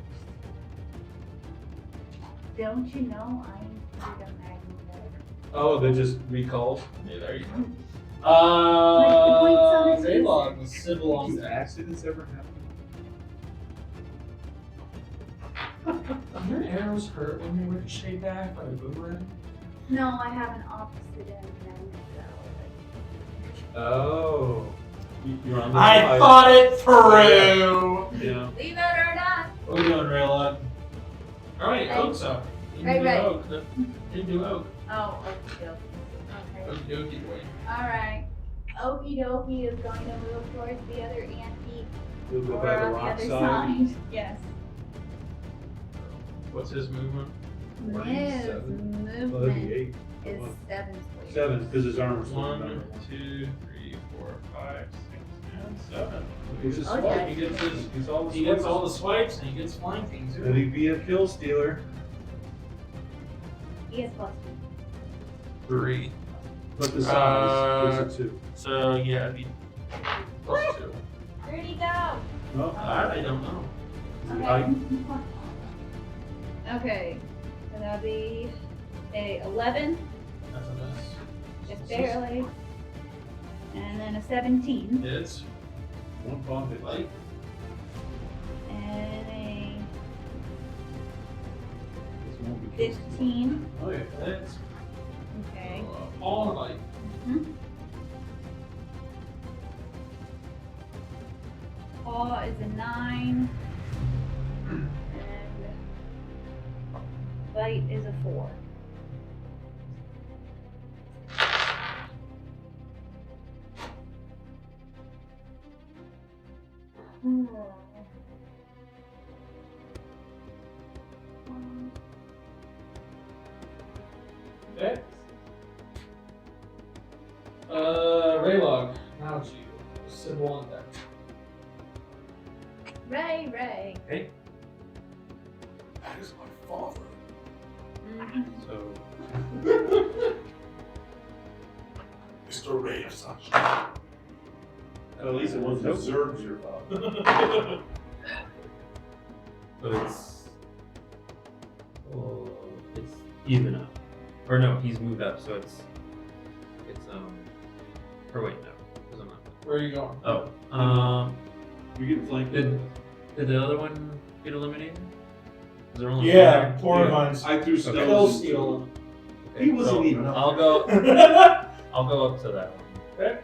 Don't you know I need a magnum letter? Oh, they just recalls. Yeah, there you go. Like the points on his Raylog with civil on Do deck. accidents ever happen? Your arrows hurt when they ricochet back by the boomerang? No, I have an opposite end magnet Oh. You're on the I side. thought it through! Yeah. Believe it or not. What are we doing, Raylog? Alright, Right. Oak's up. You can Right, do right. Oak. You can do Oak. Oh, okay. Okay. Okie dokie boy. Alright. Okie dokie is going to move towards the other antique. You'll go Or by the on the rock other side. side. Yes. What's his movement? His 47. Oh, that'd be movement 8. is One. 7 squares. 7, because his armor's 1, down. 2, 3, 4, 5, 6, and 7. He's just Oh, swipe. yeah. He gets his. He's all the He gets swipes. all the swipes and he gets flanking Then too. he'd be a kill stealer. He has plus 3. But the size is a 2. So yeah, it'd be plus 2. 2. Where'd he go? No. I don't know. I- Okay. So that'll be a 11, That's a miss. just barely. And then a 17. Hits. One bomb hit. Like. And a This won't be kill stealer. 15. Oh yeah. Hits. Okay. All like. Mhm. Paw is a 9. And bite is a 4. Raylog, now it's you. Symbol on deck. Right. Okay. That is my father. So Mr. Ray of Sunshine. At least it wasn't observed your father. So it's even up. Or no, he's moved up, so it's or wait, no. 'Cause I'm not. Where are you going? Oh. You're getting flanked. Did the other one get eliminated? Was there only Yeah, one? Torvines. I threw Kill stones. steal. Okay, He wasn't so even up. I'll go up to that one. Okay.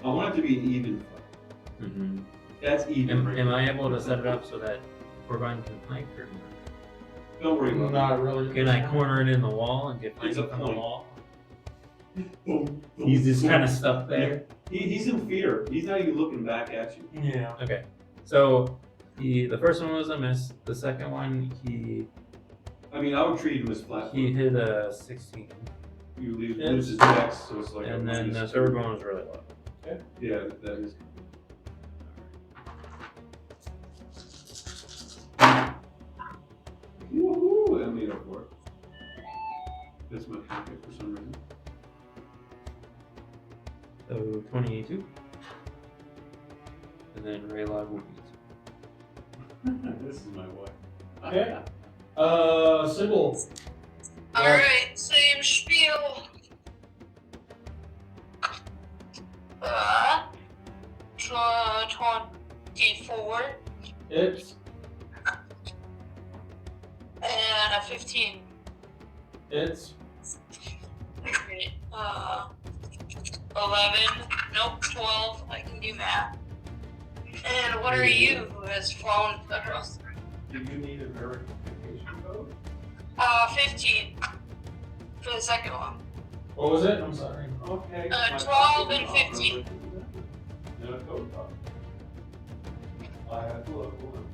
I want it to be an even fight. Mm-hmm. That's even. right Am now. I able to set it up so that Torvine can flank or not? Don't worry about Not really. Can I corner it in the wall and get flanked It's a from the point. wall? it. Boom, boom, He's just boom. kind of stuck there. He's in fear. He's not even looking back at you. Yeah. Okay, so the first one was a miss. The second one I mean, I would treat him as flat. he hit a 16, You lose his dex, so it's like. and a then the minus third 2. one was really low. Yeah, that is. Woohoo! I made up for it. That's my pocket for some reason. So 22, and then Raylog will beat. This is my wife. Okay. Symbol. Alright, same spiel. 24 It's. and a 15. It's. 11. Nope, 12. I can do math. And what are you who has flown across? Do you need a verification code? 15 for the second one. What was it? I'm sorry. Okay. 12 and 15. And a code card. I have to look. Hold on.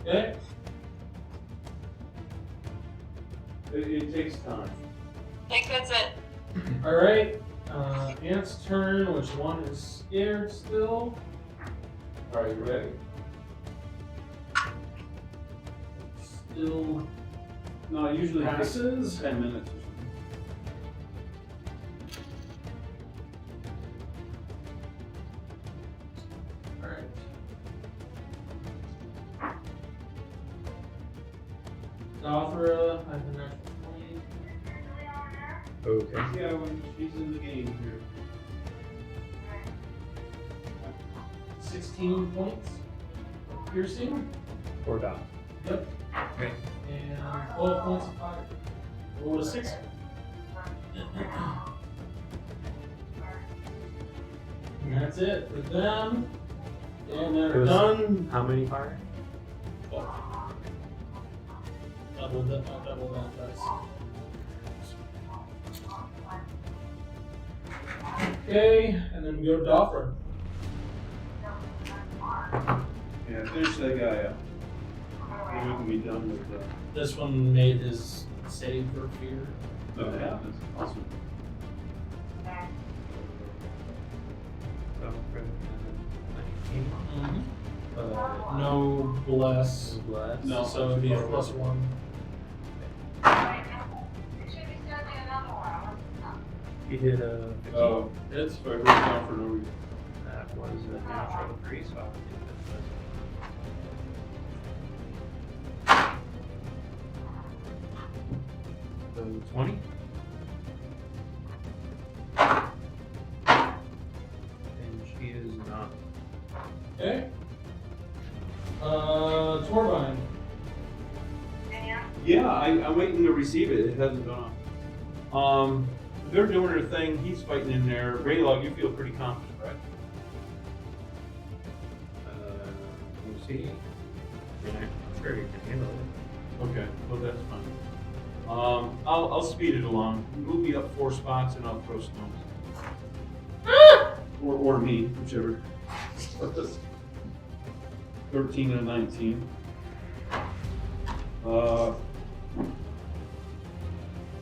Okay. It takes time. I think that's it. All right. Ant's turn. Which one is scared still? All right, you ready? Still No, it usually takes passes. 10 minutes or something. All right. Alfra, I have a natural 20. Okay. Yeah, when she's in the game here. 16 points of piercing. Or dot. Yep. Okay. And 12 points of fire. Roll a 6. And that's it for them. And It they're was- done. How many fire? Double that dice. Okay, and then we go to Doffra. Yeah, finish that guy up. Then we can be done with the. This one made his save for fear. Okay, that's awesome. So, 19. No bless. Blast. No. So it'd be a +1. He did a 15. Oh, It's so I wrote down for no reason. That was a natural 3, so I'll give it this. So 20. And she is not. Okay. Torvine. Yeah, I'm waiting to receive it. It hasn't gone off. They're doing their thing. He's fighting in there. Raylog, you feel pretty confident, right? We'll see. I mean, I'm sure you can handle it. Okay, well that's fine. I'll speed it along. Move me up 4 spots and I'll throw stones. or me, whichever. 13 and a 19.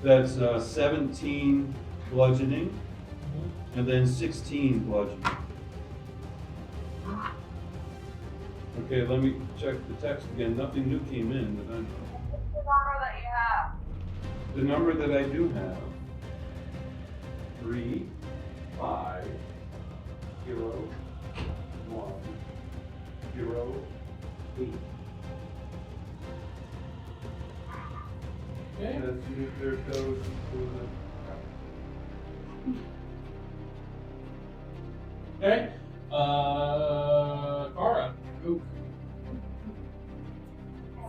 That's 17 bludgeoning, and then 16 bludgeoning. Okay, let me check the text again. Nothing new came in that I know. What's the number that you have? The number that I do have, 3, 5, 0, 1, 0, 8. Okay. That's their code for Okay. Kara. Oop.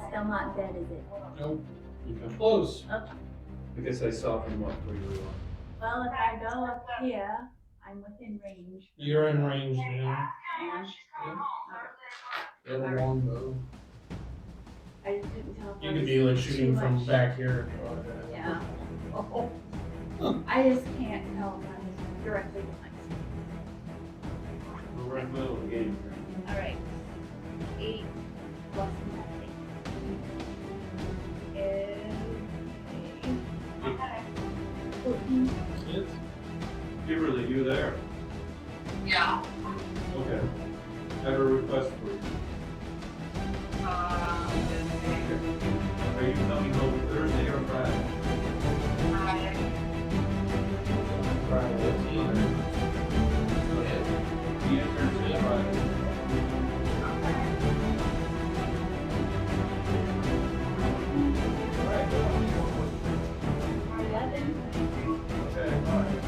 Still not dead, is it? Nope. the. Close. I guess I softened what where you were. Well, if I go up here, I'm within range. You're in range now. And You have a longbow. I just couldn't tell if You I could was be like too shooting from much. back here. Yeah. I just can't tell if I'm directly behind. We're in the middle of the game here. Alright. 8 plus nothing is 14. Hits. Kimberly, you there? Yeah. Okay. I have a request for you. Are you coming over Thursday or Friday? Friday. The entrance is Friday. 11. Okay. All right.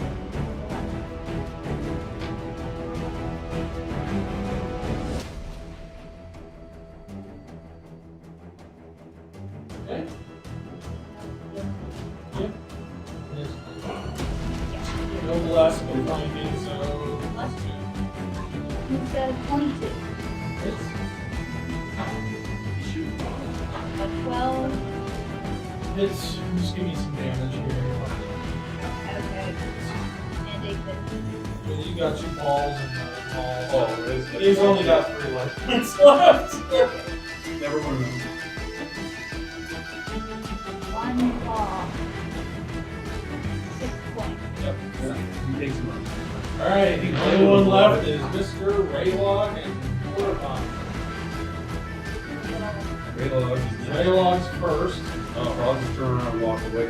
Okay. Yep. Yes. No bless before you do so. Plus 2. Instead of 22. Hits. A 12. Hits. Just give me some damage here. Okay. And a 15. Well, you got 2 balls and balls. Oh, it is. He's only got 3 life points left. Never mind. 1 ball. 6 points. Yep. You take some money. Alright, the only one left is Mr. Raylog and Quarterpon. Raylog. Raylog's first. Oh, I'll just turn around and walk away.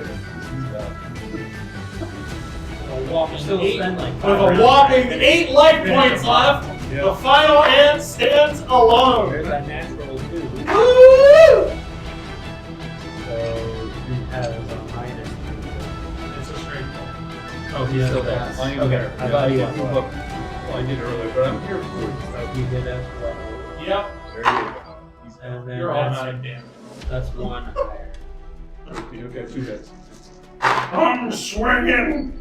A whopping Still 8, spend like with 5 a rounds. whopping 8 life points left. The Yeah. final hand stands alone. There's that natural too. Woo! So he has a minus. It's a straight roll. Oh, he's still there. I am Okay, there. I thought he Yeah, was. well, I did earlier, but I'm here for you. So he did as well. Yep. There you go. And then You're that's, automatic damage. that's 1 higher. You got 2 hits. I'm swinging.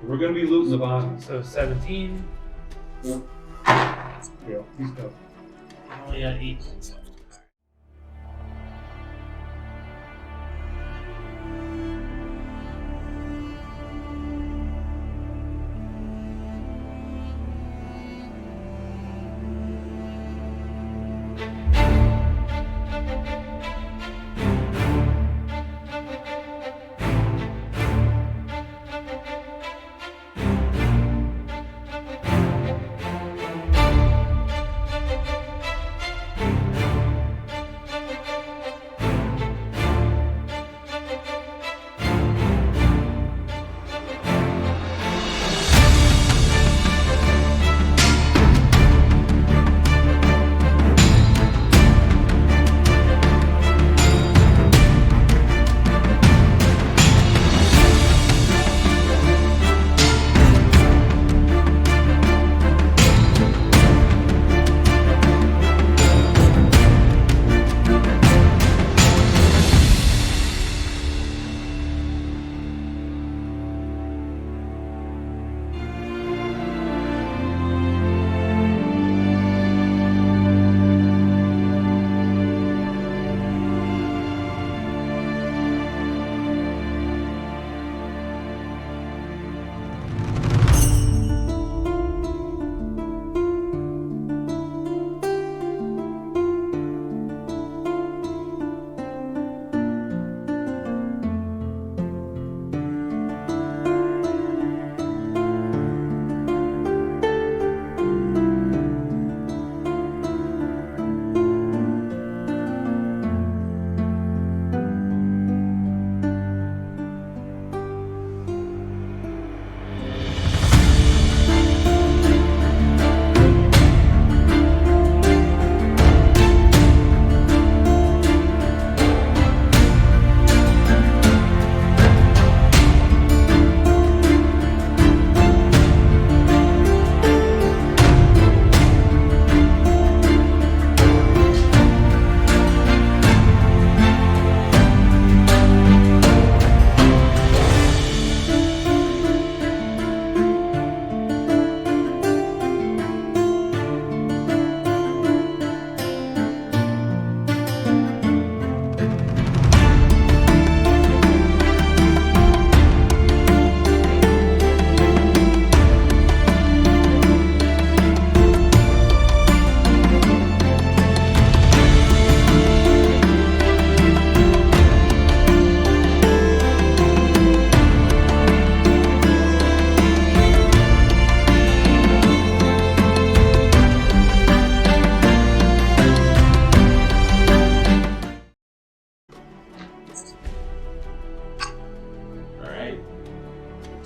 We're gonna be looting the bottom. So 17. Yeah, he's tough. I only had 8 points left.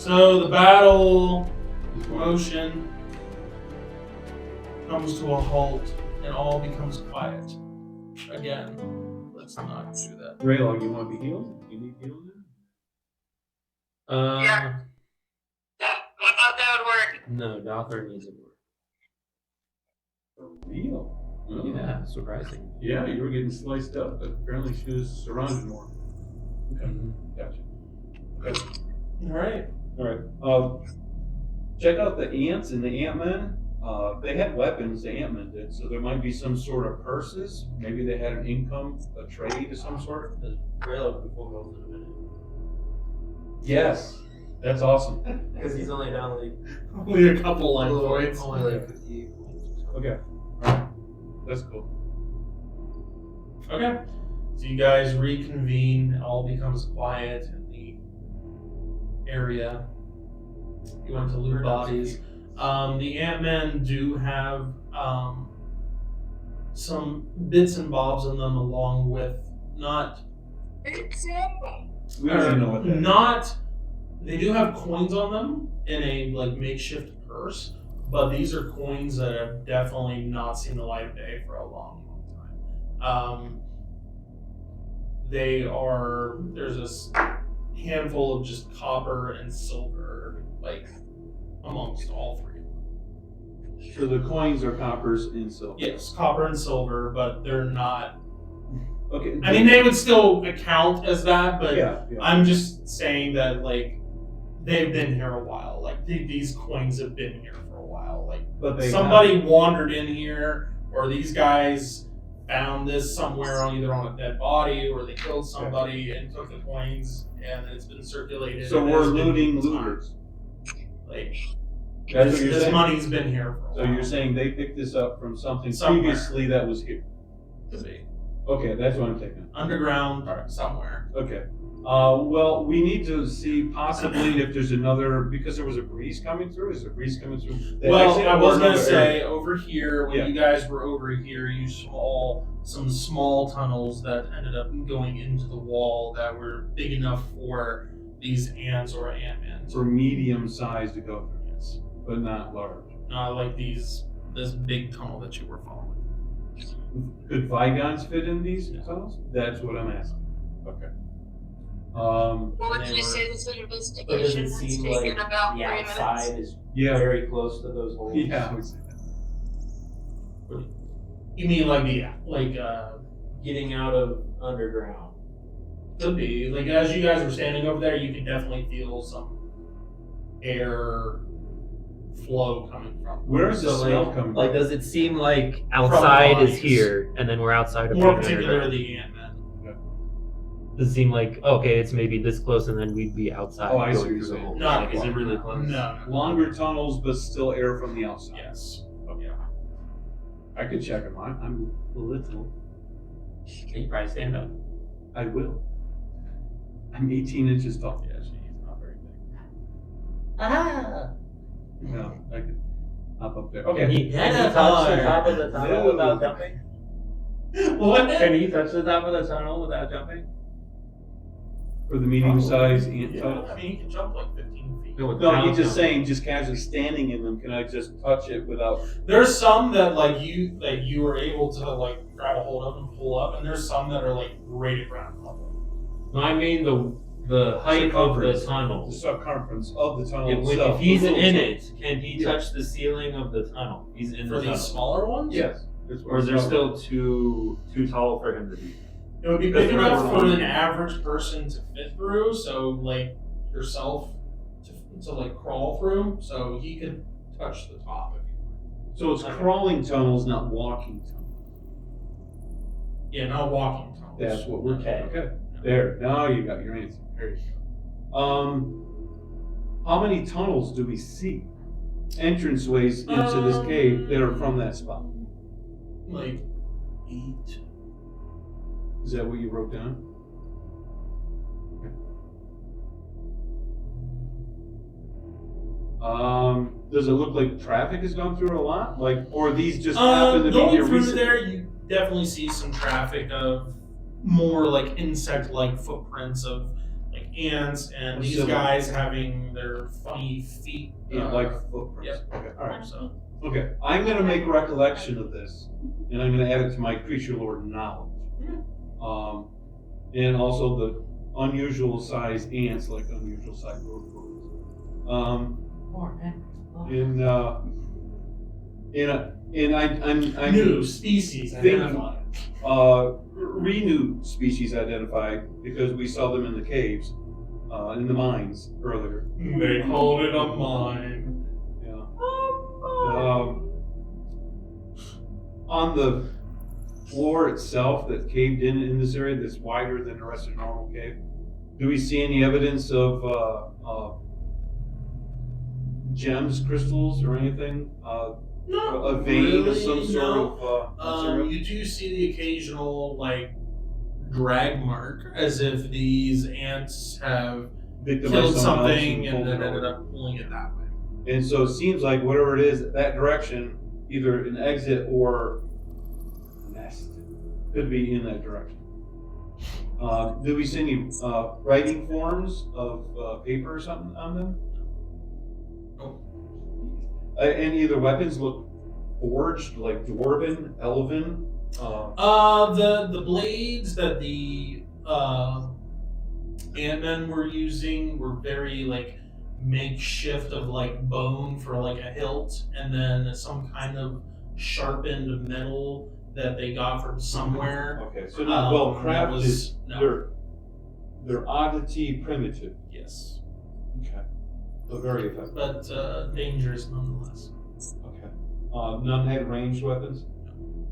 So the battle motion comes to a halt and all becomes quiet. Again, let's not do that. Raylog, you want to be healed? You need healing? Yeah. I thought that would work. No, Dothar needs it work. For real? Oh. Yeah, surprising. Yeah, you were getting sliced up, but apparently she was surrounded more. Okay, gotcha. Okay. All right. Check out the ants and the ant-men. They had weapons, the ant-men did, so there might be some sort of purses. Maybe they had an income, a trade of some sort. Rail before goes in a minute. Yes, that's awesome. Because he's only down like Only a couple life points. only like 50 points. Okay, alright, that's cool. Okay. So you guys reconvene. All becomes quiet in the area. You went to loot bodies. The Ant-Men do have some bits and bobs in them, along with not. We don't even know what that is. They do have coins on them in a like makeshift purse, but these are coins that have definitely not seen the light of day for a long time. There's this handful of just copper and silver, like amongst all three. So the coins are coppers and silver. Yes, copper and silver, but they're not. Okay. I mean, they would still account as that, but yeah. I'm just saying that like they've been here a while. Like these coins have been here for a while. Like But they somebody wandered in here, or these guys found this somewhere either on a dead body, or they killed somebody and took the coins, and it's been circulated. So and we're it's been looting time. looters. Like That's what you're this saying? money's been here for a So while. you're saying they picked this up from something Somewhere. previously that was here. Could be. Okay, that's what I'm taking. Underground somewhere. Okay. Well, we need to see possibly if there's another, because there was a breeze coming through. Is there a breeze coming through? The Well, exit I or was gonna another say area? over here when Yeah. you guys were over here, you saw some small tunnels that ended up going into the wall that were big enough for these ants or ant-men. For medium size to go through, Yes. but not large. Not like this big tunnel that you were following. Could Vigons fit in these Yeah. tunnels? That's what I'm asking. Okay. What They did you were- say this But does investigation it has seem taken like about the 3 minutes? outside is Yeah. very close to those holes? Yeah. I would say that. You mean Getting out of underground. could be like as you guys were standing over there, you could definitely feel some air flow coming from. Where's the So, smell coming Like, from? does it seem like outside is bodies. here, and then we're outside of More the particularly underground? the ant-men. Does it seem like, okay, it's maybe this close, and then we'd be outside Oh, I see going what you're through the saying. hole? Not Like, is it quite. really close? No. Longer tunnels, but still air from the outside. Yes. I could check them. I'm little. Can you probably stand up? I will. I'm 18 inches tall. Yeah, she's not very big. No, I could hop up there. Can Okay. he touch the top of the tunnel No. without jumping? What? Can he touch the top of the tunnel without jumping? For the medium size ant Yeah, tunnels. I mean, you can jump like 15 feet. No, No, he's just saying, just casually standing in them. Can I just touch it without? There's some that like you were able to like grab a hold of and pull up, and there's some that are like right at ground level. No, I mean the height of the The tunnel. circumference of the tunnel If itself. he's The little in tunnel. it, can he Yeah. touch the ceiling of the tunnel? He's in For the these tunnel. smaller ones, Yes. That's what Or is I'm there talking still too tall for him to be? it would be That's big what enough we're for an wondering. average person to fit through. So like yourself to like crawl through. So he could touch the top if you want. So it's crawling tunnels, not walking tunnels. Yeah, not walking tunnels. That's what we're Okay. Okay. There. Now you got your answer. There you go. How many tunnels do we see? Entranceways into this cave that are from that spot. Like 8. Is that what you wrote down? Does it look like traffic has gone through a lot? Like, or these just happen to be Going here through recently? there, you definitely see some traffic of more like insect-like footprints of like ants and these Similar. guys having their funny feet. Yeah, like footprints. Yep. Okay, all right. So Okay, I'm gonna make recollection of this, and I'm gonna add it to my creature lord knowledge. And also the unusual size ants, like unusual size roadworms. I'm new species thinking, identified. renew species identified because we saw them in the caves, in the mines earlier. They called it a mine. Yeah. On the floor itself that caved in this area that's wider than the rest of the normal cave, do we see any evidence of gems, crystals, or anything? Not A vein of really, some sort no. of material? You do see the occasional like drag mark, as if these ants have Victimized killed someone else something and pulled then it ended over. up pulling it that way. And so it seems like whatever it is, that direction, either an exit or nest, could be in that direction. Do we see any writing forms of paper or something on them? Nope. Any of the weapons look forged, like dwarven, elven? The blades that the Ant-Men were using were very like makeshift of like bone for like a hilt, and then some kind of sharpened metal that they got from somewhere. Okay, so not well that crafted. was- no. They're oddity primitive. Yes, Okay, so very effective. but dangerous nonetheless. Okay, none had ranged weapons.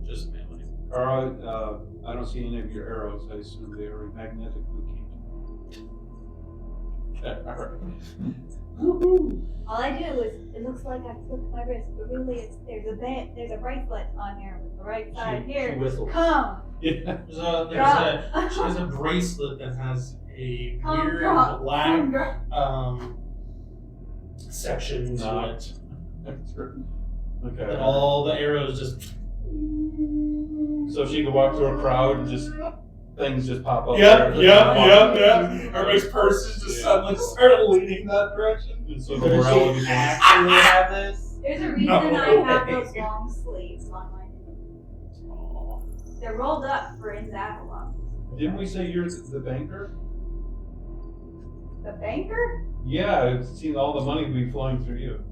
Just melee. Kara, I don't see any of your arrows. I assume they are magnetically keyed. Okay, all right. All I do is, it looks like I flipped my wrist, but really there's a bracelet on here with the right side She here. whistles. Come! Yeah. She Drop. has a bracelet that has a Come weird drop. black Come drop. section to Nah. it. That's true. Okay. And all the arrows just So she could walk through a crowd and just things just pop up. Yep. there. Everybody's purses just suddenly started leaning that direction. And so the Does morale she becomes. actually have this? There's a reason No I have way. those long sleeves on my They're rolled up for in battle office. Didn't we say you're the banker? The banker? Yeah, I've seen all the money be flowing through you.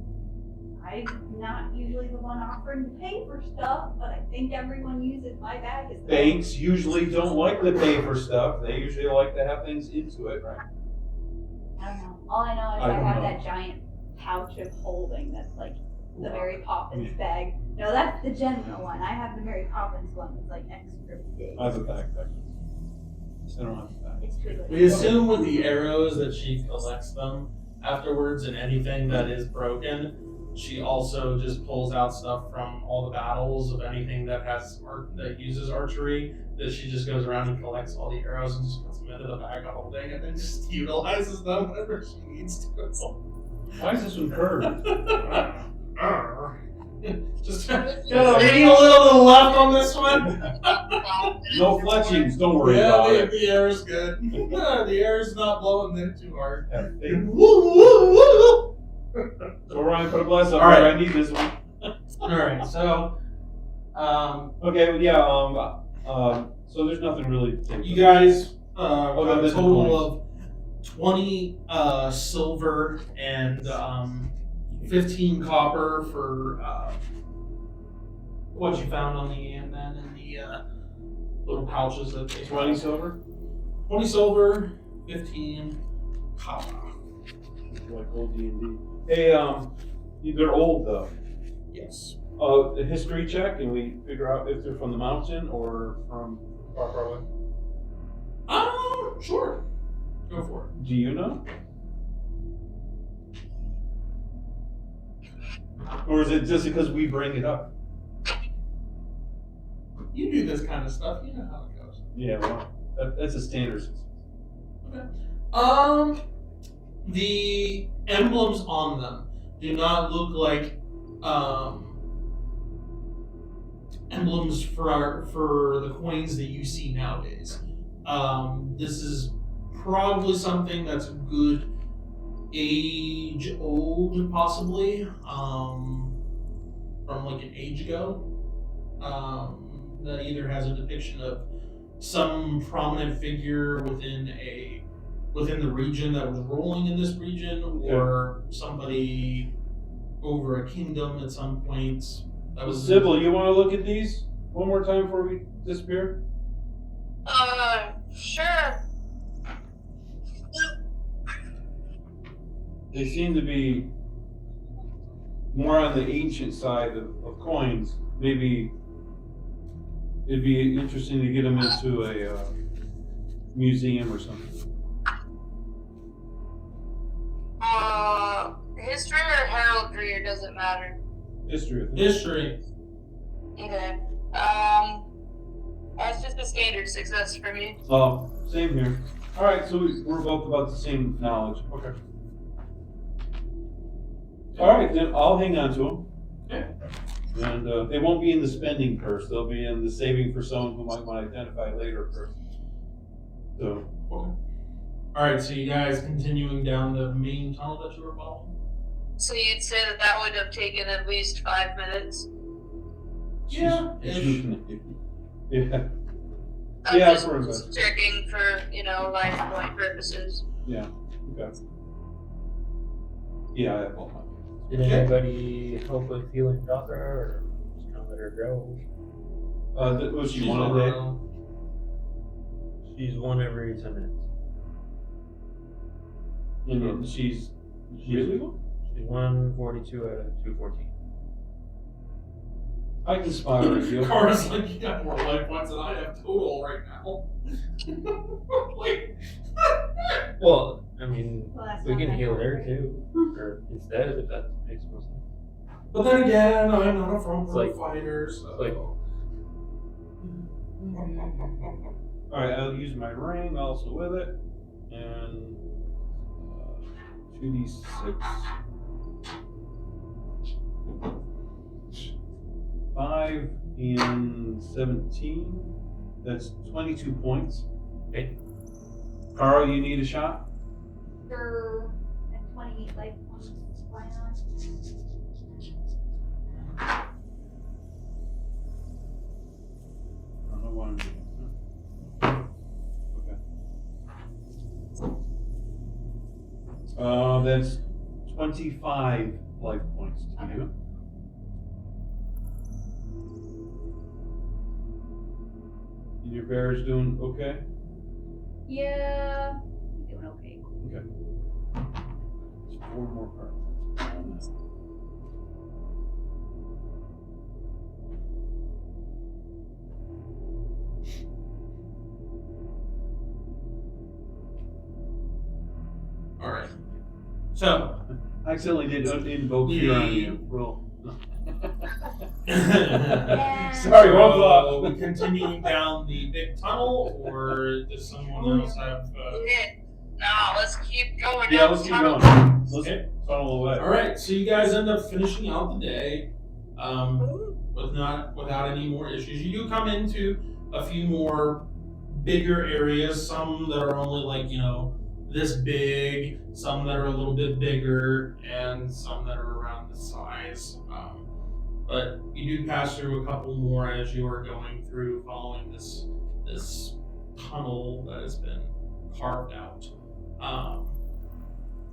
I'm not usually the one offering to pay for stuff, but I think everyone uses my bag as the Banks usually don't like to pay for stuff. They usually like to have things into it, right? I don't know. All I know is I I don't have know. that giant pouch of holding that's like the Mary Poppins Yeah. bag. No, that's the general one. I have the Mary Poppins one that's like extra big. I have a backpack. I don't have a bag. It's twiggly. We assume with the arrows that she collects them afterwards, and anything that is broken, she also just pulls out stuff from all the battles of anything that that uses archery. That she just goes around and collects all the arrows and just puts them into the bag of holding, and then just utilizes them whenever she needs to. Why is this one curved? Just leaning a little to the left on this one. No fletchings, don't worry Yeah, about it. the air's good. The air's not blowing there too hard. So Ryan, put a bless up All right. there. I need this one. Alright, so Okay, well, yeah. So there's nothing really. To take you guys Oh, got a that's the total points. of 20 silver and 15 copper for what you found on the Ant-Man and the little pouches that they 20 silver. 20 silver, 15 copper. Like old D&D. Hey, they're old though. Yes. A history check, and we figure out if they're from the mountain or from far away. Sure. Go for it. Do you know? Or is it just because we bring it up? You do this kind of stuff, you know how it goes. Yeah, well, that's a standard system. The emblems on them do not look like emblems for the coins that you see nowadays. This is probably something that's a good age old, possibly, from like an age ago. That either has a depiction of some prominent figure within the region that was ruling in this region, or somebody over a kingdom at some point. That was Sybil, you want to look at these one more time before we disappear? Sure. They seem to be more on the ancient side of coins. Maybe it'd be interesting to get them into a museum or something. History or heraldry, or does it matter? History. I think. history. Okay. That's just a standard success for me. Oh, same here. All right, so we're both about the same knowledge. Okay. All right, then I'll hang on to them. Okay. And they won't be in the spending purse. They'll be in the saving for someone who might want to identify later purse. So. Okay. All right, so you guys continuing down the main tunnel that you were following? So you'd say that would have taken at least 5 minutes? Yeah. Yeah. I'm Yeah, just pretty much. checking for, life point purposes. Yeah. Okay. Yeah, I have all my. Did anybody help with healing Dogger, or just kind of let her go? Was she She's one a over, day? She's one every 10 minutes. And she's really one? She's 142 out of 214. I can spot her. You. Cara's like, you got more life points than I have total right now. Like, Well, I mean, Well, that's we not can bad. heal her too, or instead if that makes more sense. but then again, I'm not a front row like- fighter, so. like- All right, I'll use my ring also with it, and 2d6. 5 and 17. That's 22 points. Okay. Carl, you need a shot? Sure. And 28 life points. Why not? I don't know what I'm doing. Okay. That's 25 life points to Okay. you. And your bear is doing okay? Yeah. I'm doing okay. Okay. There's 4 more cards. All right. So. I accidentally did invoke fear on you. Roll. Sorry, wrong so thought. we continuing down the big tunnel, or does someone else have? No, let's keep going. Yeah, down let's the keep tunnel. going. Let's Okay. funnel away. All right, so you guys end up finishing out the day, without any more issues. You do come into a few more bigger areas, some that are only like this big, some that are a little bit bigger, and some that are around this size. But you do pass through a couple more as you are going through, following this tunnel that has been carved out.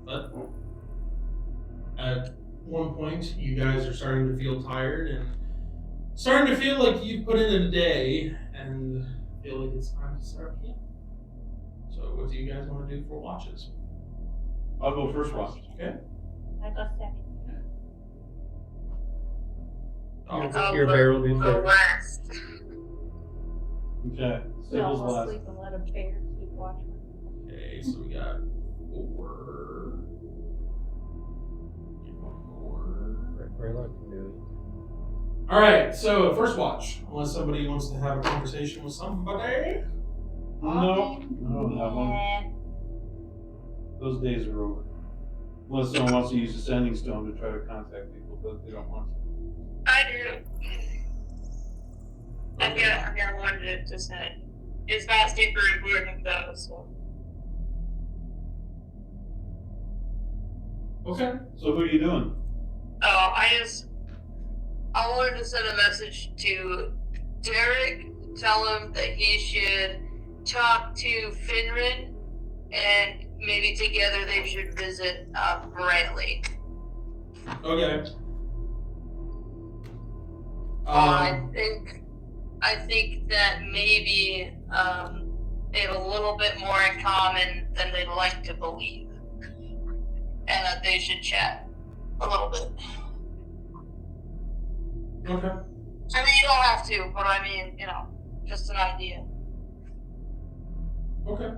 But at one point, you guys are starting to feel tired and starting to feel like you've put in a day and feel like it's time to start camp. So what do you guys want to do for watches? I'll go first watch. Okay. I got second. Your bear will be Go first. last. Okay. We Sybil's all last. sleep and let a bear keep watching. Okay, so we got 4. Get 1 more. Rayla can do it. All right, so first watch. Unless somebody wants to have a conversation with somebody. No, I don't have one. Yeah. Those days are over. Unless someone wants to use a sending stone to try to contact people, but they don't want to. I do. I've got one to send. It's not super important though, so. Okay. So who are you doing? I wanted to send a message to Derek, tell him that he should talk to Finrin, and maybe together they should visit Brantley. Okay. I think that maybe they have a little bit more in common than they'd like to believe, and that they should chat a little bit. Okay. I mean, you don't have to, but I mean, just an idea. Okay.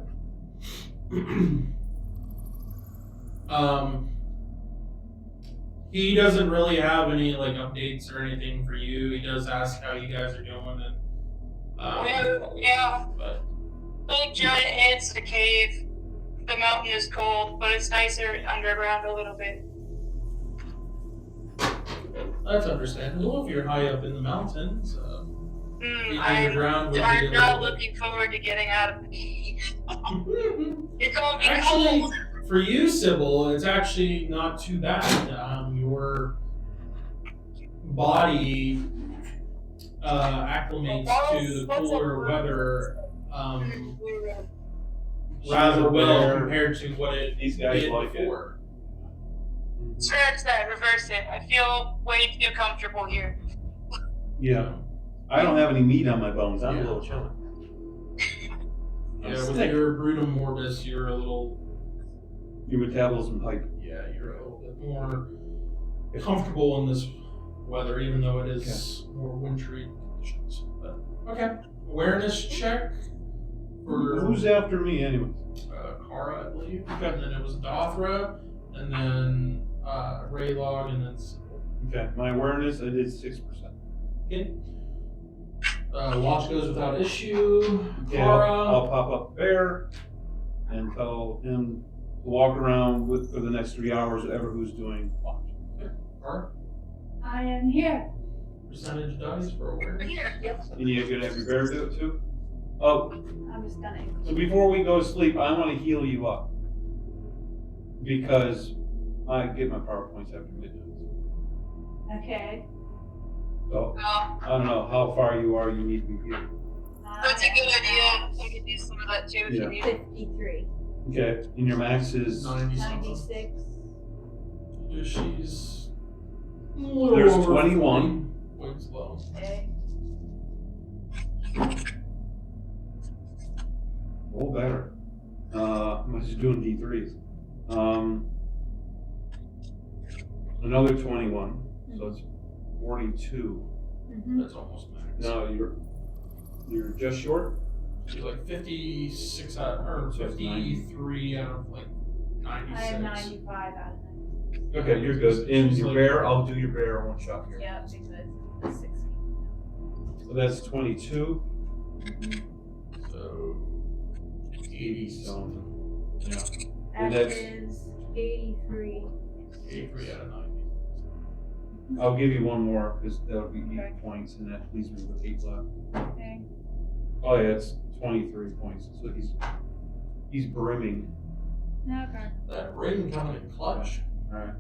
He doesn't really have any like updates or anything for you. He does ask how you guys are doing, and Yeah. but Big giant ants in a cave. The mountain is cold, but it's nicer underground a little bit. that's understandable if you're high up in the mountains. Being underground would be a I'm little not bit- looking forward to getting out of the cave. It's gonna be Actually, cold. for you, Sybil, it's actually not too bad. Your body acclimates to the cooler weather rather well Bear. compared to what it These guys did like it. before. Scratch that, reverse it. I feel way too comfortable here. Yeah. I don't have any meat on my bones. I'm Yeah. a little chilly. Yeah, with your brutum morbis, you're a little, Your metabolism hype. yeah, you're a little bit more comfortable in this weather, even though it is more wintry conditions. But okay, awareness check for Who's after me, anyways? Kara, I believe, and then it was Dothra, and then Raylog, and then Sybil. Okay, my awareness, I did 6%. Okay. Launch goes without issue. Okay, Kara, I'll pop up there and tell him to walk around with for the next 3 hours, whatever who's doing launch. Kara, I am here. percentage dice for awareness. Yep. And you're gonna have your bear do it too? Oh, I'm just gonna. so before we go to sleep, I want to heal you up. Because I get my PowerPoints after midnight. Okay. So, I don't know how far you are, you need to be healed. That's a good idea. I could do some of that too if Yeah. you need it. 53. Okay, and your max is 90 something. 96. She's a little There's over 21. 40 points low. Okay. roll better. I'm just doing D3s. Another 21, so it's 42. Mm-hmm. That's almost max. No, you're just short. She's like 56 out, or So it's 53 out of like 96. I have 95 out of 90. Okay, you're good. And She's your like- bear, I'll do your bear one shot here. Yeah, because it's 16. So that's 22. So 80 something. Yeah, And That that's- is 83. 83 out of 90. I'll give you one more because that'll be 8 Okay. points, and that leaves me with 8 left. Okay. Oh yeah, it's 23 points. So he's brimming. Okay. That ring coming in clutch. All right.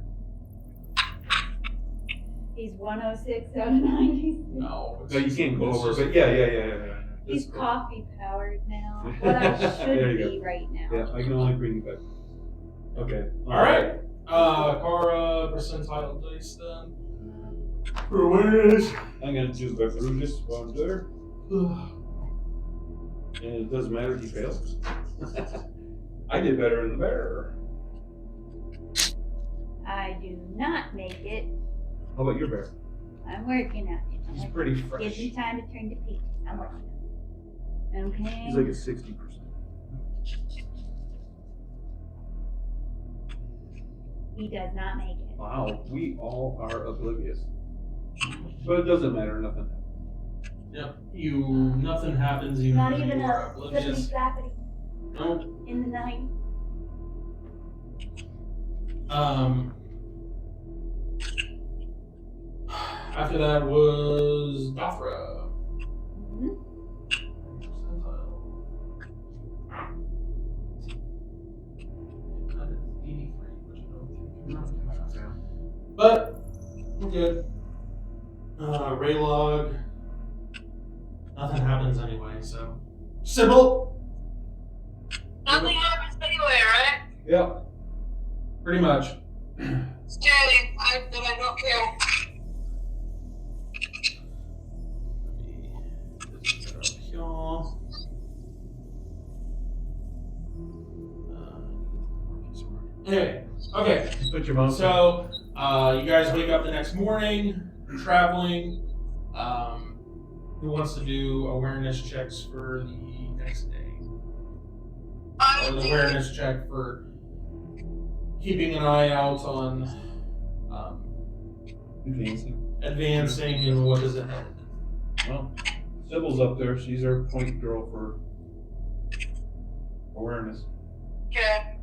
He's 106 out of 90. No. No, you can't go it's over, just- but yeah. He's That's cool. coffee powered now. What I There should you be right now. Yeah, I can only bring you back. Okay. All right. Kara, percentile dice then. For awareness. I'm gonna do Brutus while I'm there. And it doesn't matter if he fails. I did better in the bear. I do not make it. How about your bear? I'm working on it. He's pretty Give fresh. me time to turn to peach. I'm working on it. Okay. He's like a 60%. He does not make it. Wow, we all are oblivious. But it doesn't matter, nothing. Yep. Nothing happens even Not when even you are a flippity oblivious. flappity Nope. in the night. After that was Dothra. Mhm. That is 83, which I don't think But we're good. Raylog. Nothing happens anyway, so. Sybil! Nothing happens anyway, right? Yep. Pretty much. Scary. I don't care. Anyway, okay. Put your mouth. So, you guys wake up the next morning, you're traveling. Who wants to do awareness checks for the next day? Or the awareness check for keeping an eye out on advancing and what is ahead. Well, Sybil's up there. She's our point girl for awareness. Okay.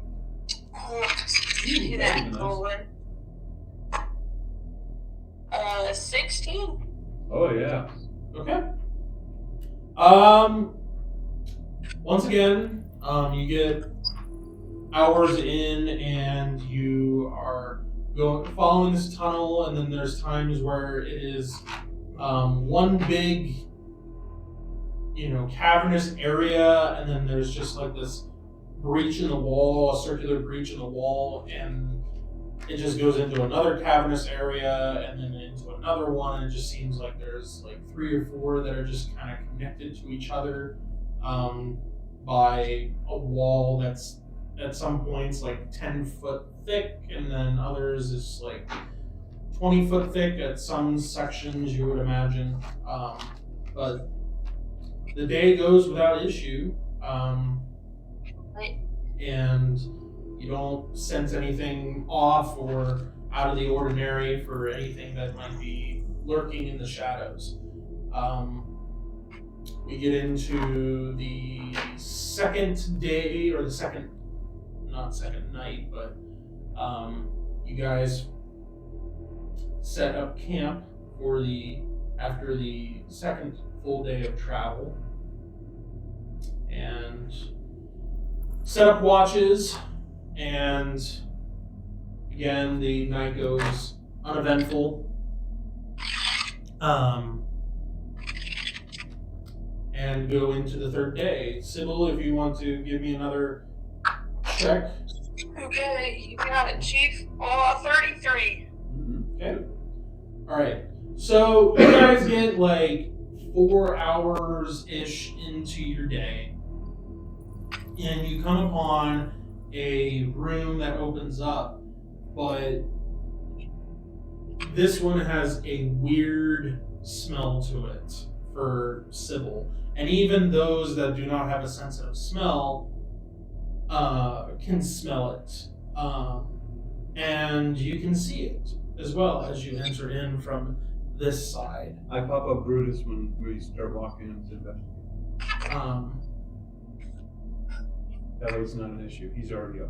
See that nice. forward. 16. Oh yeah. Okay. Once again, you get hours in and you are following this tunnel, and then there's times where it is one big, cavernous area, and then there's just like this breach in the wall, a circular breach in the wall, and it just goes into another cavernous area, and then into another one, and it just seems like there's like 3 or 4 that are just kind of connected to each other by a wall that's at some points like 10 foot thick, and then others is like 20 foot thick at some sections, you would imagine. But the day goes without issue, and you don't sense anything off or out of the ordinary for anything that might be lurking in the shadows. We get into the second day, or not second night, but you guys set up camp for after the second full day of travel, and set up watches, and again the night goes uneventful. And go into the third day. Sybil, if you want to give me another check. Okay, you got it, Chief. 33. Okay. Alright. So you guys get like 4 hours-ish into your day. And you come upon a room that opens up, but this one has a weird smell to it for Sybil. And even those that do not have a sense of smell can smell it. And you can see it as well as you enter in from this side. I pop up Brutus when we start walking into investigate. That way it's not an issue. He's already up.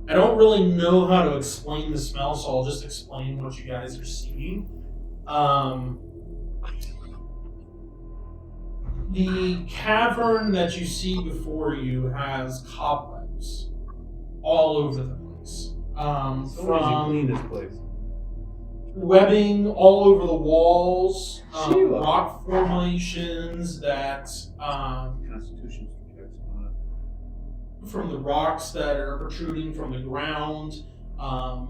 I don't really know how to explain the smell, so I'll just explain what you guys are seeing. The cavern that you see before you has cobwebs all over the place. From clean this place. Webbing all over the walls, Sheila. rock formations that Constitution checks coming up. from the rocks that are protruding from the ground.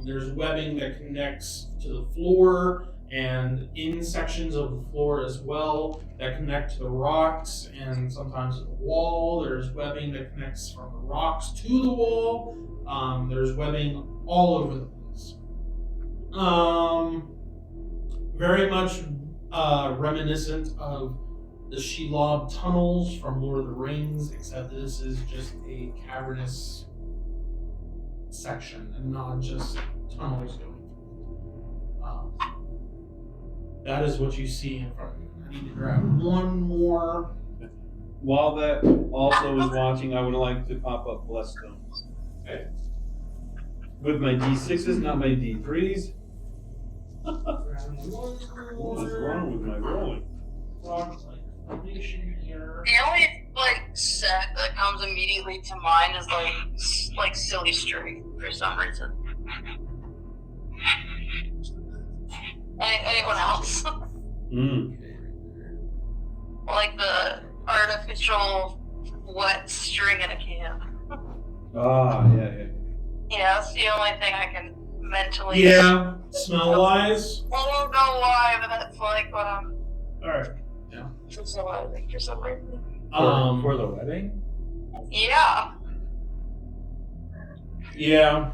There's webbing that connects to the floor and in sections of the floor as well that connect to the rocks and sometimes to the wall. There's webbing that connects from the rocks to the wall. There's webbing all over the place. Very much reminiscent of the Shelob tunnels from Lord of the Rings, except this is just a cavernous section and not just tunnels going through it. That is what you see in front of you. I need to grab one more. While that also is watching, I would like to pop up Bless Stones. Okay. With my D6s, not my D3s. Grab one What is more. wrong with my rolling? Rock formation here. The only set that comes immediately to mind is like silly string for some reason. Anyone else? Mm. Like the artificial wet string in a can. Ah, yeah. Yeah, that's the only thing I can mentally. Yeah, smell wise. I don't know why, but that's like what I'm Alright. visualizing for some reason. For the wedding? Yeah, Yeah,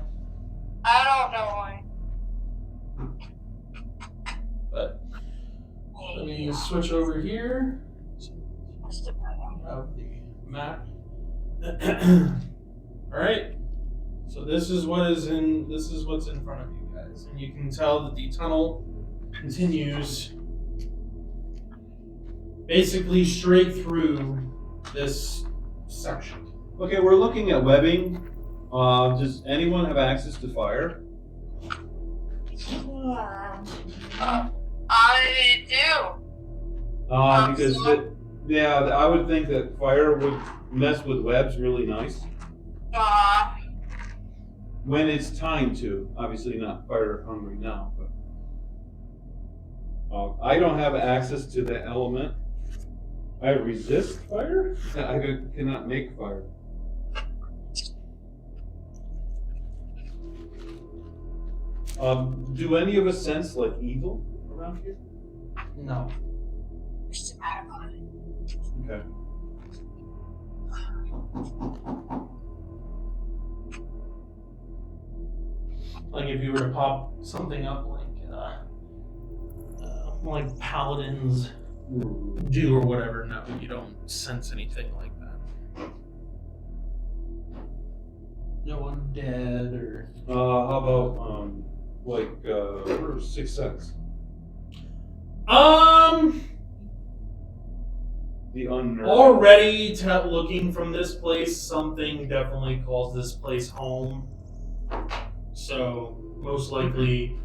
I don't know why. but let me switch over here. Of the map. Alright. So this is what's in front of you guys. And you can tell that the tunnel continues basically straight through this section. Okay, we're looking at webbing. Does anyone have access to fire? I do. Because I would think that fire would mess with webs really nice. When it's time to. Obviously not fire hungry now, but I don't have access to the element. I resist fire? I cannot make fire. Do any of us sense like evil around here? No. Okay. Like if you were to pop something up like paladins do or whatever, no, you don't sense anything like that. No undead or How about Sixth Sense? The unnerving. already looking from this place, something definitely calls this place home. So most likely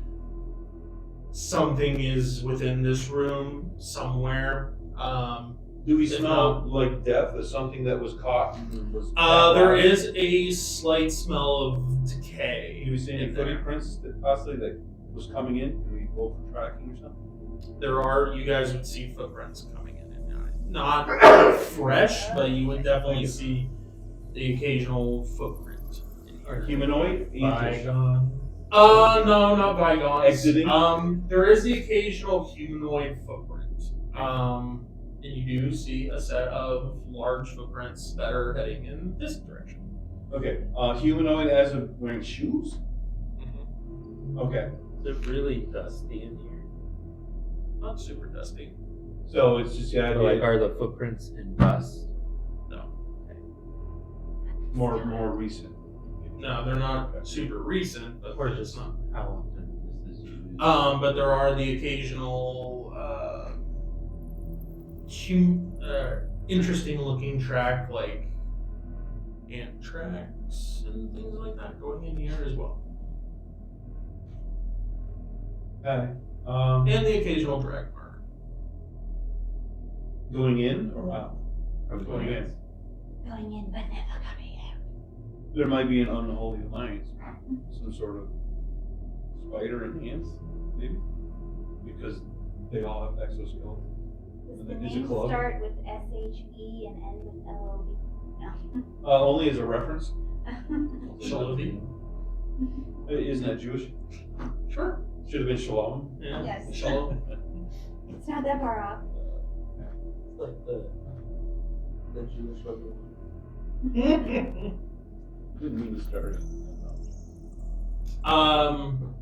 something is within this room somewhere. Do we If smell like death as something that was caught and was There is a slight smell of decay. Do we see any in there. footprints that possibly that was coming in? Can we go for tracking or something? You guys would see footprints coming in and out. Not fresh, but you would definitely see the occasional footprint. Are humanoid? Bygone. No, not bygones. Exiting? There is the occasional humanoid footprint. And you do see a set of large footprints that are heading in this direction. Okay. Humanoid as of wearing shoes? Okay. Is it really dusty in here? Not super dusty. So it's just the Or, idea. like, are the footprints in dust? No. more recent. No, they're not super recent, but Or they're just not. how often is this used? But there are the occasional interesting looking track like ant tracks and things like that going in here as well. Okay. And the occasional drag mark. Going in or out? Are we Going in. Going in, but never coming out. There might be an unholy alliance. Some sort of spider and ants, maybe? Because they all have exoskeletons. Does Is the it name club? start with SHE and end with LOB? No. Only as a reference. Shalom. Isn't that Jewish? Sure. Should have been Shalom. Yeah. Yes. Shalom. It's not that far off. It's like the Jewish revolution. Didn't mean to start it.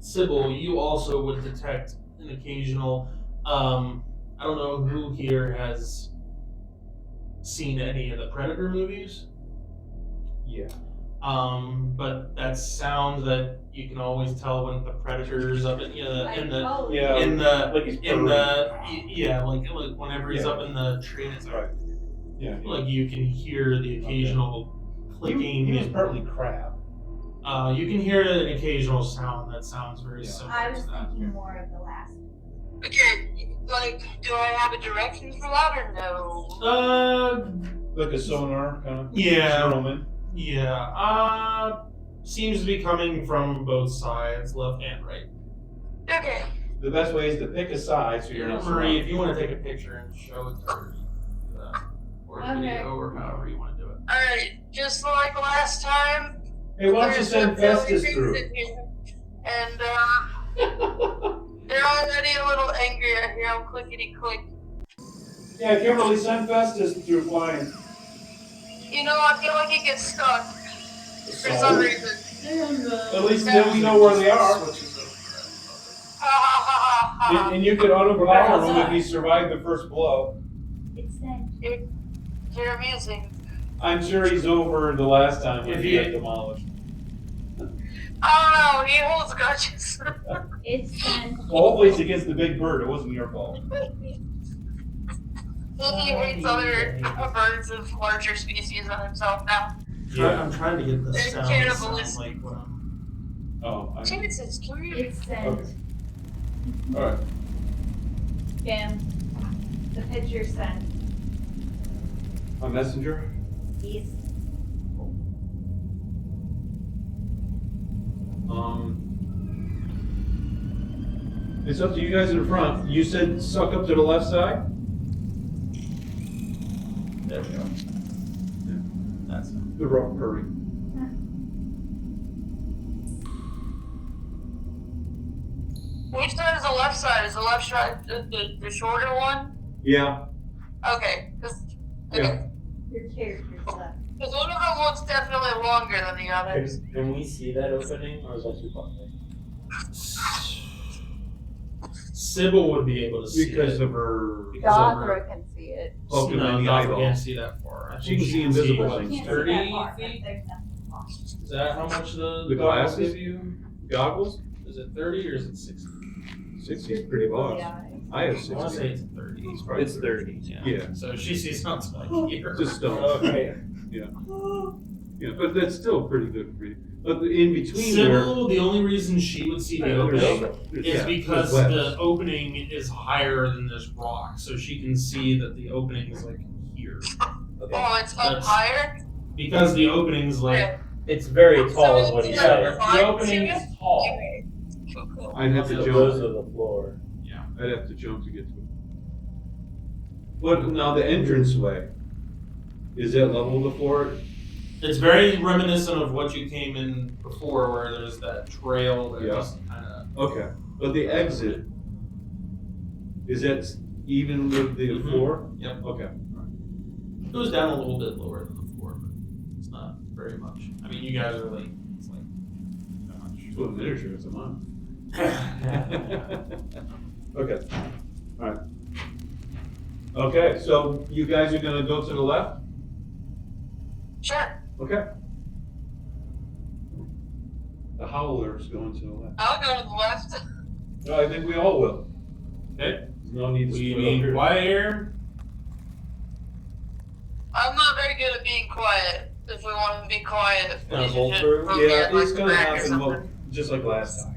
Sybil, you also would detect an occasional. I don't know who here has seen any of the Predator movies. Yeah. But that sound that you can always tell when the Predator's up in Like, in the oh, Yeah. in the Like he's in the yeah like whenever he's Yeah. up in the tree, it's Right. Yeah. like you can hear the occasional clicking. He was and, partly crab. you can hear an occasional sound that sounds very Yeah. similar I to was that. thinking more of the last one. Okay, like, do I have a direction for that or no? Like a sonar kind of. Yeah. Gentleman. Seems to be coming from both sides, left and right. Okay. the best way is to pick a side so you're not Marie, if surrounded. you want to take a picture and show it to her, you can do that. Or a Okay. video, or however you want to do it. Alright, just like last time. Hey, why don't you there's send some silly Festus things through? in here, and they're already a little angry. I hear them clickety click. Yeah, Kimberly, send Festus through flying. You know, I feel like it gets stuck for some reason. And, At least then we know where they are. Switches over. Ha ha ha ha. And you could auto-power him if he survived the first blow. It's sent. You're amusing. I'm sure he's over the last time when If he you- got demolished. I don't know, he holds grudges. It's sent. Well, hopefully it's against the big bird. It wasn't your fault. He hates other birds of larger species than himself now. I'm trying to get the They're sound cannibalistic. like what I'm. Oh, Chances, come here. It's sent. Okay. Alright. Bam. The picture sent. A messenger? Yes. It's up to you guys in the front. You said suck up to the left side? There we go. That's it. The rock hurry. Which side is the left side? Is the left side the shorter one? Yeah. Okay, because Yeah. Your character's left. one of them looks definitely longer than the others. Can we see that opening, or is that too far away? Sybil would be able to see Because it. of her. Gothra can see it. Poking No, in the Gothra eyeball. can't see that far. I She think can see invisible what, things. Can't see 30 that far, but feet? there's nothing wrong. Is that how much the The goggles glasses? give you? Goggles? Is it 30 or is it 60? 60 is pretty much. Yeah. I have I want to 60. say it's 30. He's probably It's 30. Yeah. So she sees something like here. Just stone. Okay. Yeah, but that's still pretty good for you. But in between there. Sybil, the only reason she would see the opening is yeah, because there's the webs. opening is higher than this rock, so she can see that the opening is like here. Oh, it's up That's- higher? Because the opening's like Yeah. It's very tall, is what he Yeah, said. the opening is tall. Cool, cool. I'd have to So jump. goes to the floor. I'd have to jump to get to it. But now the entranceway, is that level the floor? It's very reminiscent of what you came in before, where there's that trail that Yeah. just kind of. Okay, but the exit, is that even with the Mhm. floor? Yep. Okay. It goes down a little bit lower than the floor, but it's not very much. I mean, you guys are like, it's like that much. It's what miniature is a month. Okay, alright. Okay, so you guys are gonna go to the left? Sure, Okay. The howler's going to the left. I'll go to the left. No, I think we all will. Okay. There's no need to We split being up here. quiet here. I'm not very good at being quiet. If we want to be quiet, we Gonna should hold just through? move Yeah, in, like, it's gonna back or happen well, something. just like last time.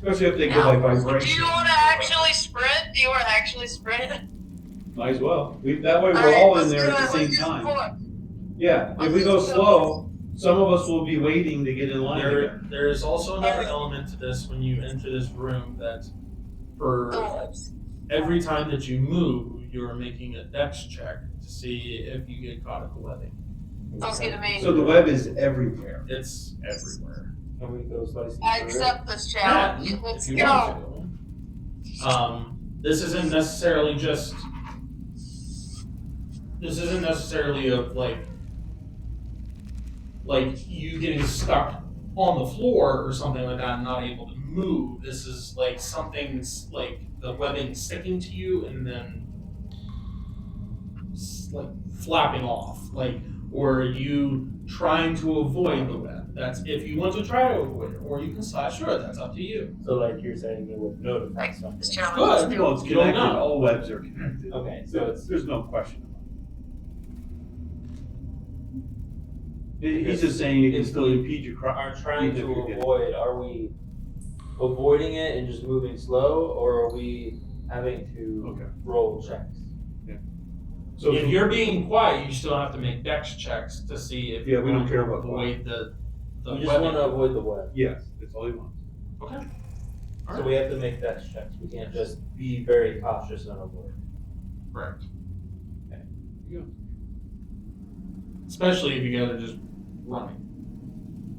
Especially if they go by Do vibration. you want to actually sprint? Do you want to actually sprint? Might as well. That way we're Alright, all in let's there do at the it. same Let's do time. it. Yeah, if we go slow, some of us will be waiting to get in line. again. There is also another element to this when you enter this room that for Oh, every time that you move, you are making a dex check to see if you get caught in the webbing. sounds good to me. So the web is everywhere. It's everywhere. Can we go slicing I through? accept this Yeah, challenge. if Let's you go. want to. This isn't necessarily just. This isn't necessarily of like you getting stuck on the floor or something like that and not able to move. This is like something's like the webbing sticking to you and then like flapping off, like, or you trying to avoid the web. That's if you want to try to avoid it, or you can slash through it. That's up to you. So like you're saying it would notify This something. challenge. Good. Let's do Well, it. it's You don't connected. know. All webs are connected. Okay, so it's There's no question about it. He's just saying you can still impede your are trying even if you to get- avoid. Are we avoiding it and just moving slow, or are we having to Okay. roll checks? So If you're being quiet, you still have to make dex checks to see if Yeah, you're we don't going care to about avoid the We just webbing. want to avoid the web. yes, that's all he wants. Okay. So we have to make dex checks. We can't just be very cautious and avoid. Correct. There you go. Especially if you guys are just running.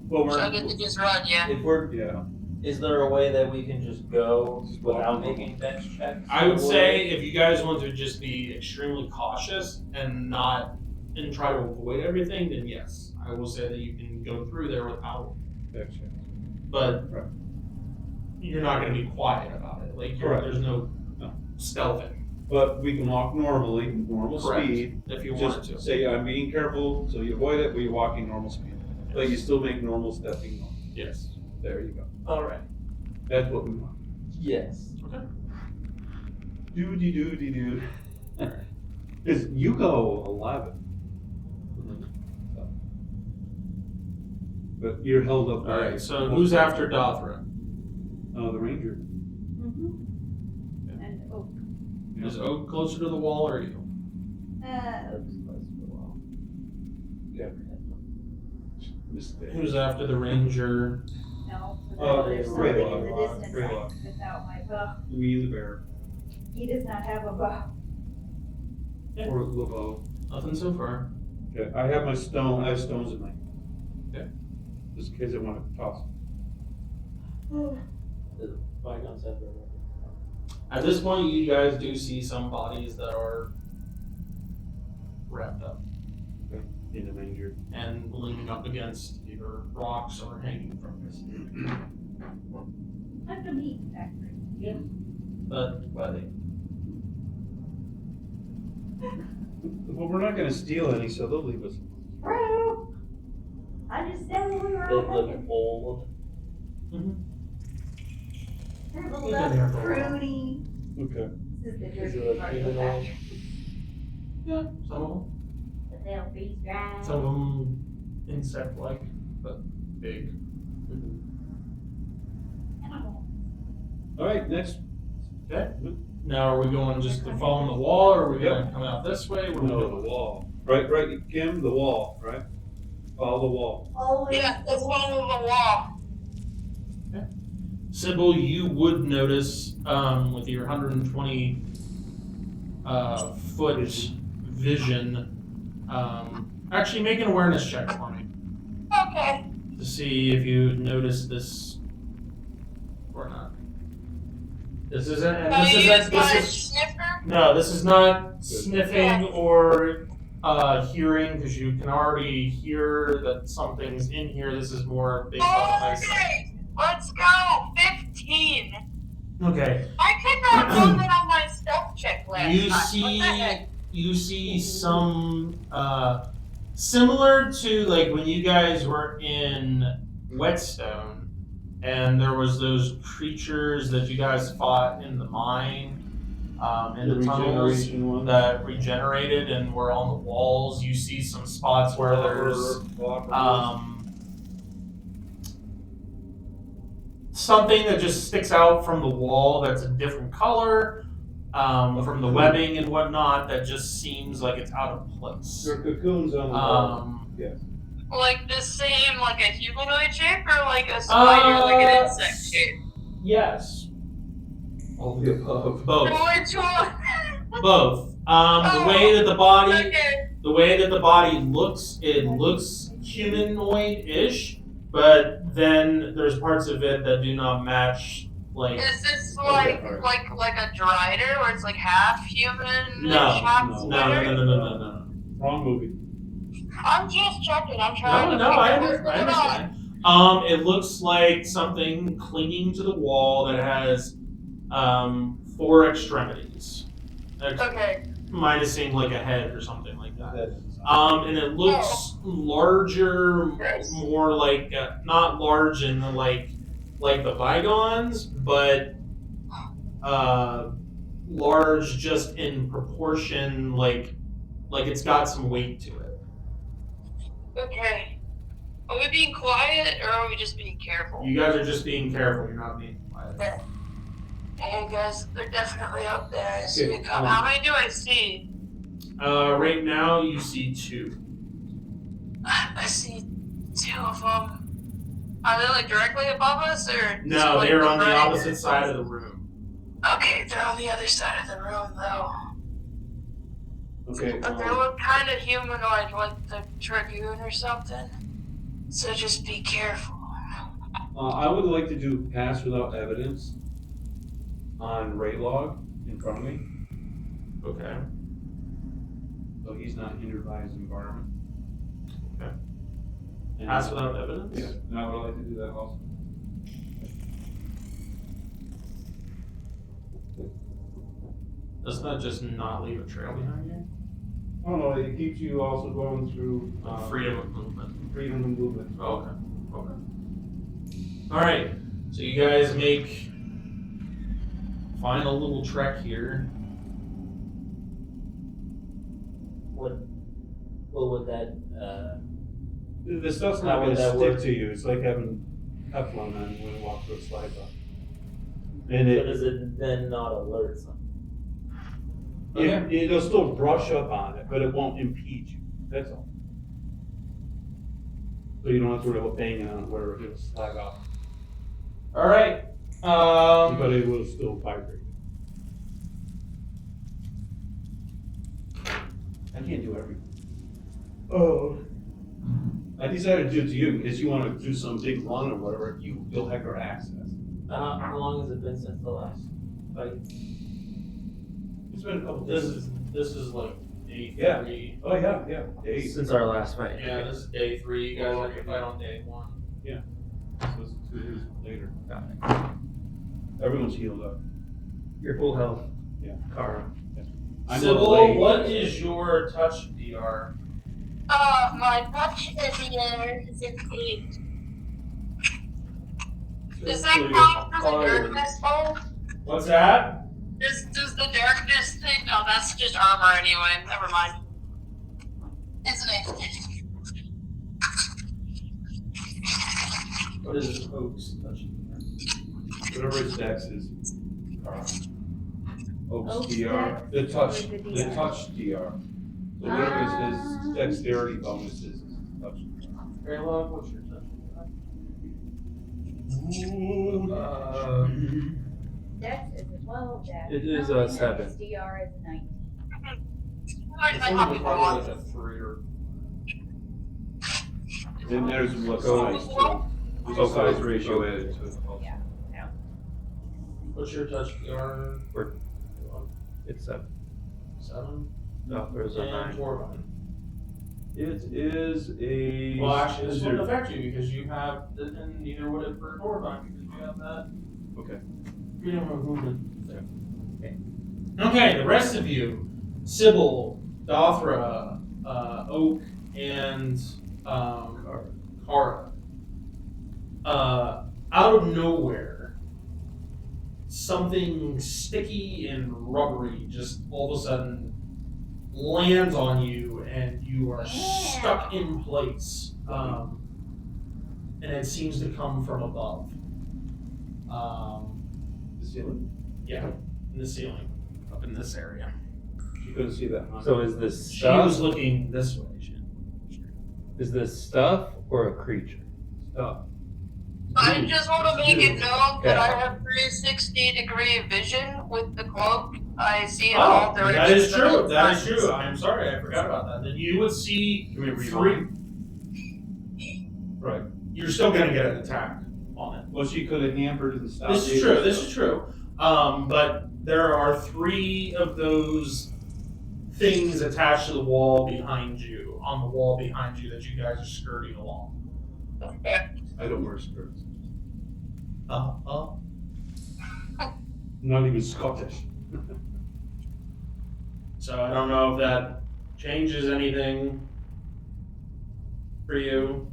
Well, So I get to just run, yeah. If we're, yeah. is there a way that we can just go without making dex checks? I would say if you guys want to just be extremely cautious and try to avoid everything, then yes, I will say that you can go through there without. Dex check. But Right. you're not going to be quiet about it. Like Correct. there's no No. stealthing. But we can walk normally, normal Correct. speed. If you Just wanted to. say I'm being careful, so you avoid it, but you're walking normal speed. But you still make normal stepping noise. Yes. There you go. All right. That's what we want. Yes. Okay. Doody doody doo. Because you go 11. So. But you're held up by. Alright, so who's after Dothra? The ranger. And Oak. Is Oak closer to the wall or you? Oak's close to the wall. Mistake. Who's after the ranger? No, Oh, there's Grey somebody Lock. in the distance Grey Lock. without my bow. Me the bear. He does not have a bow. Or LeBeau. Nothing so far. Okay, I have my stone. I have stones in my. Okay. Just in case I want to toss. The bygones have their At this point, you guys do see some bodies that are wrapped up In the manger. and leaning up against either rocks or hanging from this. Like a meat factory. Yeah. But Well, we're not going to steal any, so they'll leave us. True. I just said we were They all look looking. old. Shriveled We've up, been here for a while. fruity. Okay. This is the Is dirty it part like of the humanoid? factory. yeah, some of them. But they'll freeze dry. Some of them insect-like, but big. All right, next. Okay. Now, are we going just to follow the wall, or are we going to come out this way? What are we No, doing? the wall. Right, Kim, the wall, right? Follow the wall. Always. Yeah, let's follow the wall. Sybil, you would notice with your 120 foot vision, actually make an awareness check for me Okay. to see if you notice this or not. This isn't. Can I use my sniffer? No, this is not sniffing or hearing, because you can already hear that something's in here. This is more based on eyesight. Okay, let's go. 15. Okay. I could not roll it on my stealth check last You time. What the heck? see some similar to like when you guys were in Whetstone, and there was those creatures that you guys fought in the mine, in the tunnels regeneration one. that regenerated and were on the walls. You see some spots where there's something that just sticks out from the wall that's a different color, from the webbing and whatnot, that just seems like it's out of place. There are cocoons on the wall. Yes. Like the same, like a humanoid shape, or like a spider, like an insect shape? Yes, All the above. both. Which one? Both. The way that the body, Okay. the way that the body looks, it looks humanoid-ish, but then there's parts of it that do not match. Like Is this like a drider where it's like half human, No, half no, spider? no. Wrong movie. I'm just checking. I'm trying to No, I figure understand. what's going on. It looks like something clinging to the wall that has 4 extremities. Okay. Minusing like a head or something like that. And it looks larger, more like not large in the like the Vigons, but large just in proportion, like it's got some weight to it. Okay. Are we being quiet or are we just being careful? You guys are just being careful. You're not being quiet. Okay. Hey guys, they're definitely up there. I see Okay, it coming. How many do I see? Right now you see 2. I see 2 of them. Are they like directly above us, or? No, like, they're on the right? opposite side of the room. Okay, they're on the other side of the room, though. Okay. But they look kind of humanoid, like the Dragoon or something. So just be careful. I would like to do pass without evidence on Raylog in front of me, Okay. so he's not hindered by his environment. Okay. And Pass without evidence? Yeah, and I would like to do that also. Doesn't that just not leave a trail behind you? Oh no, it keeps you also going through Freedom of movement. freedom of movement. Oh, okay. Okay. All right. So you guys find a little trek here. What would that? The stuff's How not would going to that stick work? to you. It's like having Teflon on when you walk through a slide bar. And So it, does it then not alert something? it'll still brush up on it, but it won't impede you. That's all. So you don't have to worry about banging on it where it'll slide off. All right. But it will still vibrate. I can't do everything. Oh. I decided to do it to you because you want to do some big run or whatever. You'll have your access. How long has it been since the last fight? It's been a couple This days. is like day Yeah. 3. Oh yeah. Days. Since our last fight. Yeah, this is day 3. You guys are gonna fight on day 1. So it's 2 days later. Got it. Everyone's healed up. Your full health. Yeah. Kara. I'm Sybil, late. what is your touch DR? My touch is here is in 8. Does that count for the darkness ball? What's that? Does the darkness thing? Oh, that's just armor anyway. Never mind. Isn't it? What is Oak's touch DR? Whatever its dex is. Oak's Oak's DR. dex The touch. or the The DR? touch DR. So whatever his dexterity bonus is touch. Raylog, what's your touch Dex is 12, Dex. It is, 9, 7. and DR is 19. Where's my DR? copy for one? Like a 3 or... Then there's what Go size too. There's a size ratio added to it. Yeah. What's your touch DR? It's 7. 7? No, there's a And 9. Torvine. It is a. Well, actually, this wouldn't affect you because you have, and neither would it for Torvine because you have that Okay. freedom of movement there. Okay, the rest of you, Sybil, Dothra, Oak, and Kara. Out of nowhere, something sticky and rubbery just all of a sudden lands on you, and you are stuck in place. And it seems to come from above. The ceiling. Yeah, in the ceiling, up in this area. You couldn't see that. Huh? So is this She stuff? was looking this way. Is this stuff or a creature? Stuff. I just want to make it known that Yeah. I have 360-degree vision with the cloak. I see in all Oh, directions. that is true. of That is friends. true. I'm sorry, I forgot about that. Then you would see Can we read 3. Right. You're still gonna get an attack on it. Well, she could have hampered and stopped. This is true. This is true. But there are 3 of those things attached to the wall behind you, on the wall behind you that you guys are skirting along. I don't wear skirts. Uh, I'm not even Scottish. So I don't know if that changes anything for you.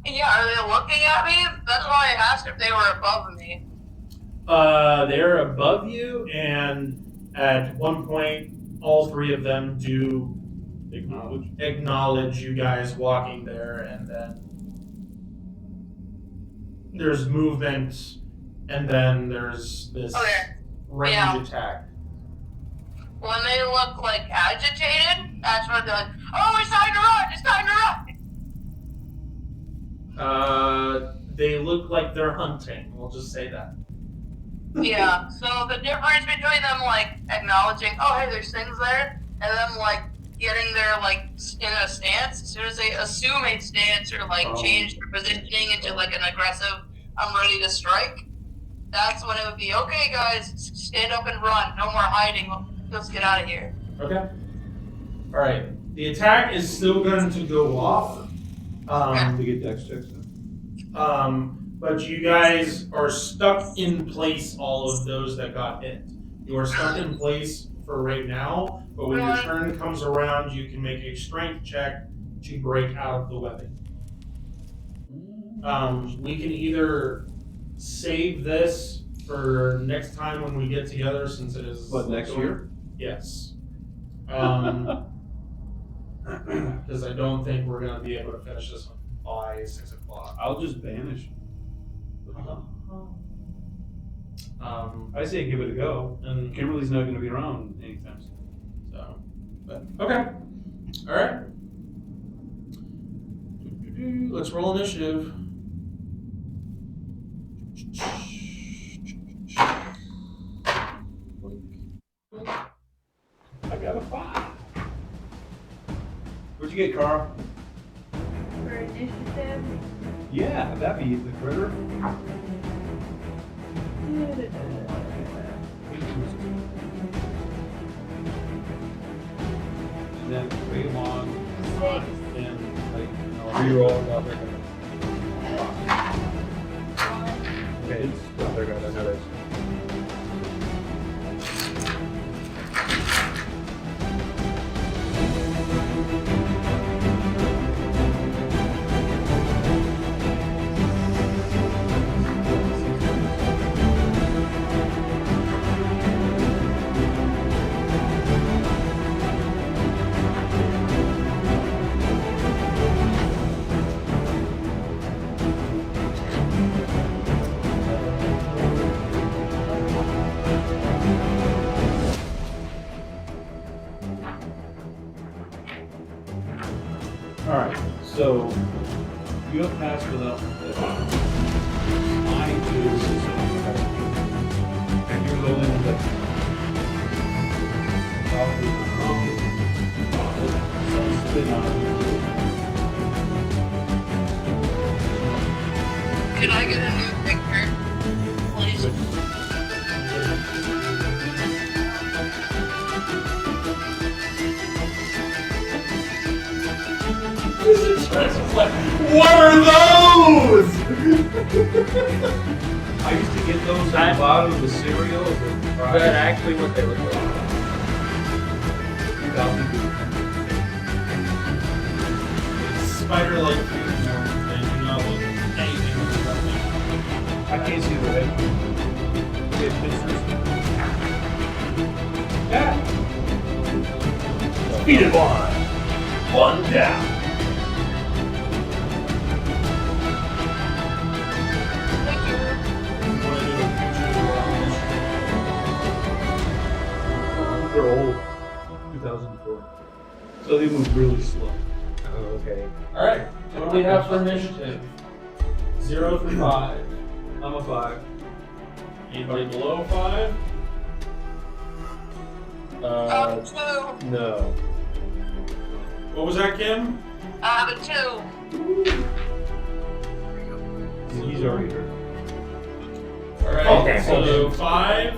Yeah, are they looking at me? That's why I asked if they were above me. They're above you, and at one point, all 3 of them do acknowledge you guys walking there, and then there's movement, and then there's this Okay. range Yeah. attack. When they look like agitated, that's when they're like, "Oh, it's time to run! It's time to run!" They look like they're hunting. We'll just say that. Yeah, so the difference between them, like, acknowledging, oh, hey, there's things there, and them, like, getting their, like, in a stance, as soon as they assume a stance or, like, change their positioning into, like, an aggressive, I'm ready to strike, that's when it would be, okay, guys, stand up and run. No more hiding. Let's get out of here. Okay. All right. The attack is still going to go off. To get dex checks in. But you guys are stuck in place, all of those that got hit. You are stuck in place for right now, but when your turn comes around, you can make a strength check to break out of the webbing. We can either save this for next time when we get together, since it is... What, next year? Yes. Because I don't think we're going to be able to finish this one by 6 o'clock. I'll just banish. I say give it a go. And Kimberly's not going to be around anytime soon. so, but okay, all right. Let's roll initiative. I got a 5. What'd you get, Carl? For initiative. Yeah, that'd be the critter. And then way long, 6. and like, Reroll while they're gonna. Okay, it's while they're gonna another. Alright, so you have passed without I do, and you're going to spin on Can I get a new picture, please? What are those? I used to get those at the bottom of the cereal. Is that actually what they look like? Spider-like creatures. They do not look anything like that. I can't see the way. Get pictures. Yeah. Speed of one down. They're old. 2004. So they move really slow. Oh, okay. All right. What do we have for initiative? 0 through 5. I'm a 5. Anybody below 5? Two. No. What was that, Kim? I have a 2. He's already hurt. All right. Okay. So 5.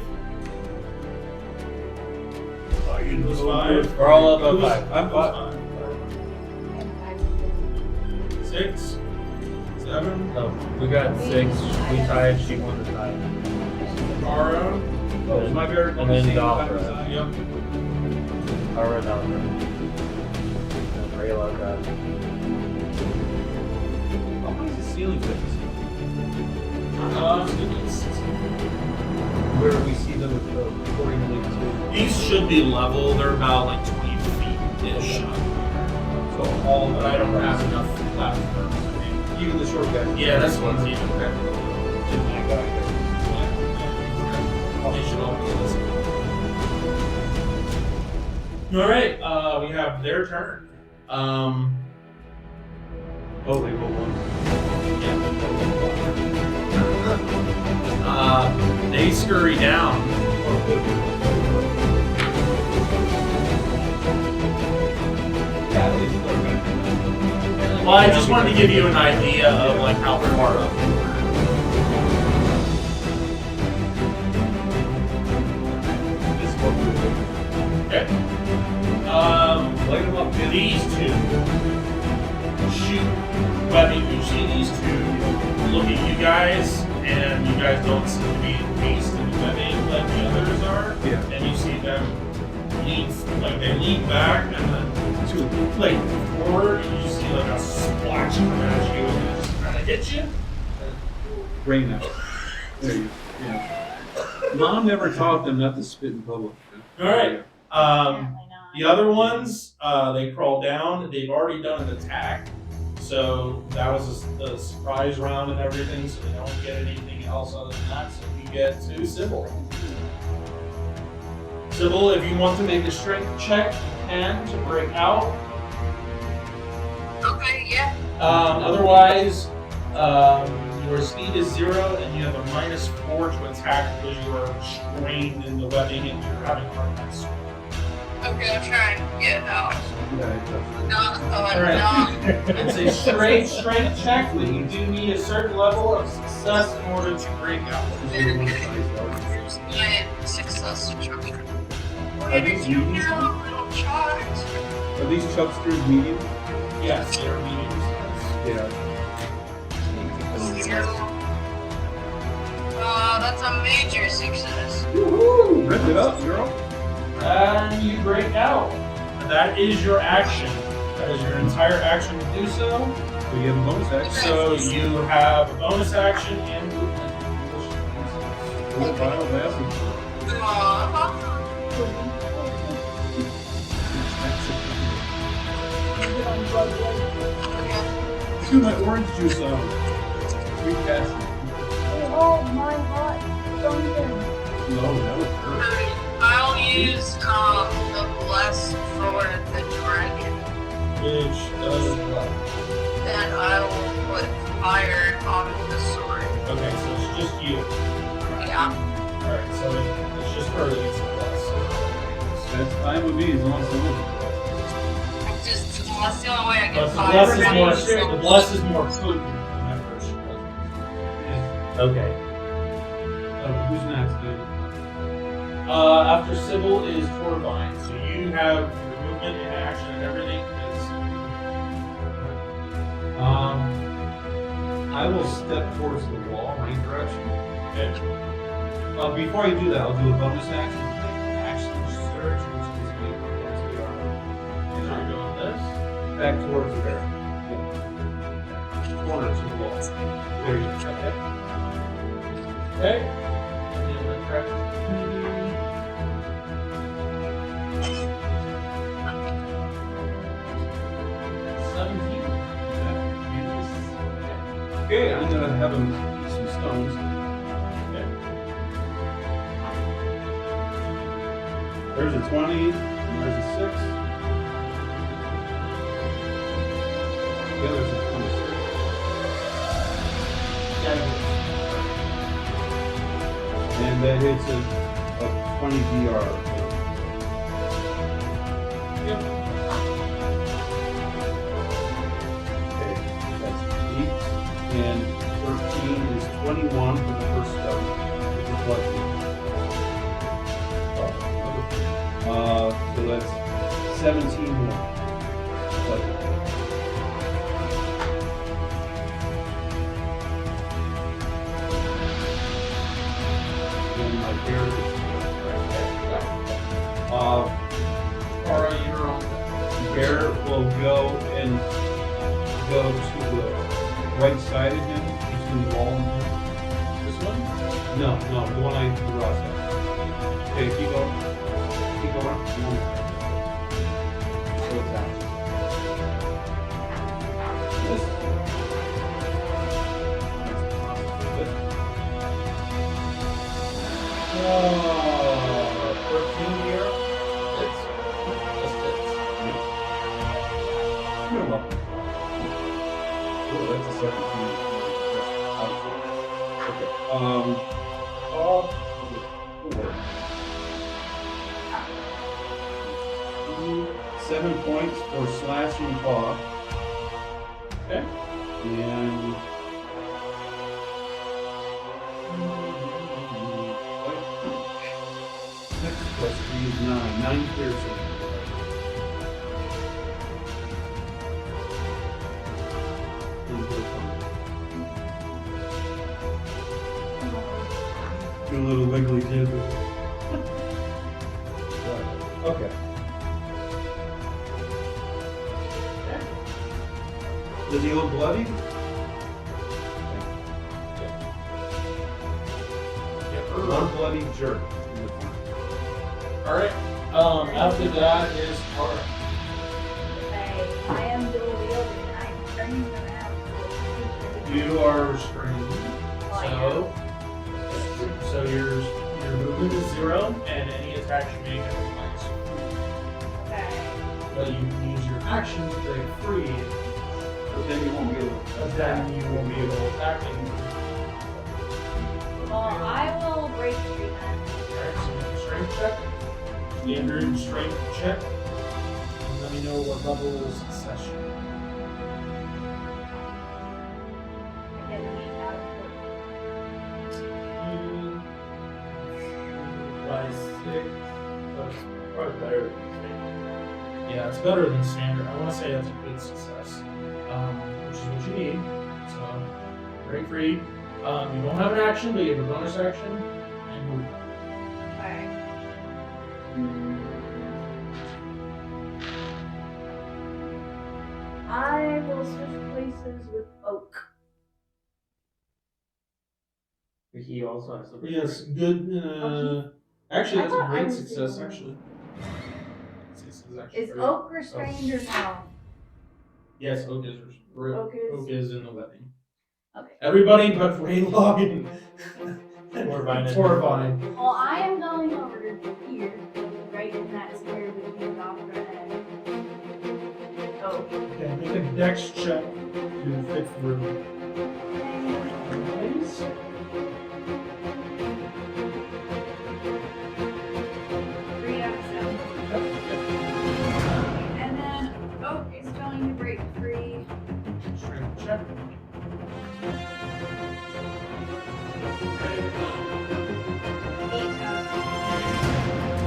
Who's 5? We're all above Who's- 5. I'm 5. 6, 7, No, we got 6. We tied. She won the tie. Kara. Oh, is my bear And then same Dolphin. time as I? Yep. Alright, Alfred. And Rayla got. How high is the ceiling fence? Where do we see them accordingly to? These should be level. They're about like 20 feet-ish. So all But I don't have enough platforms. even the short guys. Yeah, this one's even. I got it. They should all be listed. All right, we have their turn. Oh, they roll one. They scurry down. Well, I just wanted to give you an idea of like how far up. Okay. Light them up, kid. These two shoot webbing. You see these two look at you guys, and you guys don't seem to be encased in webbing like the others are. Yeah. And you see them lean, like they lean back and then two like forward, and you see like a splash come at you and it just kind of hit you. Rain out. There you go. Yeah. Mom never taught them not to spit in public. All right. Apparently not. The other ones, they crawl down. They've already done an attack, so that was a surprise round and everything. So they don't get anything else other than that. So you get to Sybil. Sybil, if you want to make a strength check, you can to break out. Okay, yeah. Otherwise, your speed is 0, and you have a -4 to attack because you are strained in the webbing and you're having a hard time swinging. Okay, I'll try and get out. No, Alright. It's a straight strength check, but you do need a certain level of success in order to break out. Here's my success check. Are these mediums? Little charts. Are these chubsters medium? Yes, they're mediums. Yeah. That's a major success. Woohoo! Rip it up, girl. And you break out. And that is your action. That is your entire action to do so. So you have a bonus action. So you have a bonus action and movement. Full pile of acid. Let's do my orange juice out. Sweet cashew. Oh my god. Dungeon. No, that would hurt. I'll use the bless for the dragon. Which does what? Then I will put fire on the sword. Okay, so it's just you. Yeah. Alright, so it's just her that gets the plus. That's fine with me as long as someone. That's the only way I But get the fire. bless is more potent than that first one. Okay. Who's next, dude? After Sybil is Torvine, so you have your movement and action and everything. I will step towards the wall, right direction. Okay. Before I do that, I'll do a bonus action. Action surge, which gives me towards the arm. So you're doing this. Back towards the bear. Corner to the wall. There you go. Okay. Okay. And then the correct. 17. Okay, I'm gonna have him eat some stones. Okay. There's a 20, and there's a 6. Yeah, there's a 26. And that hits a 20 DR. Yep. Okay, that's 8. And 13 is 21 for the first stone. Which is lucky. So that's 17 more. Lucky. And my bear is Aura, you're on. bear will go and go to the right side of him, between the wall and him. This one? No, the one I threw outside. Okay, keep going. Keep going. So it's out. This. Oh, 13 here. It's just You're welcome. Oh, that's a 17. Okay. 7 points for slashing paw. Okay. And next plus 3 is 9. 9 piercing. Do a little wiggly jiggle. Okay. Does he look bloody? One bloody jerk in the front. Alright. After that is Tara. Okay, I am dual wielding. I'm turning around. You are restrained. So your movement is 0, and any attacks you make are -4. Okay. But you can use your action to break free, But then you won't be able to. but then you won't be able to attack anymore. Well, I will break free then. Alright, so make a strength check. Standard strength check. And let me know what level of success you are. I get an 8 out of 14. By 6. That's probably better than Yeah, it's better than standard. I want to say that's a good success, which is what you need. So, break free. You don't have an action, but you have a bonus action and move. Alright. I will switch places with Oak. He also has to. Yes, good. Actually, I that's a thought I great was success. doing Actually, This is actually Is very- Oak restrained or no? Yes, Oak is. Oak is? Oak is in the wedding. Okay. Everybody but Raylog and Torvine. Torvine. Well, I am going over here, right in that square between Opera and Oak. Okay, make a dex check to fit through. Please. Three out of 7. And then Oak is going to break free. Strength check. 8 out of 10.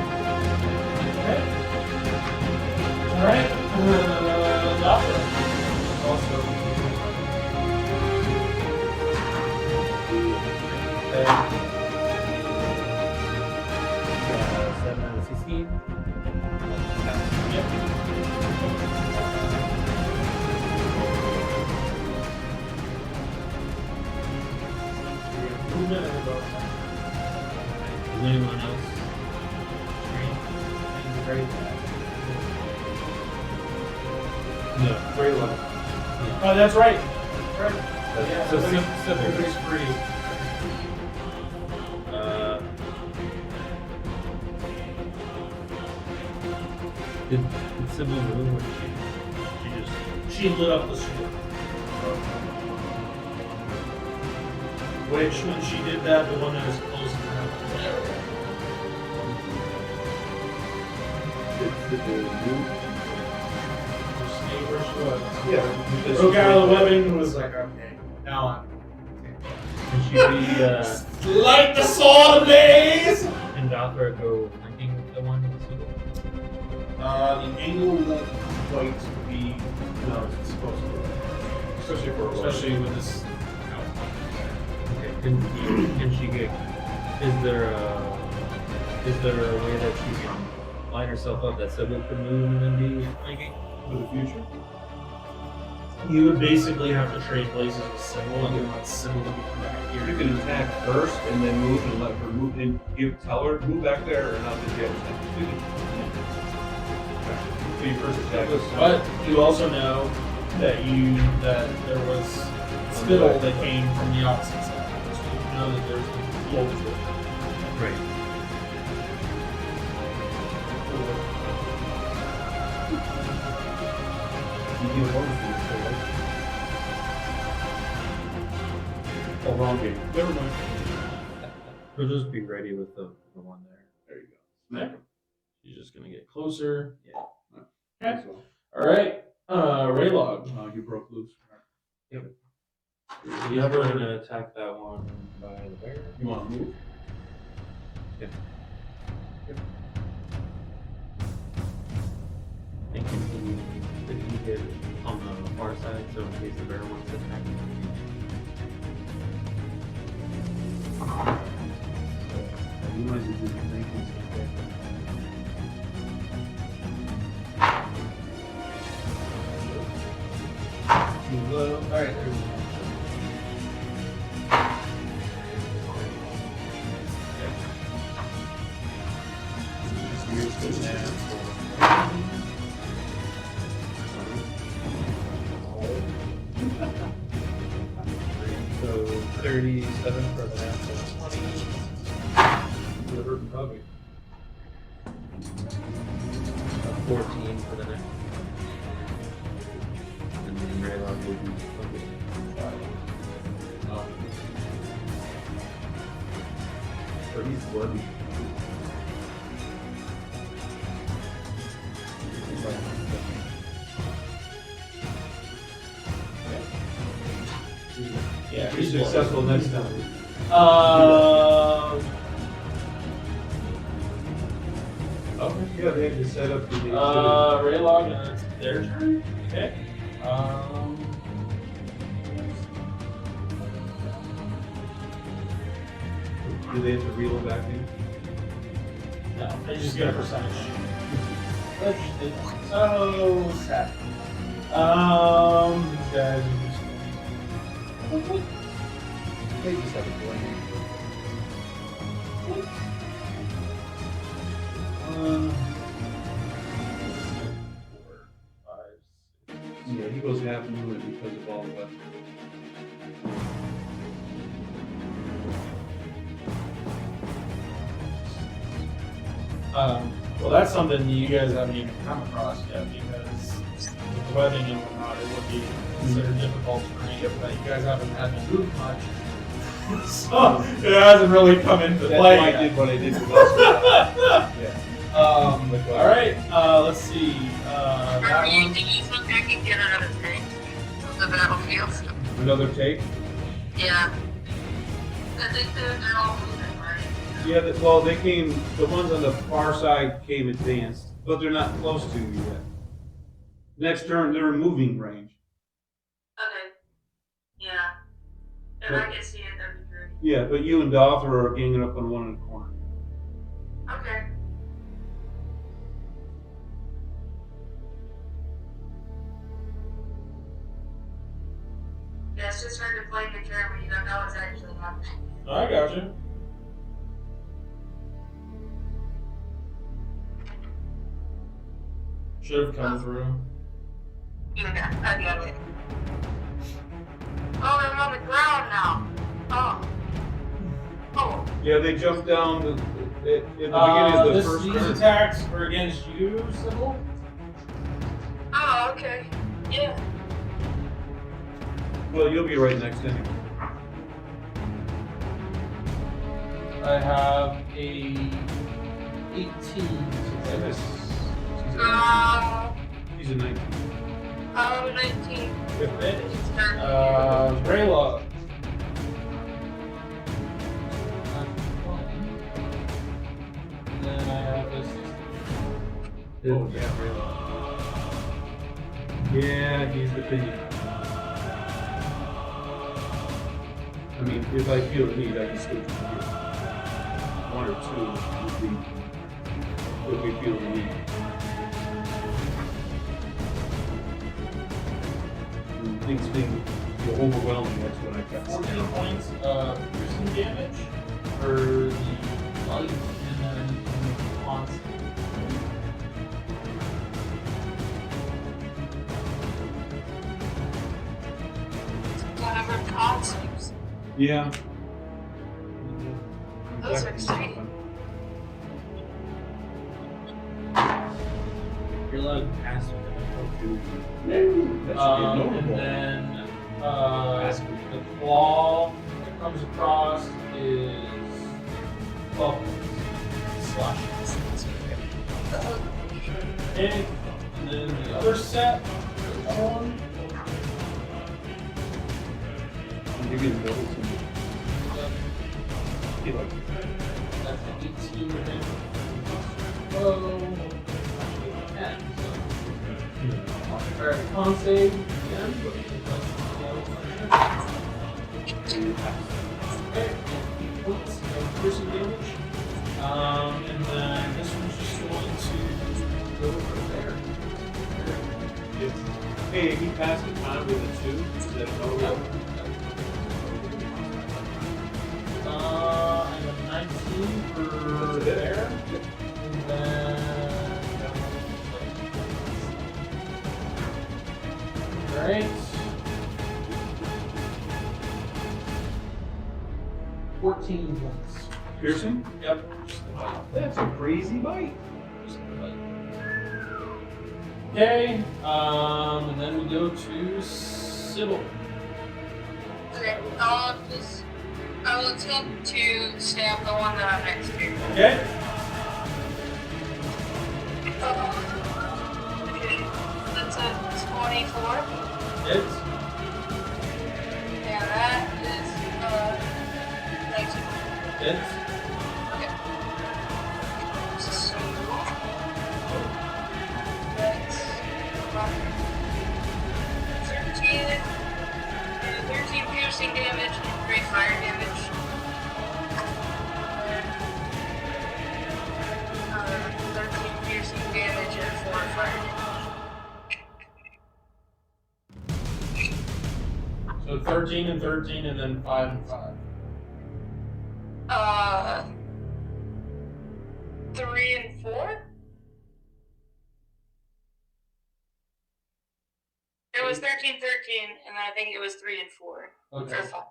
Okay. Alright. Doctor. Also. Okay. 7 out of 16. Yep. Movement and bonus action. Is anyone else? And great. No. Raylo. Oh, that's right. That's right. Yeah, So everybody's- Sybil. everybody's free. Did Sybil move or did she just? She lit up the sword. Which, when she did that, the one that was closing her stayed where she was. Yeah. Broke out of the webbing and was like, okay, now I'm. Can she be Light the sword ablaze! can Dothra go flanking the one with Sybil? The angle won't quite be it's supposed to. Especially for a Especially with this. Okay. Can she get? Is there a way that she can line herself up that Sybil could move and then be flanking? For the future? You would basically have to trade places with Sybil and then let Sybil be back here. You can attack first and then move and let her move and tell her move back there or not to get attack. So you first attack. But you also know that there was spittle that came from the opposite side. So you know that there's the multiple. Right. You need a bonus for this, right? Oh, wrong game. Never mind. We'll just be ready with the one there. There you go. Smack him. She's just gonna get closer. That's all. All right. Raylog. You broke loose. Yep. You He's have going her. to attack that one by the bear. You want to move? I think did he hit on the far side, so in case the bear wants to attack him. You might as well do the thing. Move low. All right. There we go. So 37 for the natural 20. You're hurting puppy. 14 for the next. And then Raylog will be 5. Oh. But he's bloody. Yeah. Be successful next time. Okay. Yeah, they had to set up the. Raylog, and it's their turn. Okay. Do they have to reel it back in? No, they just get a percentage. Which is so sad. These guys are just. They just have a blame. 1, 4, 5, 6. Yeah, he goes half movement because of all the weapons. Well, that's something you guys haven't even come across yet because with the webbing and whatnot, it would be considered difficult terrain, but you guys haven't had to move much. So it hasn't really come into That's play why I yet. did what I did with us. Yeah. All right, let's see. That Do you one. think I can get another tank of the battlefield? Another take? Yeah. I think they're all moving, right? Yeah, well, they came, the ones on the far side came advanced, but they're not close to you yet. Next turn, they're in moving range. Okay. Yeah. If I can see it, that'd be great. Yeah, but you and Dother are ganging up on one in the corner. Okay. Yeah, it's just hard to play the turn when you don't know what's actually happening. I got you. Should have come through. Yeah, I got it. Oh, I'm on the ground now. Oh. Oh. Yeah, they jumped down at the beginning of the first These turn. attacks were against you, Sybil. Oh, okay. Yeah. Well, you'll be right next to him. I have a 18. He's a 19. 19. With it. It's turn. Rayla. And then I have this. Oh, yeah, really. Yeah, he's the thing. I mean, if I feel the need, I can switch to you. One or two would be if we feel the need. When things feel overwhelming, that's when I kept 14 points of piercing damage for the light and then constant. Whatever concepts. Yeah. Those are exciting. You're allowed to pass with it. That should be And normal. then the claw that comes across is 12 points. Slash. Okay. And then the other set, the other one. You're getting double to me. You like That's an 18 hit. Oh, actually 10. So. Alright, con save again. Okay, points of piercing damage. And then this one's just going to go over there. Hey, he passed the con with a 2. Is that a no? And a 19 for there. And then. Alright. 14 points. Piercing? Yep. Just the bite. That's a crazy bite. Just the bite. Okay. And then we go to Sybil. Okay, I will attempt to stab the one that I'm next to. Okay. Okay, that's a 24. Hits. And that is 19. Hits. Okay. So that's 13 piercing damage and 3 fire damage. 13 piercing damage and 4 fire damage. So 13 and 13, and then 5 and 5. 3 and 4? It was 13, 13, and then I think it was 3 and 4. Okay. Or 5.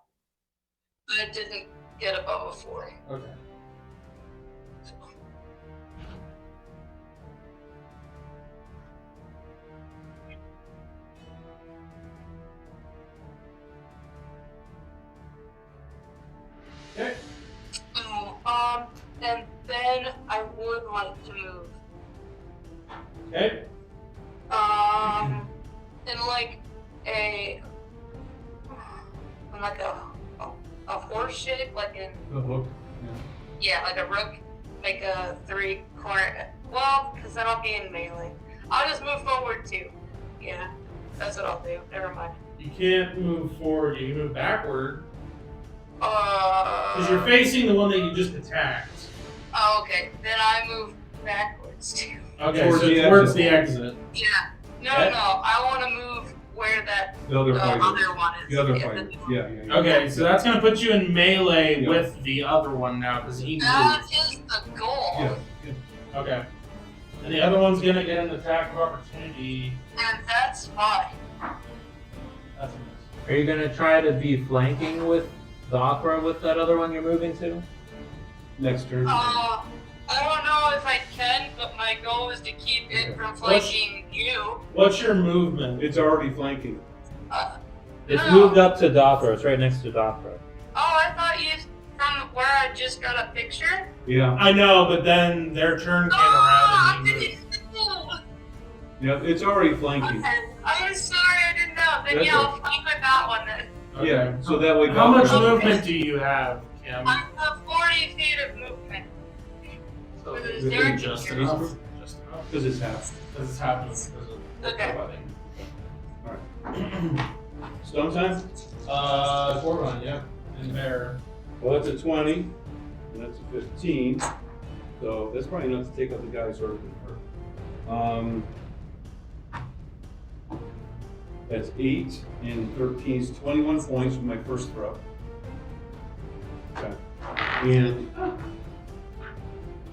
I didn't get above a 4. Okay. Okay. And then I would like to move. Okay. In like a horse shape, like in The hook. yeah, like a rook, like a 3-corner. Well, because then I'll be in melee. I'll just move forward too. Yeah, that's what I'll do. Never mind. You can't move forward. You can move backward because you're facing the one that you just attacked. Oh, okay. Then I move backwards too. Okay, Towards so the towards exit. the exit. Yeah. No, Okay. no. I want to move where that The other fighter. other one is. The other Yeah, fighter. the- Yeah. Okay, so that's gonna put you in melee Yeah. with the other one now because he That moved. is the goal. Yeah. Okay. And the other one's gonna get an attack of opportunity. And that's fine. That's a miss. Are you gonna try to be flanking with the opera with that other one you're moving to? Next turn. I don't know if I can, but my goal is to keep it from flanking you. What's your movement? It's already flanking. It's No. moved up to Dothra. It's right next to Dothra. Oh, I thought you from where I just got a picture. Yeah. I know, but then their turn came Oh, around I and you moved. didn't know. Yeah. It's already flanking. Okay. I'm sorry, I didn't know. Then That's yeah, all. I'll flank with that one then. Okay. Yeah. So that way. How much Valkyrie- movement do you have, Kim? I have 40 feet of movement. So With it's a zero just picture. enough. Just enough. Because it's half. Because it's happening because of the Okay. wedding. Stone time? Corvon, yeah. And bear. Well, that's a 20. And that's a 15. So that's probably enough to take out the guy who's already been hurt. That's 8 and 13 is 21 points with my first throw. Okay.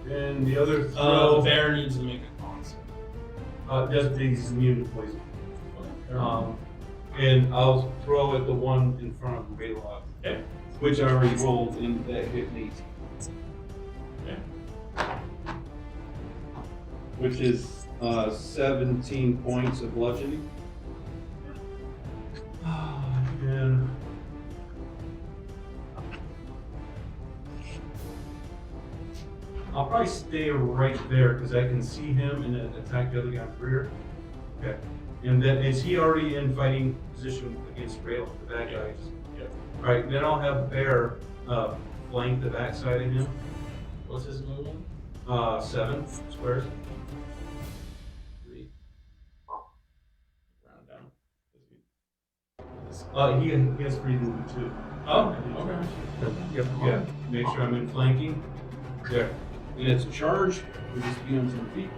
And the other The throw bear needs to make a con save. does he's immune to poison. And I'll throw at the one in front of Baylock. Okay. Which I already rolled and that hit me. Okay. Which is 17 points of bludgeoning. And I'll probably stay right there because I can see him and then attack the other guy in the rear. Okay. And then is he already in fighting position against Rail, the bad guys? Yep. Alright, then I'll have Bear flank the backside of him. What's his movement? 7 squares. 3. Round down. He has free movement too. Oh, okay. Yep. Yeah. Make sure I'm in flanking. There. And it's a charge. We just be on some feet.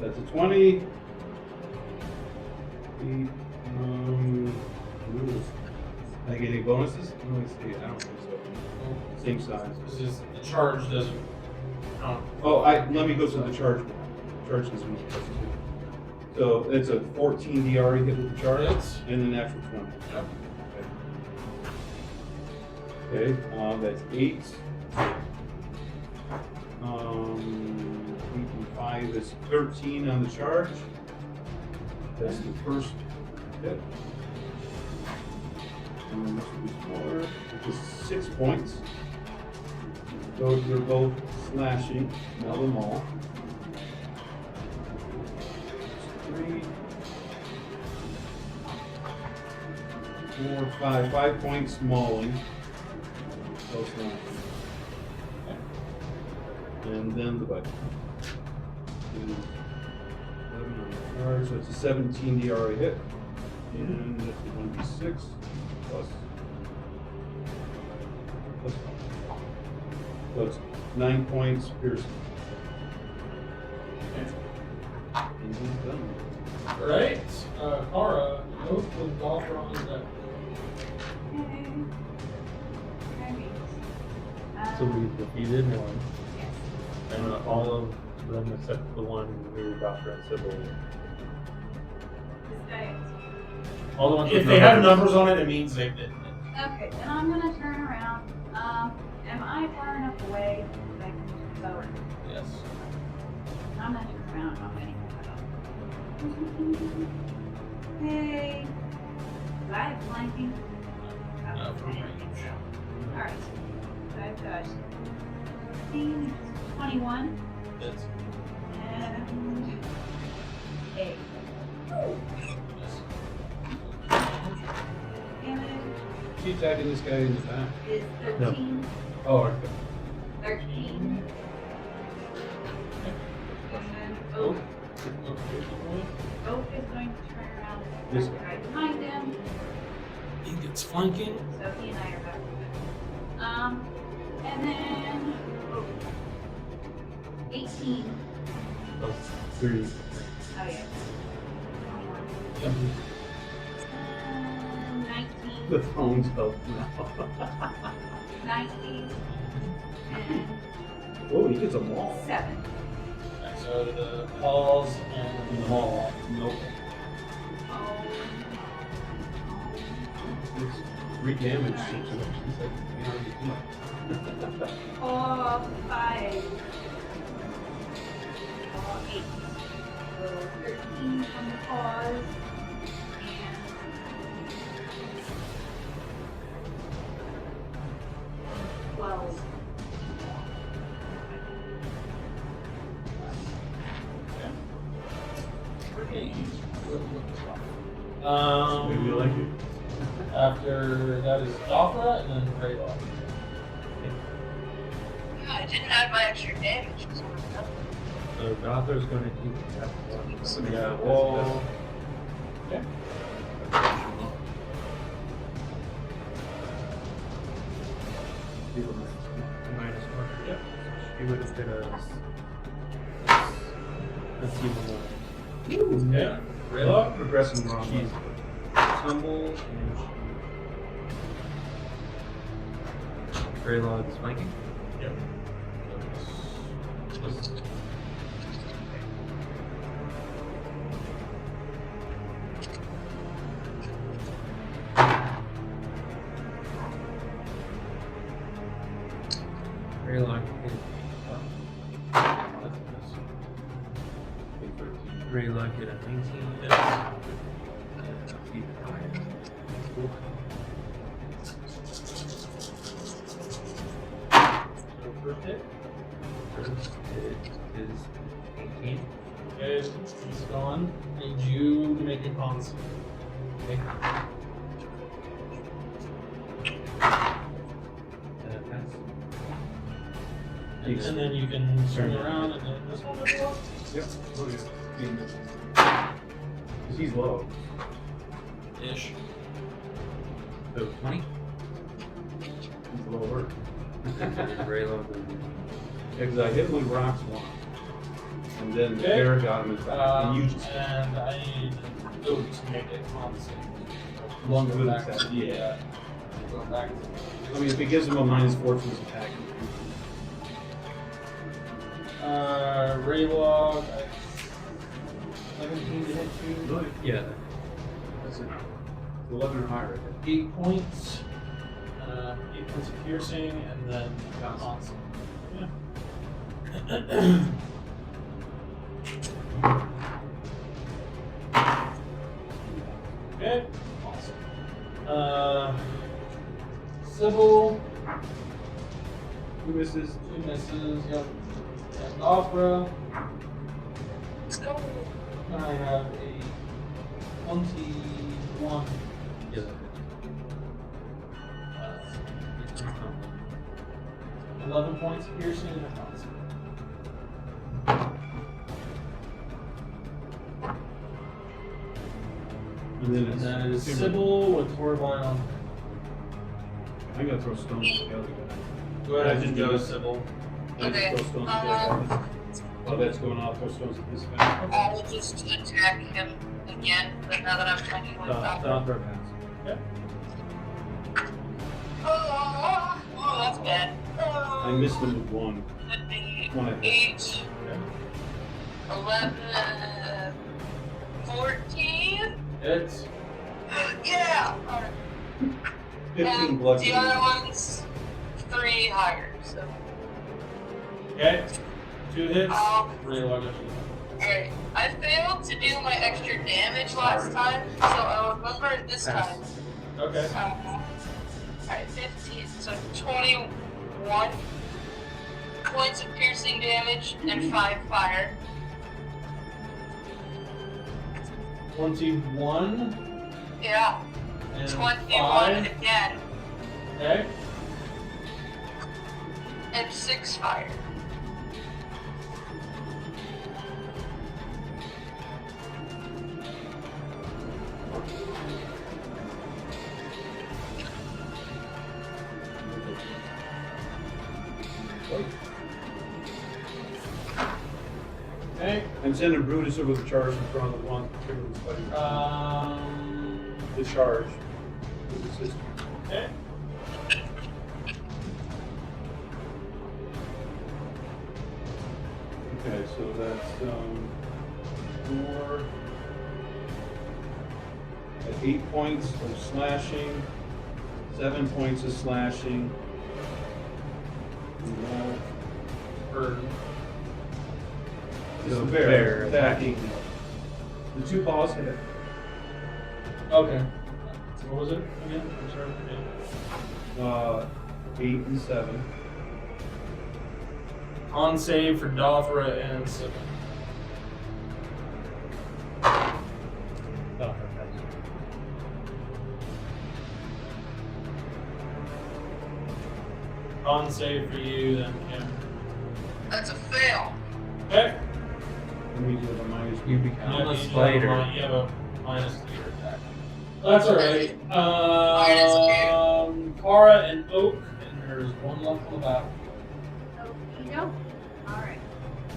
That's a 20. Ooh. I get any bonuses? Let me see. I don't think so. Same size. This is the charge doesn't count. Oh, let me go to the charge. Charge this one. So it's a 14 DRE hit with the charge, Hits. and a natural 20. Yep. Okay, that's 8. 5 is 13 on the charge. That's the first hit. And then this will be smaller, which is 6 points. Those are both slashing. Nail them all. 3, 4, 5. 5 points mauling. Both slashing. And then the bite. 11 on the charge, so it's a 17 DRA hit. And that's a 1d6 plus. So it's 9 points piercing. And he's done. Alright. Kara, go with Golfer on deck. So we defeated one, Yes. and all of them except the one who Doctor and Sybil. This guy is. All the ones If with they no have numbers on it, it means they did. Okay, then I'm gonna turn around. Am I far enough away that I can move forward? Yes. I'm gonna turn around. I'm gonna Hey. Do I have flanking? From range. Alright. So I've got 15, 21, Hits. and 8. Yes. Damage She attacking this guy in the back. is 13. Oh, okay. 13. And then Oak. Oak is going to turn around and This attack the guy behind him. He gets flanking. So he and I are back to back. And then 18. Plus 3. Oh yeah. 21. Yep. 19. The phone's help now. 19. And Oh, he gets a maul. 7. Alright, so the paws and the maul. Nope. Oh. It's 3 damage. Alright. It's like, Oh, 5. Oh, 8. So 13 from the paws. And 12. Maybe you like it. After that is Dothra and then Greylock. Yeah, I didn't add my extra damage. So Doctor's going to keep that one. Yeah, wall. Okay. Minus 1. Yep. She would have been a. Let's see one more. Yeah. Greylock. Progressing wrong. She's tumbled and Greylog's flanking. Yep. Raylock hit. Raylock hit a 19. Even higher. So first hit. First hit is 18. Okay, he's gone. Need you to make a con save. Okay. Pass. And then you can turn around and then this one will go up. Yep. Oh, yeah. Because he's low. Ish. So 20. He's lower. Raylock. Because I hit him with rocks once. And then the Okay. bear got him in back. And you just and I need Oak to make a con save. Long Go good back attack. to- Yeah. Go back to I mean, if it gives him a -4 to his attack. Raylog, 17 to hit you. Yeah. That's it. 11 or higher. 8 points. 8 points of piercing, and then constant. Yeah. Okay. Awesome. Sybil, Who misses? 2 misses. Yep. And Opera. Let's go. I have a 21. Yeah. 11 points of piercing and a constant. And then And it's then it is Sybil with Torbile. I'm gonna throw stones at the other guy. Go ahead and go, Sybil. I Okay, just throw stones at the other guy. While that's going off, throw stones at this guy. I will just attack him again, but now that I'm fighting with Don't throw pass. Oh, that's bad. I missed him with one. That'd be One I hit. 8, 11, 14. Hits. Yeah! Alright. 15 And blood. the other one's 3 higher, so. Okay. 2 hits. Alright, I failed to do my extra damage last time, so I'll remember it this time. Okay. Alright, 15, so 21 points of piercing damage and 5 fire. 21 Yeah, and 21 5. again, Okay. and 6 fire. Okay. I'm sending Brutus over the charge in front of the one. The charge. With the system. Okay. Okay, so that's 4 at 8 points of slashing, 7 points of slashing. And that- Burn. It's the bear attacking. The 2 paws hit. Okay. What was it again? I'm sorry. 8 and 7. On save for Dothra and Sybil. On save for you, then Kim. That's a fail. Okay. And we do have a minus. You Yeah, become a you have spider. You have a minus to your attack. That's alright. Kara and Oak, and there's one left on the battle. Okey doke. Alright.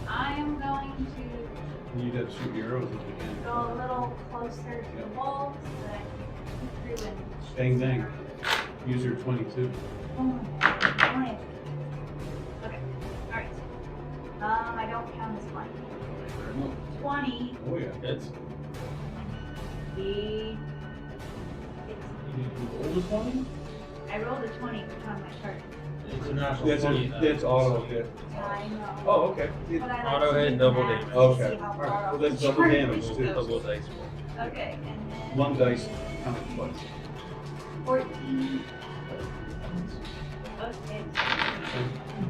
I am going to You'd have to shoot arrows if you can. go a little closer to the wall so that I can peek through and Bang bang. Use your 22. Oh, okay. Alright. I don't count as mine. 20. Oh yeah. Hits. The You rolled a 20? I rolled a 20 on my chart. It's a natural That's 20. that's auto hit. I know. Oh, okay. But I like Auto to hit, use double that damage. to Okay. see how Alright, far well, off that's the double chart damage, we too. go. Double dice roll. Okay, and then. One dice counts twice. 14. Okay.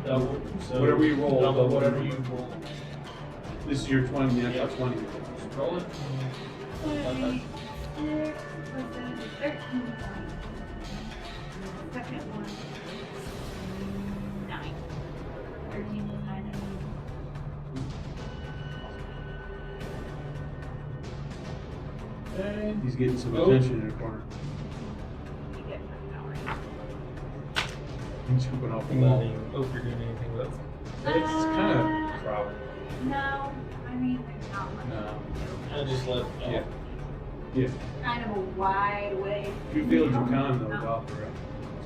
Double. So Whatever you roll, double double. whatever you roll. This is your 20, yeah, Yep. 20. Just roll it. 26 plus 7 is 13 points. Second one. 9. 13 plus 9 Okay. He's getting some Oh. attention in the corner. you get my power. He's jumping off the You wall. don't even know if you're doing anything with it. It's kind of crowded. No, I mean, there's not much. No. I just let Yeah. Yeah. Kind of a wide way. You failed your con though, Doctor.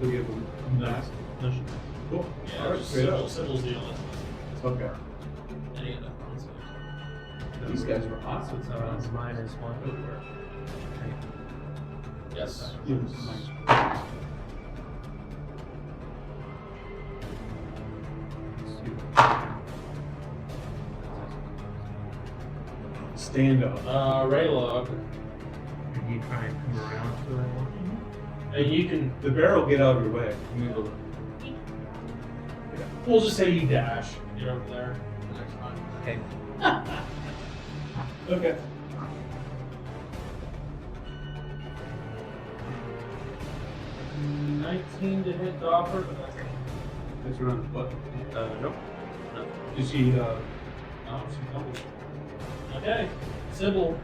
So you have a No. mask. No, she- Cool. Yeah, Alright, just straight up. Sibyl's the only Okay. any of the ones. These guys were So awesome. it's -1. Yes. Stand up. Raylog. Did you try and come around to it? And you can, The barrel, get out of your way. Move a little. we'll just say you dash. Get over there the next time. Okay. Okay. Mm, 19 to hit the offer, but that's That's around the butt. Nope. Is she, oh, she doubled. Okay, Sybil.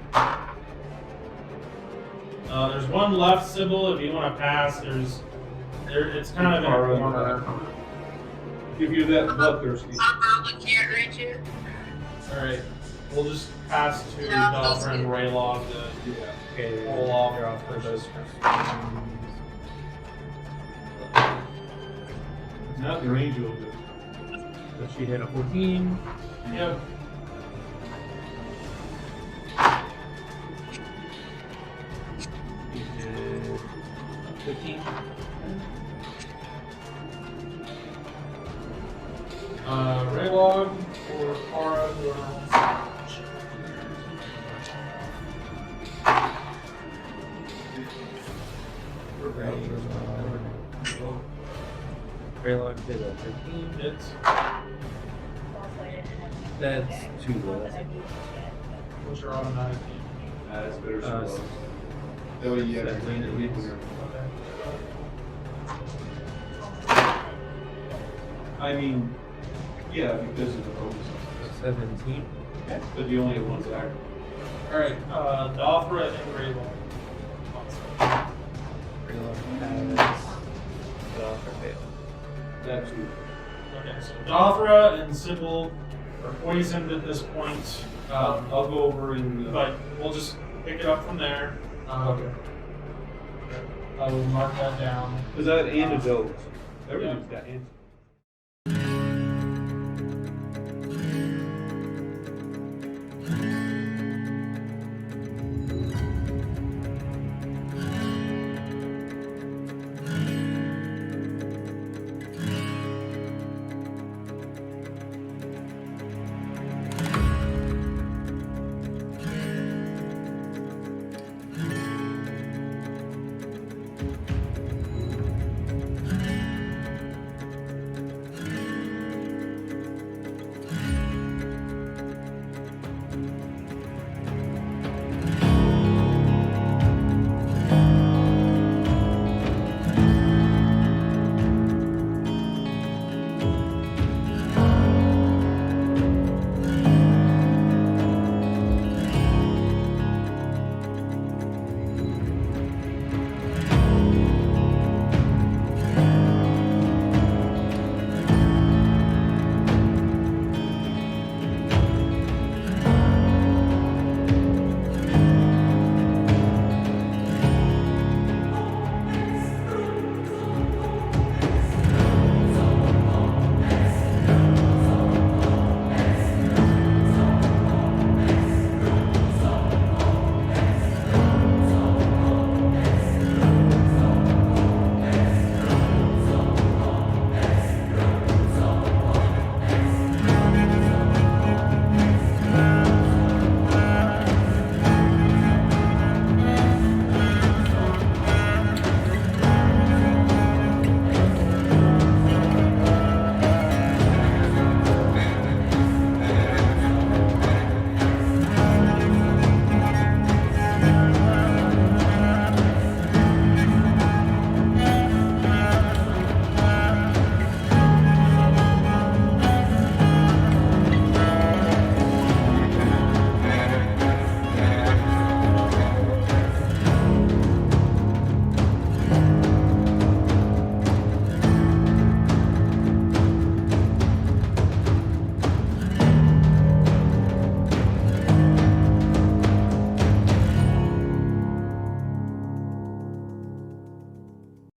There's one left, Sybil. If you want to pass, it's kind of in a corner. if you're that bloodthirsty. I probably can't reach it. All right, we'll just pass to Yeah, Dolphin and that's Raylog to Yeah. Okay. pull off. You're off for those. Not the range you'll do. So she hit a 14. Yep. She did 15. Raylog or Kara, whoever wants to. Raylog did a 15. It's That's too low. what's your automatic? That's better. Uh, so that way you have 17 at least. I mean, yeah, because of the bonus. 17. But you only have one attack. All right, Dothra and Raylog. Raylog has got off or failed. That's two. Okay, so Dothra and Sybil are poisoned at this point. I'll go over and. But we'll just pick it up from there. Okay. I will mark that down. Because I had antidotes. Everything's got antidotes.